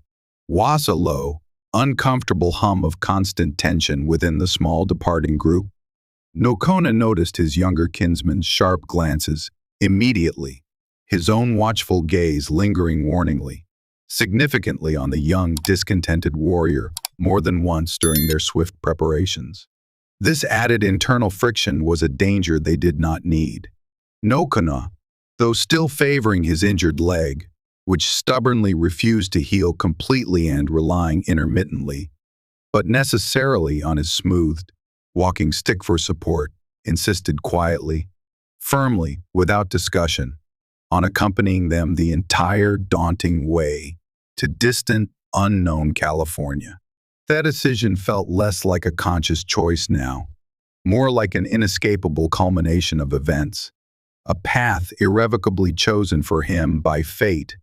was a low, uncomfortable hum of constant tension within the small departing group. Kona noticed his younger kinsman's sharp glances immediately, his own watchful gaze lingering warningly, significantly on the young, discontented warrior more than once during their swift preparations. This added internal friction was a danger they did not need. Kona, though still favoring his injured leg, which stubbornly refused to heal completely and relying intermittently, but necessarily on his smoothed, walking stick for support, insisted quietly, firmly, without discussion, on accompanying them the entire daunting way to distant, unknown California. That decision felt less like a conscious choice now, more like an inescapable culmination of events, a path irrevocably chosen for him by fate,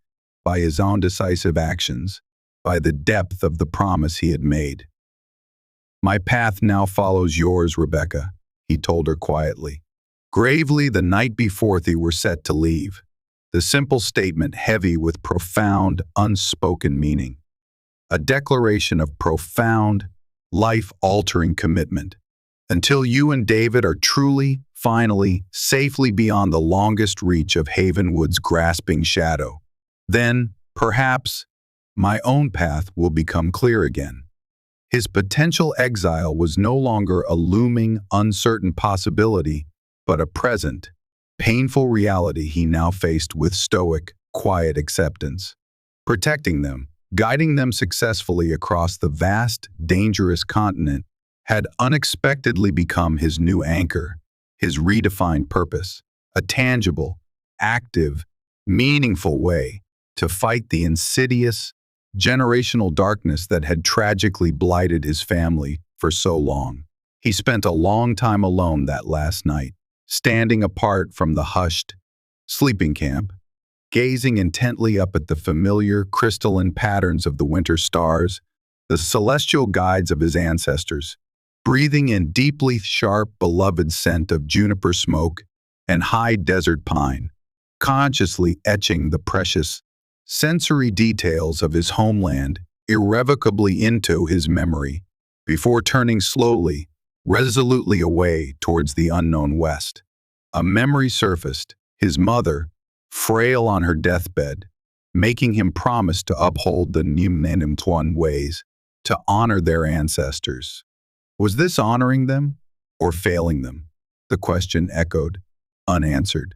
by his own decisive actions, by the depth of the promise he had made. "My path now follows yours, Rebecca," he told her quietly. Gravely, the night before they were set to leave, the simple statement heavy with profound, unspoken meaning. A declaration of profound, life-altering commitment. Until you and David are truly, finally, safely beyond the longest reach of Havenwood's grasping shadow, then, perhaps, my own path will become clear again. His potential exile was no longer a looming, uncertain possibility, but a present, painful reality he now faced with stoic, quiet acceptance. Protecting them, guiding them successfully across the vast, dangerous continent, had unexpectedly become his new anchor, his redefined purpose, a tangible, active, meaningful way to fight the insidious, generational darkness that had tragically blighted his family for so long. He spent a long time alone that last night, standing apart from the hushed sleeping camp, gazing intently up at the familiar crystalline patterns of the winter stars, the celestial guides of his ancestors, breathing in deeply sharp, beloved scent of juniper smoke and high desert pine, consciously etching the precious, sensory details of his homeland irrevocably into his memory, before turning slowly, resolutely away towards the unknown west. A memory surfaced, his mother, frail on her deathbed, making him promise to uphold the Nimnanimtuan ways, to honor their ancestors. Was this honoring them or failing them? The question echoed, unanswered.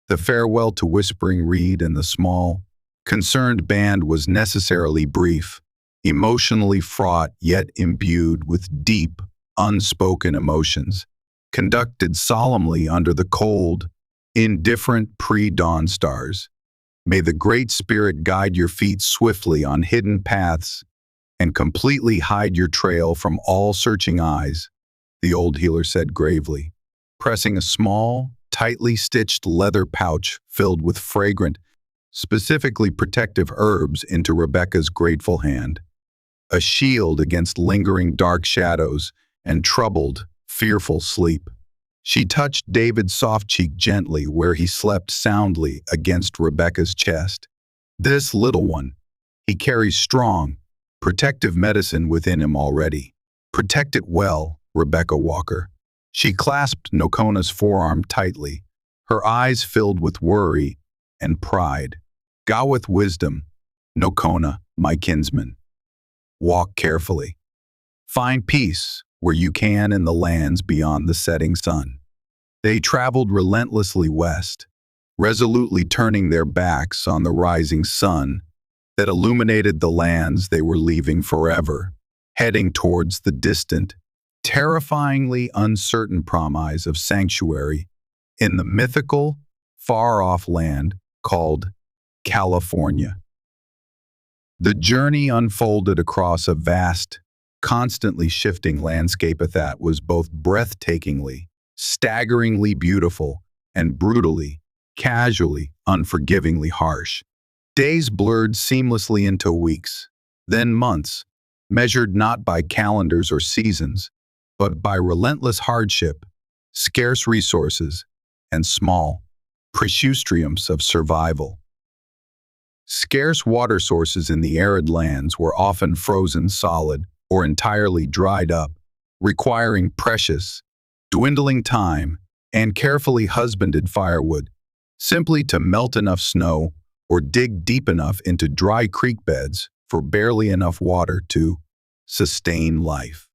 The farewell to Whispering Reed and the small, concerned band was necessarily brief, emotionally fraught yet imbued with deep, unspoken emotions, conducted solemnly under the cold, indifferent pre-dawn stars. May the Great Spirit guide your feet swiftly on hidden paths and completely hide your trail from all searching eyes, the old healer said gravely, pressing a small, tightly stitched leather pouch filled with fragrant, specifically protective herbs into Rebecca's grateful hand, a shield against lingering dark shadows and troubled, fearful sleep. She touched David's soft cheek gently where he slept soundly against Rebecca's chest. This little one, he carries strong, protective medicine within him already. Protect it well, Rebecca Walker. She clasped Nokona's forearm tightly, her eyes filled with worry and pride. Go with wisdom, No Kona, my kinsman. Walk carefully. Find peace where you can in the lands beyond the setting sun. They traveled relentlessly west, resolutely turning their backs on the rising sun that illuminated the lands they were leaving forever, heading towards the distant, terrifyingly uncertain promise of sanctuary in the mythical, far-off land called California. The journey unfolded across a vast, constantly shifting landscape that was both breathtakingly, staggeringly beautiful, and brutally, casually, unforgivingly harsh. Days blurred seamlessly into weeks, then months, measured not by calendars or seasons, but by relentless hardship, scarce resources, and small, precious triumphs of survival. Scarce water sources in the arid lands were often frozen solid or entirely dried up, requiring precious, dwindling time and carefully husbanded firewood, simply to melt enough snow or dig deep enough into dry creek beds for barely enough water to sustain life.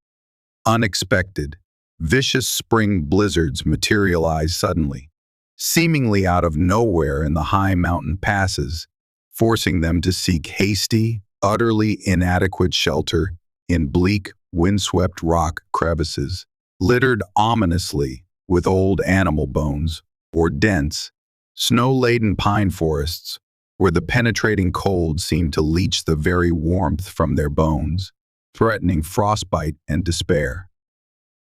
Unexpected, vicious spring blizzards materialized suddenly, seemingly out of nowhere in the high mountain passes, forcing them to seek hasty, utterly inadequate shelter in bleak, windswept rock crevices, littered ominously with old animal bones, or dense, snow-laden pine forests, where the penetrating cold seemed to leach the very warmth from their bones, threatening frostbite and despair.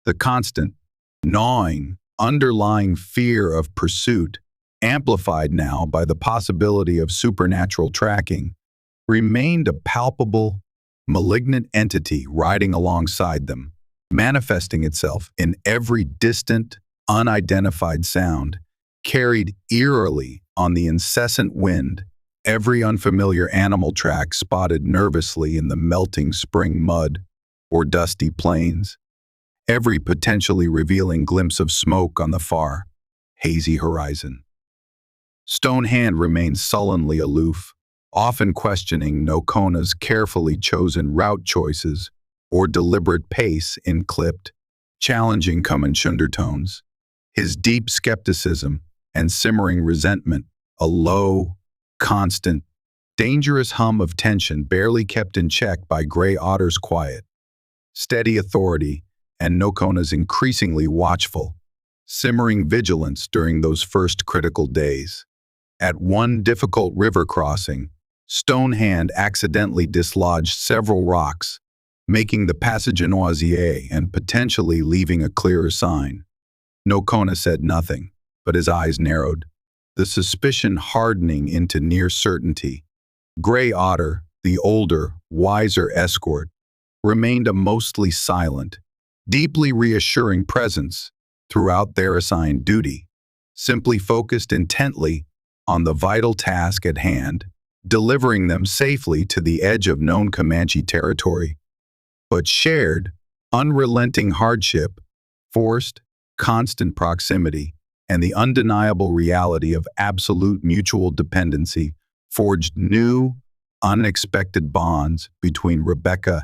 The constant, gnawing, underlying fear of pursuit, amplified now by the possibility of supernatural tracking, remained a palpable, malignant entity riding alongside them, manifesting itself in every distant, unidentified sound, carried eerily on the incessant wind, every unfamiliar animal track spotted nervously in the melting spring mud or dusty plains, every potentially revealing glimpse of smoke on the far, hazy horizon. Stone Hand remained sullenly aloof, often questioning No Kona's carefully chosen route choices or deliberate pace in clipped, challenging Comanche undertones. His deep skepticism and simmering resentment, a low, constant, dangerous hum of tension barely kept in check by Gray Otter's quiet, steady authority and No Kona's increasingly watchful, simmering vigilance during those first critical days. At one difficult river crossing, Stone Hand accidentally dislodged several rocks, making the passage an oisier and potentially leaving a clearer sign. No Kona said nothing, but his eyes narrowed, the suspicion hardening into near certainty. Gray Otter, the older, wiser escort, remained a mostly silent, deeply reassuring presence throughout their assigned duty, simply focused intently on the vital task at hand, delivering them safely to the edge of known Comanche territory. But shared, unrelenting hardship, forced, constant proximity, and the undeniable reality of absolute mutual dependency forged new, unexpected bonds between Rebecca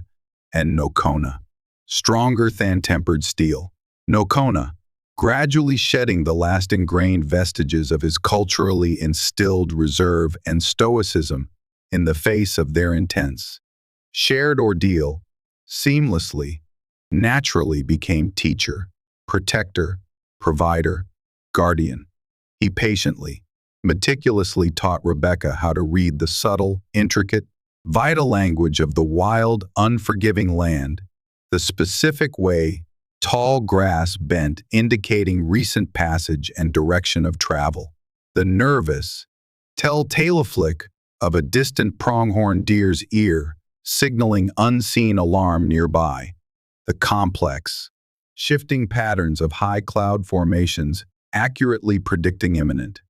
and No Kona, stronger than tempered steel. No Kona, gradually shedding the last ingrained vestiges of his culturally instilled reserve and stoicism in the face of their intense, shared ordeal, seamlessly, naturally became teacher, protector, provider, guardian. He patiently, meticulously taught Rebecca how to read the subtle, intricate, vital language of the wild, unforgiving land, the specific way tall grass bent indicating recent passage and direction of travel, the nervous, telltale flick of a distant pronghorn deer's ear signaling unseen alarm nearby, the complex, shifting patterns of high cloud formations accurately predicting imminent,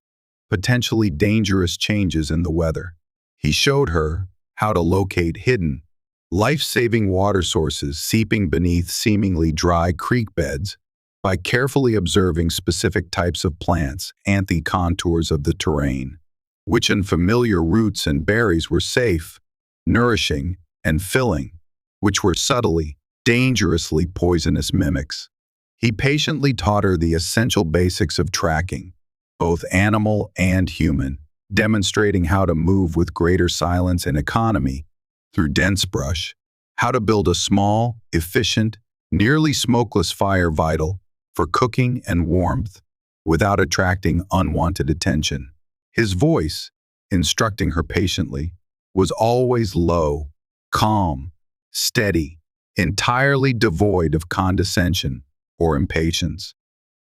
potentially dangerous changes in the weather. He showed her how to locate hidden, life-saving water sources seeping beneath seemingly dry creek beds by carefully observing specific types of plants and the contours of the terrain, which unfamiliar roots and berries were safe nourishing, and filling, which were subtly, dangerously poisonous mimics. He patiently taught her the essential basics of tracking, both animal and human, demonstrating how to move with greater silence and economy through dense brush, how to build a small, efficient, nearly smokeless fire vital for cooking and warmth without attracting unwanted attention. His voice, instructing her patiently, was always low, calm, steady, entirely devoid of condescension or impatience.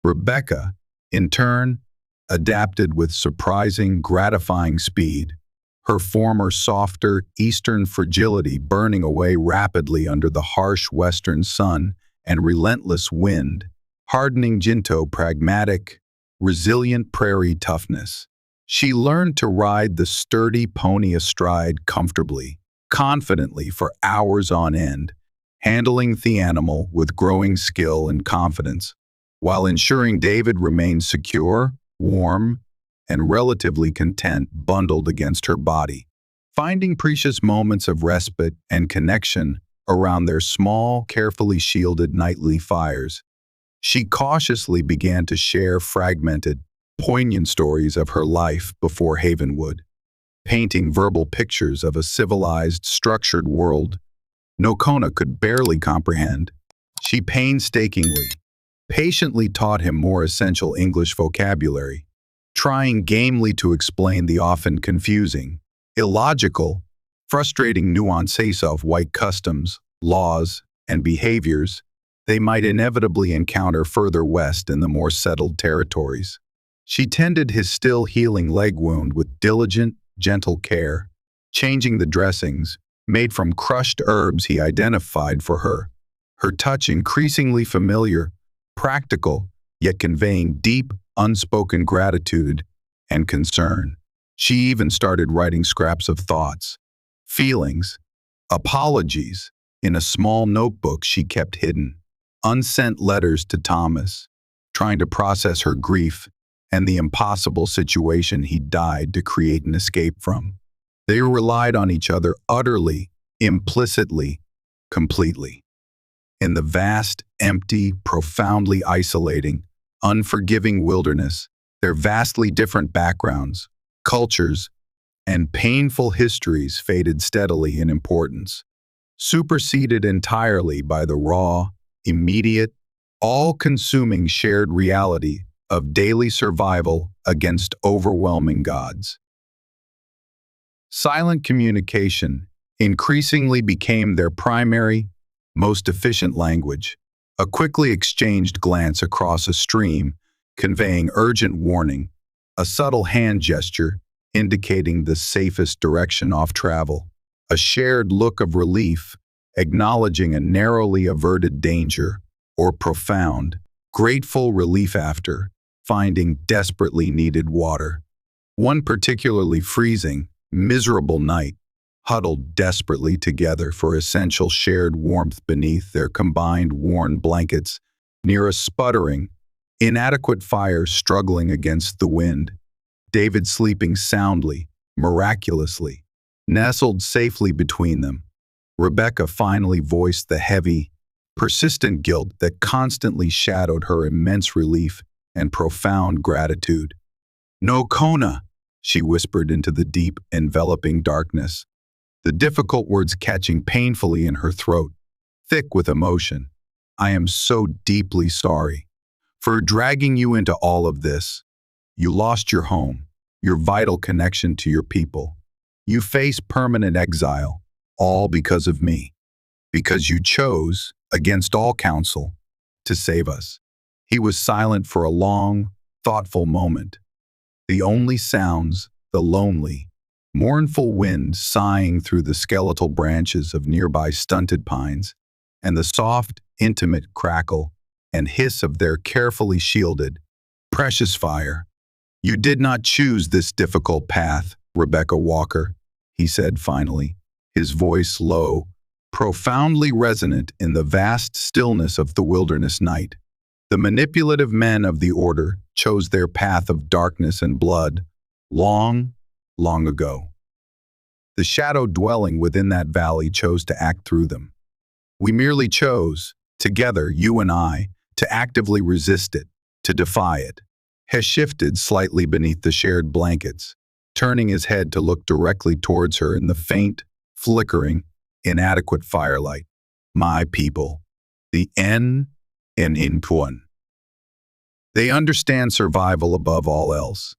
Rebecca, in turn, adapted with surprising, gratifying speed, her former softer eastern fragility burning away rapidly under the harsh western sun and relentless wind, hardening Jinto pragmatic, resilient prairie toughness. She learned to ride the sturdy pony astride comfortably, confidently for hours on end, handling the animal with growing skill and confidence, while ensuring David remained secure, warm, and relatively content bundled against her body, finding precious moments of respite and connection around their small, carefully shielded nightly fires. She cautiously began to share fragmented, poignant stories of her life before Havenwood, painting verbal pictures of a civilized, structured world no Kona could barely comprehend. She painstakingly, patiently taught him more essential English vocabulary, trying gamely to explain the often confusing, illogical, frustrating nuances of white customs, laws, and behaviors they might inevitably encounter further west in the more settled territories. She tended his still healing leg wound with diligent, gentle care, changing the dressings, made from crushed herbs he identified for her, her touch increasingly familiar, practical, yet conveying deep, unspoken gratitude and concern. She even started writing scraps of thoughts, feelings, apologies in a small notebook she kept hidden, unsent letters to Thomas, trying to process her grief and the impossible situation he died to create an escape from. They relied on each other utterly, implicitly, completely. In the vast, empty, profoundly isolating, unforgiving wilderness, their vastly different backgrounds, cultures, and painful histories faded steadily in importance, superseded entirely by the raw, immediate, all-consuming shared reality of daily survival against overwhelming odds. Silent communication increasingly became their primary, most efficient language, a quickly exchanged glance across a stream conveying urgent warning, a subtle hand gesture indicating the safest direction off travel, a shared look of relief acknowledging a narrowly averted danger, or profound, grateful relief after finding desperately needed water. One particularly freezing, miserable night, huddled desperately together for essential shared warmth beneath their combined worn blankets, near a sputtering, inadequate fire struggling against the wind, David sleeping soundly, miraculously, nestled safely between them. Rebecca finally voiced the heavy, persistent guilt that constantly shadowed her immense relief and profound gratitude. "No Kona," she whispered into the deep, enveloping darkness, the difficult words catching painfully in her throat, thick with emotion. "I am so deeply sorry for dragging you into all of this. You lost your home, your vital connection to your people. You face permanent exile, all because of me, because you chose, against all counsel, to save us." He was silent for a long, thoughtful moment. The only sounds, the lonely, mournful wind sighing through the skeletal branches of nearby stunted pines, and the soft, intimate crackle and hiss of their carefully shielded, precious fire. "You did not choose this difficult path, Rebecca Walker," he said finally, his voice low, profoundly resonant in the vast stillness of the wilderness night. "The manipulative men of the Order chose their path of darkness and blood long, long ago. The shadow dwelling within that valley chose to act through them. We merely chose, together, you and I, to actively resist it, to defy it. Has shifted slightly beneath the shared blankets, turning his head to look directly towards her in the faint, flickering, inadequate firelight. My people, the N and Inpuan. They understand survival above all else.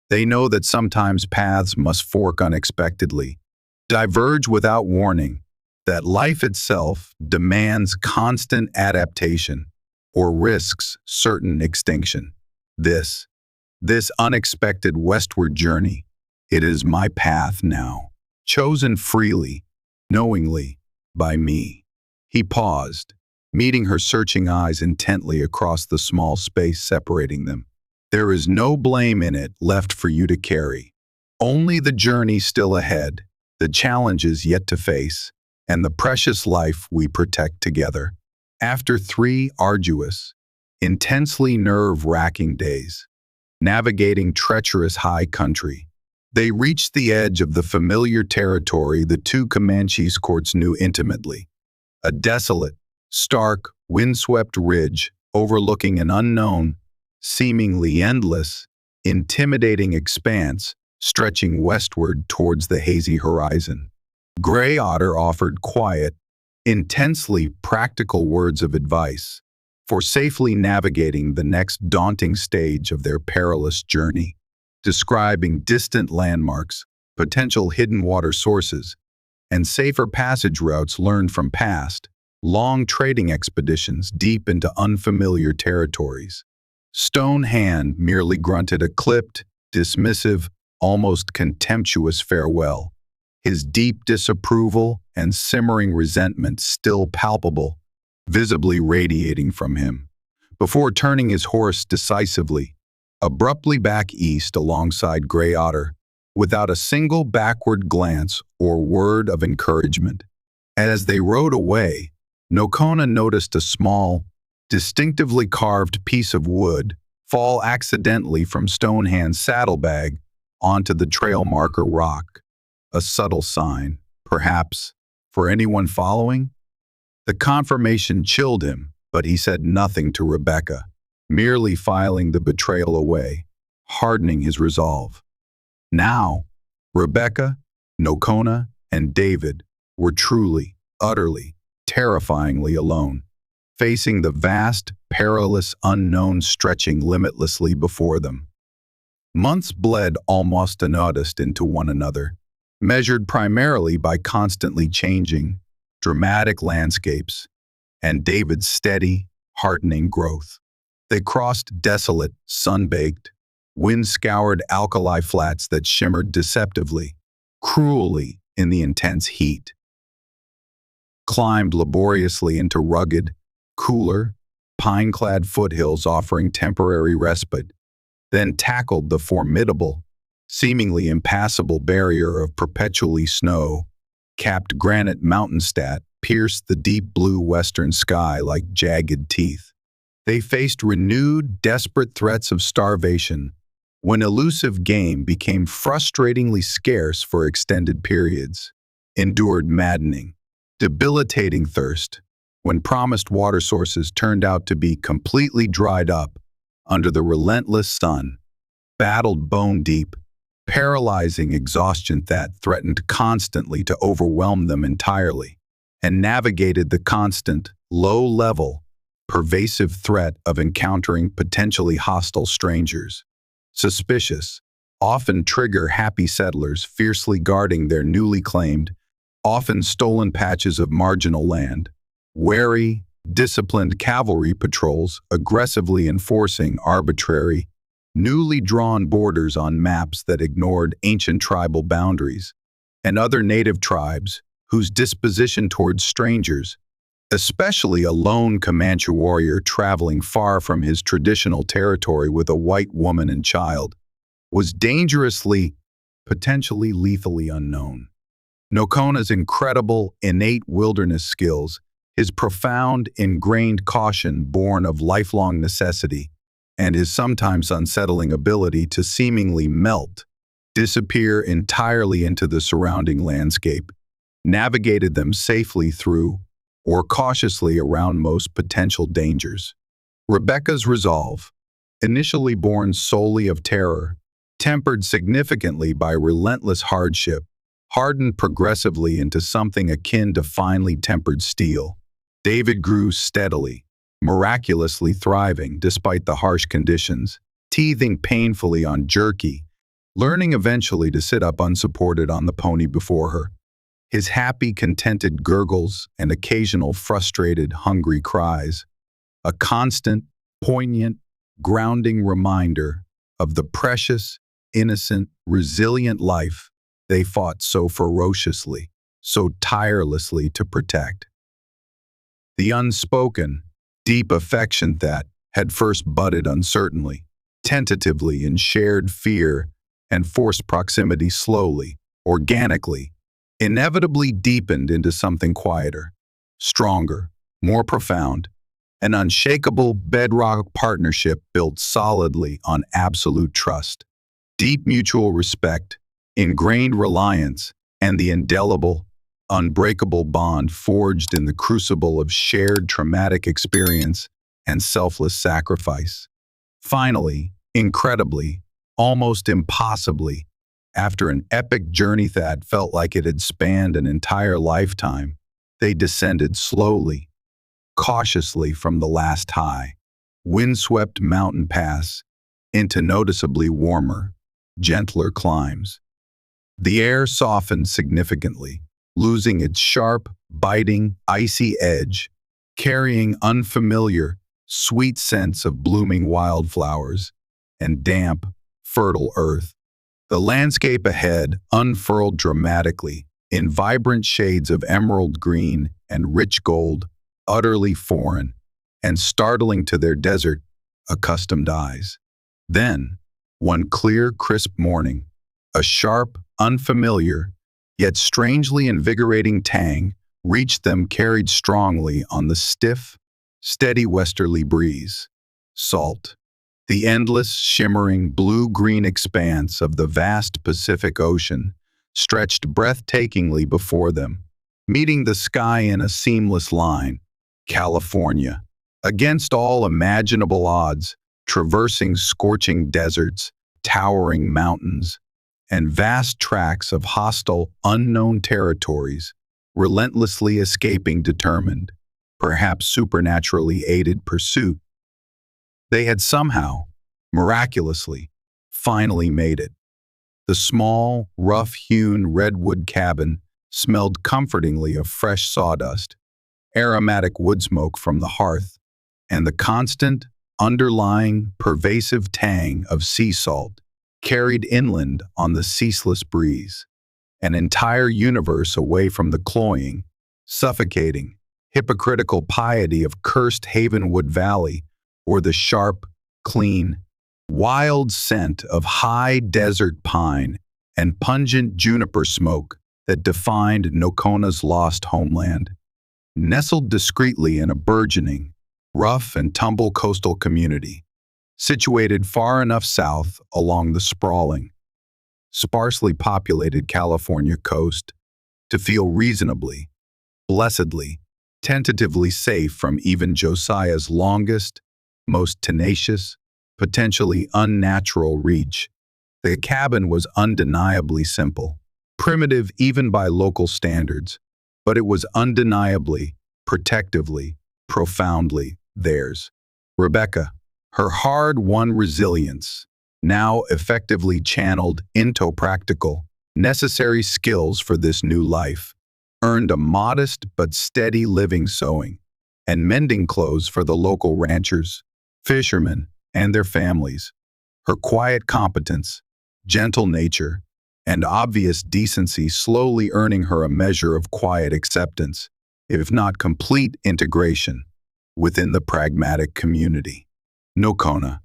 They know that sometimes paths must fork unexpectedly, diverge without warning, that life itself demands constant adaptation or risks certain extinction. This unexpected westward journey, it is my path now, chosen freely, knowingly, by me. He paused, meeting her searching eyes intently across the small space separating them. There is no blame in it left for you to carry. Only the journey still ahead, the challenges yet to face, and the precious life we protect together. After 3 arduous, intensely nerve-wracking days, navigating treacherous high country, they reached the edge of the familiar territory the 2 Comanches courts knew intimately. A desolate, stark, windswept ridge overlooking an unknown, seemingly endless, intimidating expanse stretching westward towards the hazy horizon. Gray Otter offered quiet, intensely practical words of advice for safely navigating the next daunting stage of their perilous journey, describing distant landmarks, potential hidden water sources, and safer passage routes learned from past, long trading expeditions deep into unfamiliar territories. Stone Hand merely grunted a clipped, dismissive, almost contemptuous farewell, his deep disapproval and simmering resentment still palpable, visibly radiating from him, before turning his horse decisively, abruptly back east alongside Gray Otter, without a single backward glance or word of encouragement. As they rode away, Kona noticed a small, distinctively carved piece of wood fall accidentally from Stonehand's saddlebag onto the trail marker rock, a subtle sign, perhaps, for anyone following. The confirmation chilled him, but he said nothing to Rebecca, merely filing the betrayal away, hardening his resolve. Now, Rebecca, Kona, and David were truly, utterly, terrifyingly alone, facing the vast, perilous unknown stretching limitlessly before them. Months bled almost unnoticed into one another, measured primarily by constantly changing, dramatic landscapes, and David's steady, heartening growth. They crossed desolate, sun-baked, wind-scoured alkali flats that shimmered deceptively, cruelly in the intense heat, climbed laboriously into rugged, cooler, pine-clad foothills offering temporary respite, then tackled the formidable, seemingly impassable barrier of perpetually snow-capped granite mountain-stat pierced the deep blue western sky like jagged teeth. They faced renewed, desperate threats of starvation when elusive game became frustratingly scarce for extended periods, endured maddening, debilitating thirst when promised water sources turned out to be completely dried up under the relentless sun, battled bone-deep, paralyzing exhaustion that threatened constantly to overwhelm them entirely, and navigated the constant, low-level, pervasive threat of encountering potentially hostile strangers. Suspicious, often trigger-happy settlers fiercely guarding their newly claimed, often stolen patches of marginal land, wary, disciplined cavalry patrols aggressively enforcing arbitrary, newly drawn borders on maps that ignored ancient tribal boundaries, and other native tribes whose disposition towards strangers, especially a lone Comanche warrior traveling far from his traditional territory with a white woman and child, was dangerously, potentially lethally unknown. Kona's incredible, innate wilderness skills, his profound, ingrained caution born of lifelong necessity, and his sometimes unsettling ability to seemingly melt, disappear entirely into the surrounding landscape, navigated them safely through or cautiously around most potential dangers. Rebecca's resolve, initially born solely of terror, tempered significantly by relentless hardship, hardened progressively into something akin to finely tempered steel. David grew steadily, miraculously thriving despite the harsh conditions, teething painfully on jerky, learning eventually to sit up unsupported on the pony before her. His happy, contented gurgles and occasional frustrated, hungry cries, a constant, poignant, grounding reminder of the precious, innocent, resilient life they fought so ferociously, so tirelessly to protect. The unspoken, deep affection that had first budded uncertainly, tentatively in shared fear and forced proximity slowly, organically, inevitably deepened into something quieter, stronger, more profound, an unshakable bedrock partnership built solidly on absolute trust, deep mutual respect, ingrained reliance, and the indelible, unbreakable bond forged in the crucible of shared traumatic experience and selfless sacrifice. Finally, incredibly, almost impossibly, after an epic journey that felt like it had spanned an entire lifetime, they descended slowly, cautiously from the last high, windswept mountain pass into noticeably warmer, gentler climbs. The air softened significantly, losing its sharp, biting, icy edge, carrying unfamiliar, sweet scents of blooming wildflowers and damp, fertile earth. The landscape ahead unfurled dramatically in vibrant shades of emerald green and rich gold, utterly foreign and startling to their desert-accustomed eyes. Then, one clear, crisp morning, a sharp, unfamiliar, yet strangely invigorating tang reached them carried strongly on the stiff, steady westerly breeze. Salt. The endless, shimmering, blue-green expanse of the vast Pacific Ocean stretched breathtakingly before them, meeting the sky in a seamless line. California, against all imaginable odds, traversing scorching deserts, towering mountains, and vast tracts of hostile, unknown territories, relentlessly escaping determined, perhaps supernaturally aided pursuit. They had somehow, miraculously, finally made it. The small, rough-hewn redwood cabin smelled comfortingly of fresh sawdust, aromatic wood smoke from the hearth, and the constant, underlying, pervasive tang of sea salt carried inland on the ceaseless breeze. An entire universe away from the cloying, suffocating, hypocritical piety of cursed Havenwood Valley, or the sharp, clean, wild scent of high desert pine and pungent juniper smoke that defined Kona's lost homeland. Nestled discreetly in a burgeoning, rough and tumble coastal community, situated far enough south along the sprawling, sparsely populated California coast to feel reasonably, blessedly, tentatively safe from even Josiah's longest, most tenacious, potentially unnatural reach. The cabin was undeniably simple, primitive even by local standards, but it was undeniably, protectively, profoundly theirs. Rebecca, her hard-won resilience, now effectively channeled into practical, necessary skills for this new life, earned a modest but steady living sewing and mending clothes for the local ranchers, fishermen, and their families. Her quiet competence, gentle nature, and obvious decency slowly earning her a measure of quiet acceptance, if not complete integration, within the pragmatic community. Kona,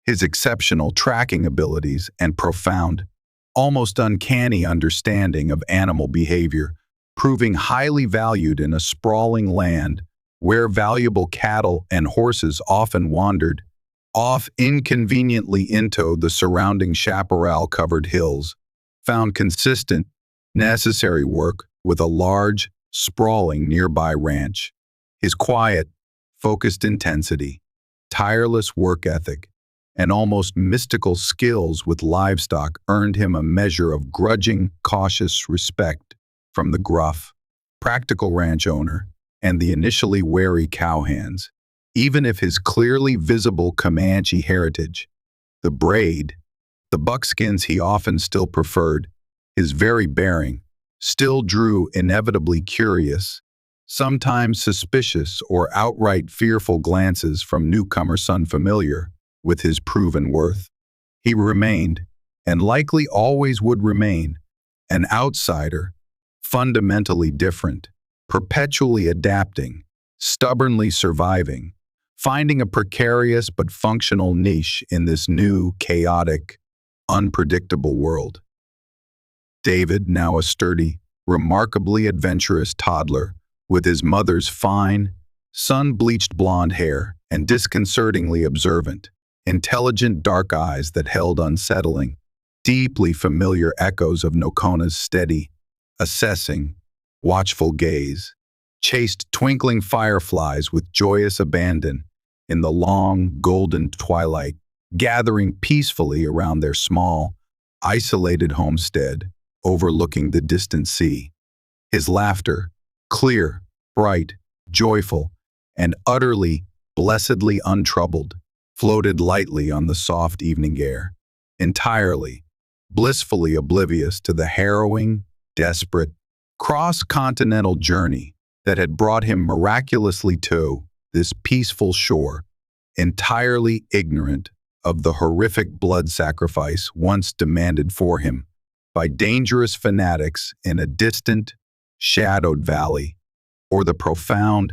his exceptional tracking abilities and profound, almost uncanny understanding of animal behavior, proving highly valued in a sprawling land where valuable cattle and horses often wandered off inconveniently into the surrounding chaparral-covered hills, found consistent, necessary work with a large, sprawling nearby ranch. His quiet, focused intensity, tireless work ethic, and almost mystical skills with livestock earned him a measure of grudging, cautious respect from the gruff, practical ranch owner and the initially wary cowhands. Even if his clearly visible Comanche heritage, the braid, the buckskins he often still preferred, his very bearing, still drew inevitably curious, sometimes suspicious or outright fearful glances from newcomers unfamiliar with his proven worth. He remained, and likely always would remain, an outsider, fundamentally different, perpetually adapting, stubbornly surviving, finding a precarious but functional niche in this new, chaotic, unpredictable world. David, now a sturdy, remarkably adventurous toddler, with his mother's fine, sun-bleached blonde hair and disconcertingly observant, intelligent dark eyes that held unsettling, deeply familiar echoes of Kona's steady, assessing, watchful gaze, chased twinkling fireflies with joyous abandon in the long, golden twilight, gathering peacefully around their small, isolated homestead overlooking the distant sea. His laughter, clear, bright, joyful, and utterly, blessedly untroubled, floated lightly on the soft evening air, entirely, blissfully oblivious to the harrowing, desperate, cross-continental journey that had brought him miraculously to this peaceful shore, entirely ignorant of the horrific blood sacrifice once demanded for him by dangerous fanatics in a distant, shadowed valley, or the profound,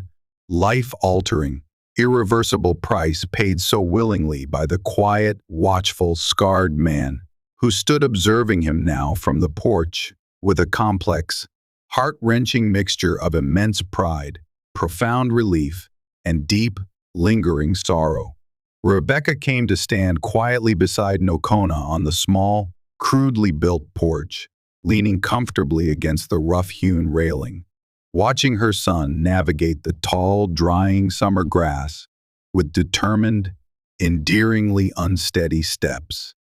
life-altering, irreversible price paid so willingly by the quiet, watchful, scarred man who stood observing him now from the porch with a complex, heart-wrenching mixture of immense pride, profound relief, and deep, lingering sorrow. Rebecca came to stand quietly beside Kona on the small, crudely built porch, leaning comfortably against the rough-hewn railing, watching her son navigate the tall, drying summer grass with determined, endearingly unsteady steps.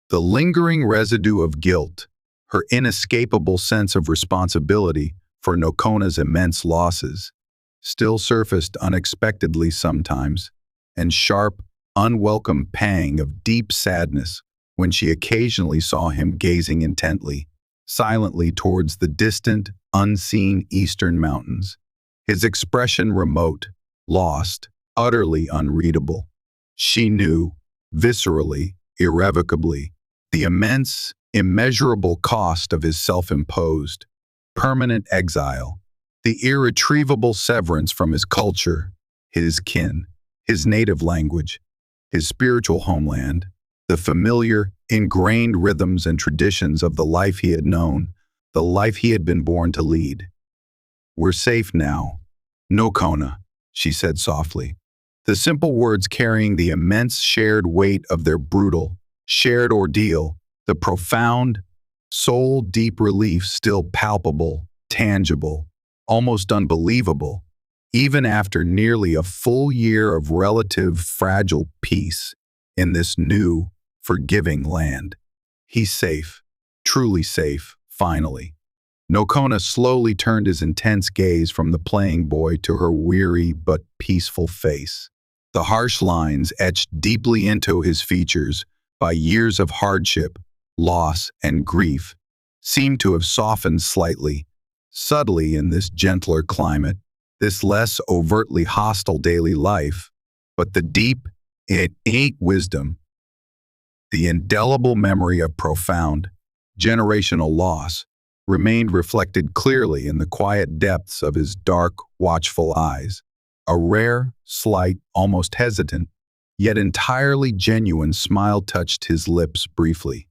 The lingering residue of guilt, her inescapable sense of responsibility for Kona's immense losses, still surfaced unexpectedly sometimes, and sharp, unwelcome pang of deep sadness when she occasionally saw him gazing intently, silently towards the distant, unseen eastern mountains, his expression remote, lost, utterly unreadable. She knew, viscerally, irrevocably, the immense, immeasurable cost of his self-imposed, permanent exile, the irretrievable severance from his culture, his kin, his native language, his spiritual homeland, the familiar, ingrained rhythms and traditions of the life he had known, the life he had been born to lead. "We're safe now, no Kona," she said softly, the simple words carrying the immense shared weight of their brutal, shared ordeal, the profound, soul-deep relief still palpable, tangible, almost unbelievable, even after nearly a full year of relative fragile peace in this new, forgiving land. He's safe, truly safe, finally. Kona slowly turned his intense gaze from the playing boy to her weary but peaceful face. The harsh lines etched deeply into his features by years of hardship, loss, and grief seemed to have softened slightly, subtly in this gentler climate, this less overtly hostile daily life, but the deep, innate wisdom, the indelible memory of profound, generational loss, remained reflected clearly in the quiet depths of his dark, watchful eyes. A rare, slight, almost hesitant, yet entirely genuine smile touched his lips briefly.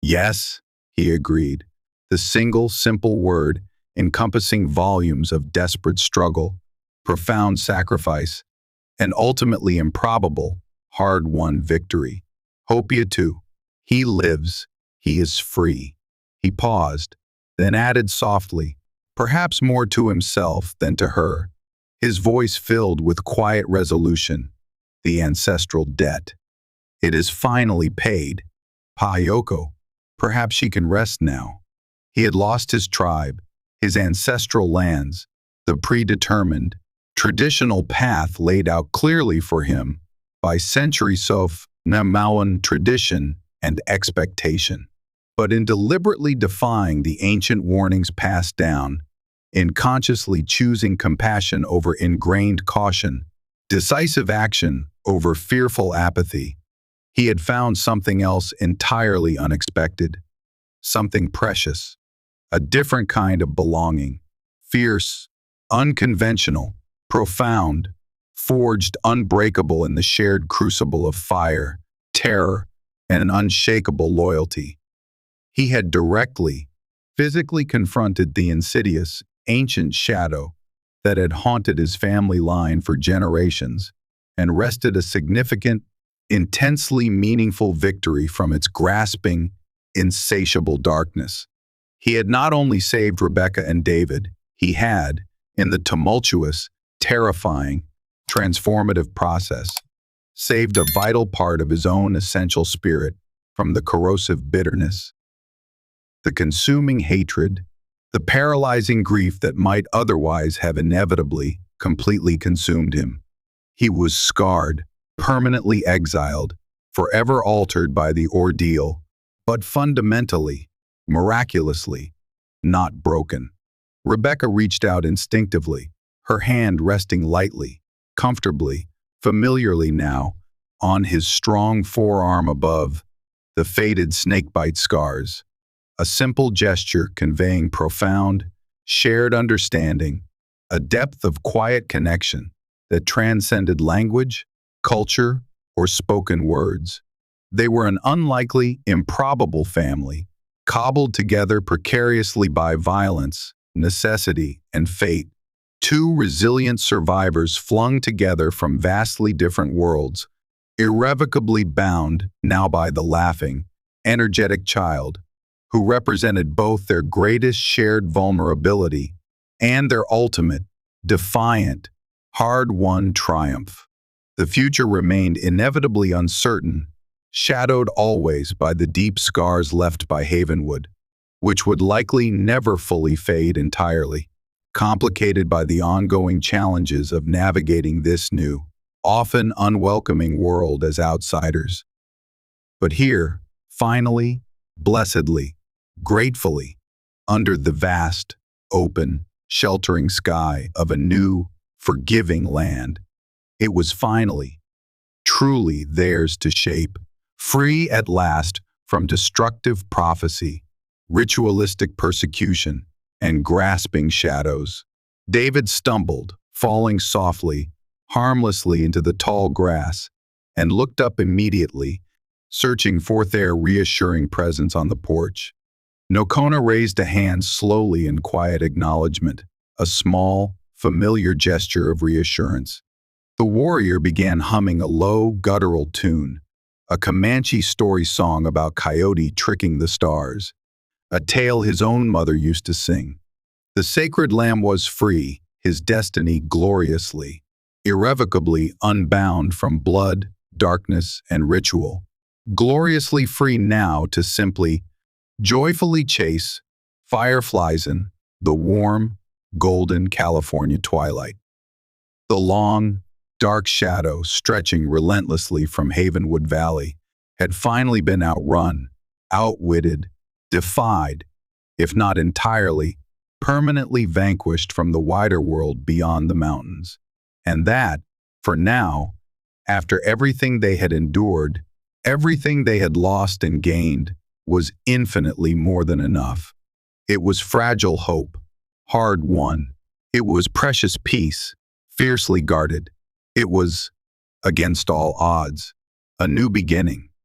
"Yes," he agreed, the single, simple word encompassing volumes of desperate struggle, profound sacrifice, and ultimately improbable, hard-won victory. "Hopia too. He lives. He is free." He paused, then added softly, perhaps more to himself than to her, his voice filled with quiet resolution, the ancestral debt. It is finally paid. Payoko. Perhaps she can rest now. He had lost his tribe, his ancestral lands, the predetermined, traditional path laid out clearly for him by centuries of Namawan tradition and expectation. But in deliberately defying the ancient warnings passed down, in consciously choosing compassion over ingrained caution, decisive action over fearful apathy, he had found something else entirely unexpected, something precious, a different kind of belonging, fierce, unconventional, profound, forged unbreakable in the shared crucible of fire, terror, and an unshakable loyalty. He had directly, physically confronted the insidious, ancient shadow that had haunted his family line for generations and wrested a significant, intensely meaningful victory from its grasping, insatiable darkness. He had not only saved Rebecca and David, he had, in the tumultuous, terrifying, transformative process, saved a vital part of his own essential spirit from the corrosive bitterness, the consuming hatred, the paralyzing grief that might otherwise have inevitably, completely consumed him. He was scarred, permanently exiled, forever altered by the ordeal, but fundamentally, miraculously, not broken. Rebecca reached out instinctively, her hand resting lightly, comfortably, familiarly now, on his strong forearm above the faded snakebite scars. A simple gesture conveying profound, shared understanding, a depth of quiet connection that transcended language, culture, or spoken words. They were an unlikely, improbable family, cobbled together precariously by violence, necessity, and fate. Two resilient survivors flung together from vastly different worlds, irrevocably bound now by the laughing, energetic child, who represented both their greatest shared vulnerability and their ultimate, defiant, hard-won triumph. The future remained inevitably uncertain, shadowed always by the deep scars left by Havenwood, which would likely never fully fade entirely, complicated by the ongoing challenges of navigating this new, often unwelcoming world as outsiders. But here, finally, blessedly, gratefully, under the vast, open, sheltering sky of a new, forgiving land, it was finally, truly theirs to shape, free at last from destructive prophecy, ritualistic persecution, and grasping shadows. David stumbled, falling softly, harmlessly into the tall grass, and looked up immediately, searching for their reassuring presence on the porch. Kona raised a hand slowly in quiet acknowledgement, a small, familiar gesture of reassurance. The warrior began humming a low, guttural tune, a Comanche story song about coyote tricking the stars, a tale his own mother used to sing. The sacred lamb was free, his destiny gloriously, irrevocably unbound from blood, darkness, and ritual, gloriously free now to simply, joyfully chase fireflies in the warm, golden California twilight. The long, dark shadow stretching relentlessly from Havenwood Valley had finally been outrun, outwitted, defied, if not entirely, permanently vanquished from the wider world beyond the mountains. And that, for now, after everything they had endured, everything they had lost and gained, was infinitely more than enough. It was fragile hope, hard won. It was precious peace, fiercely guarded. It was, against all odds, a new beginning.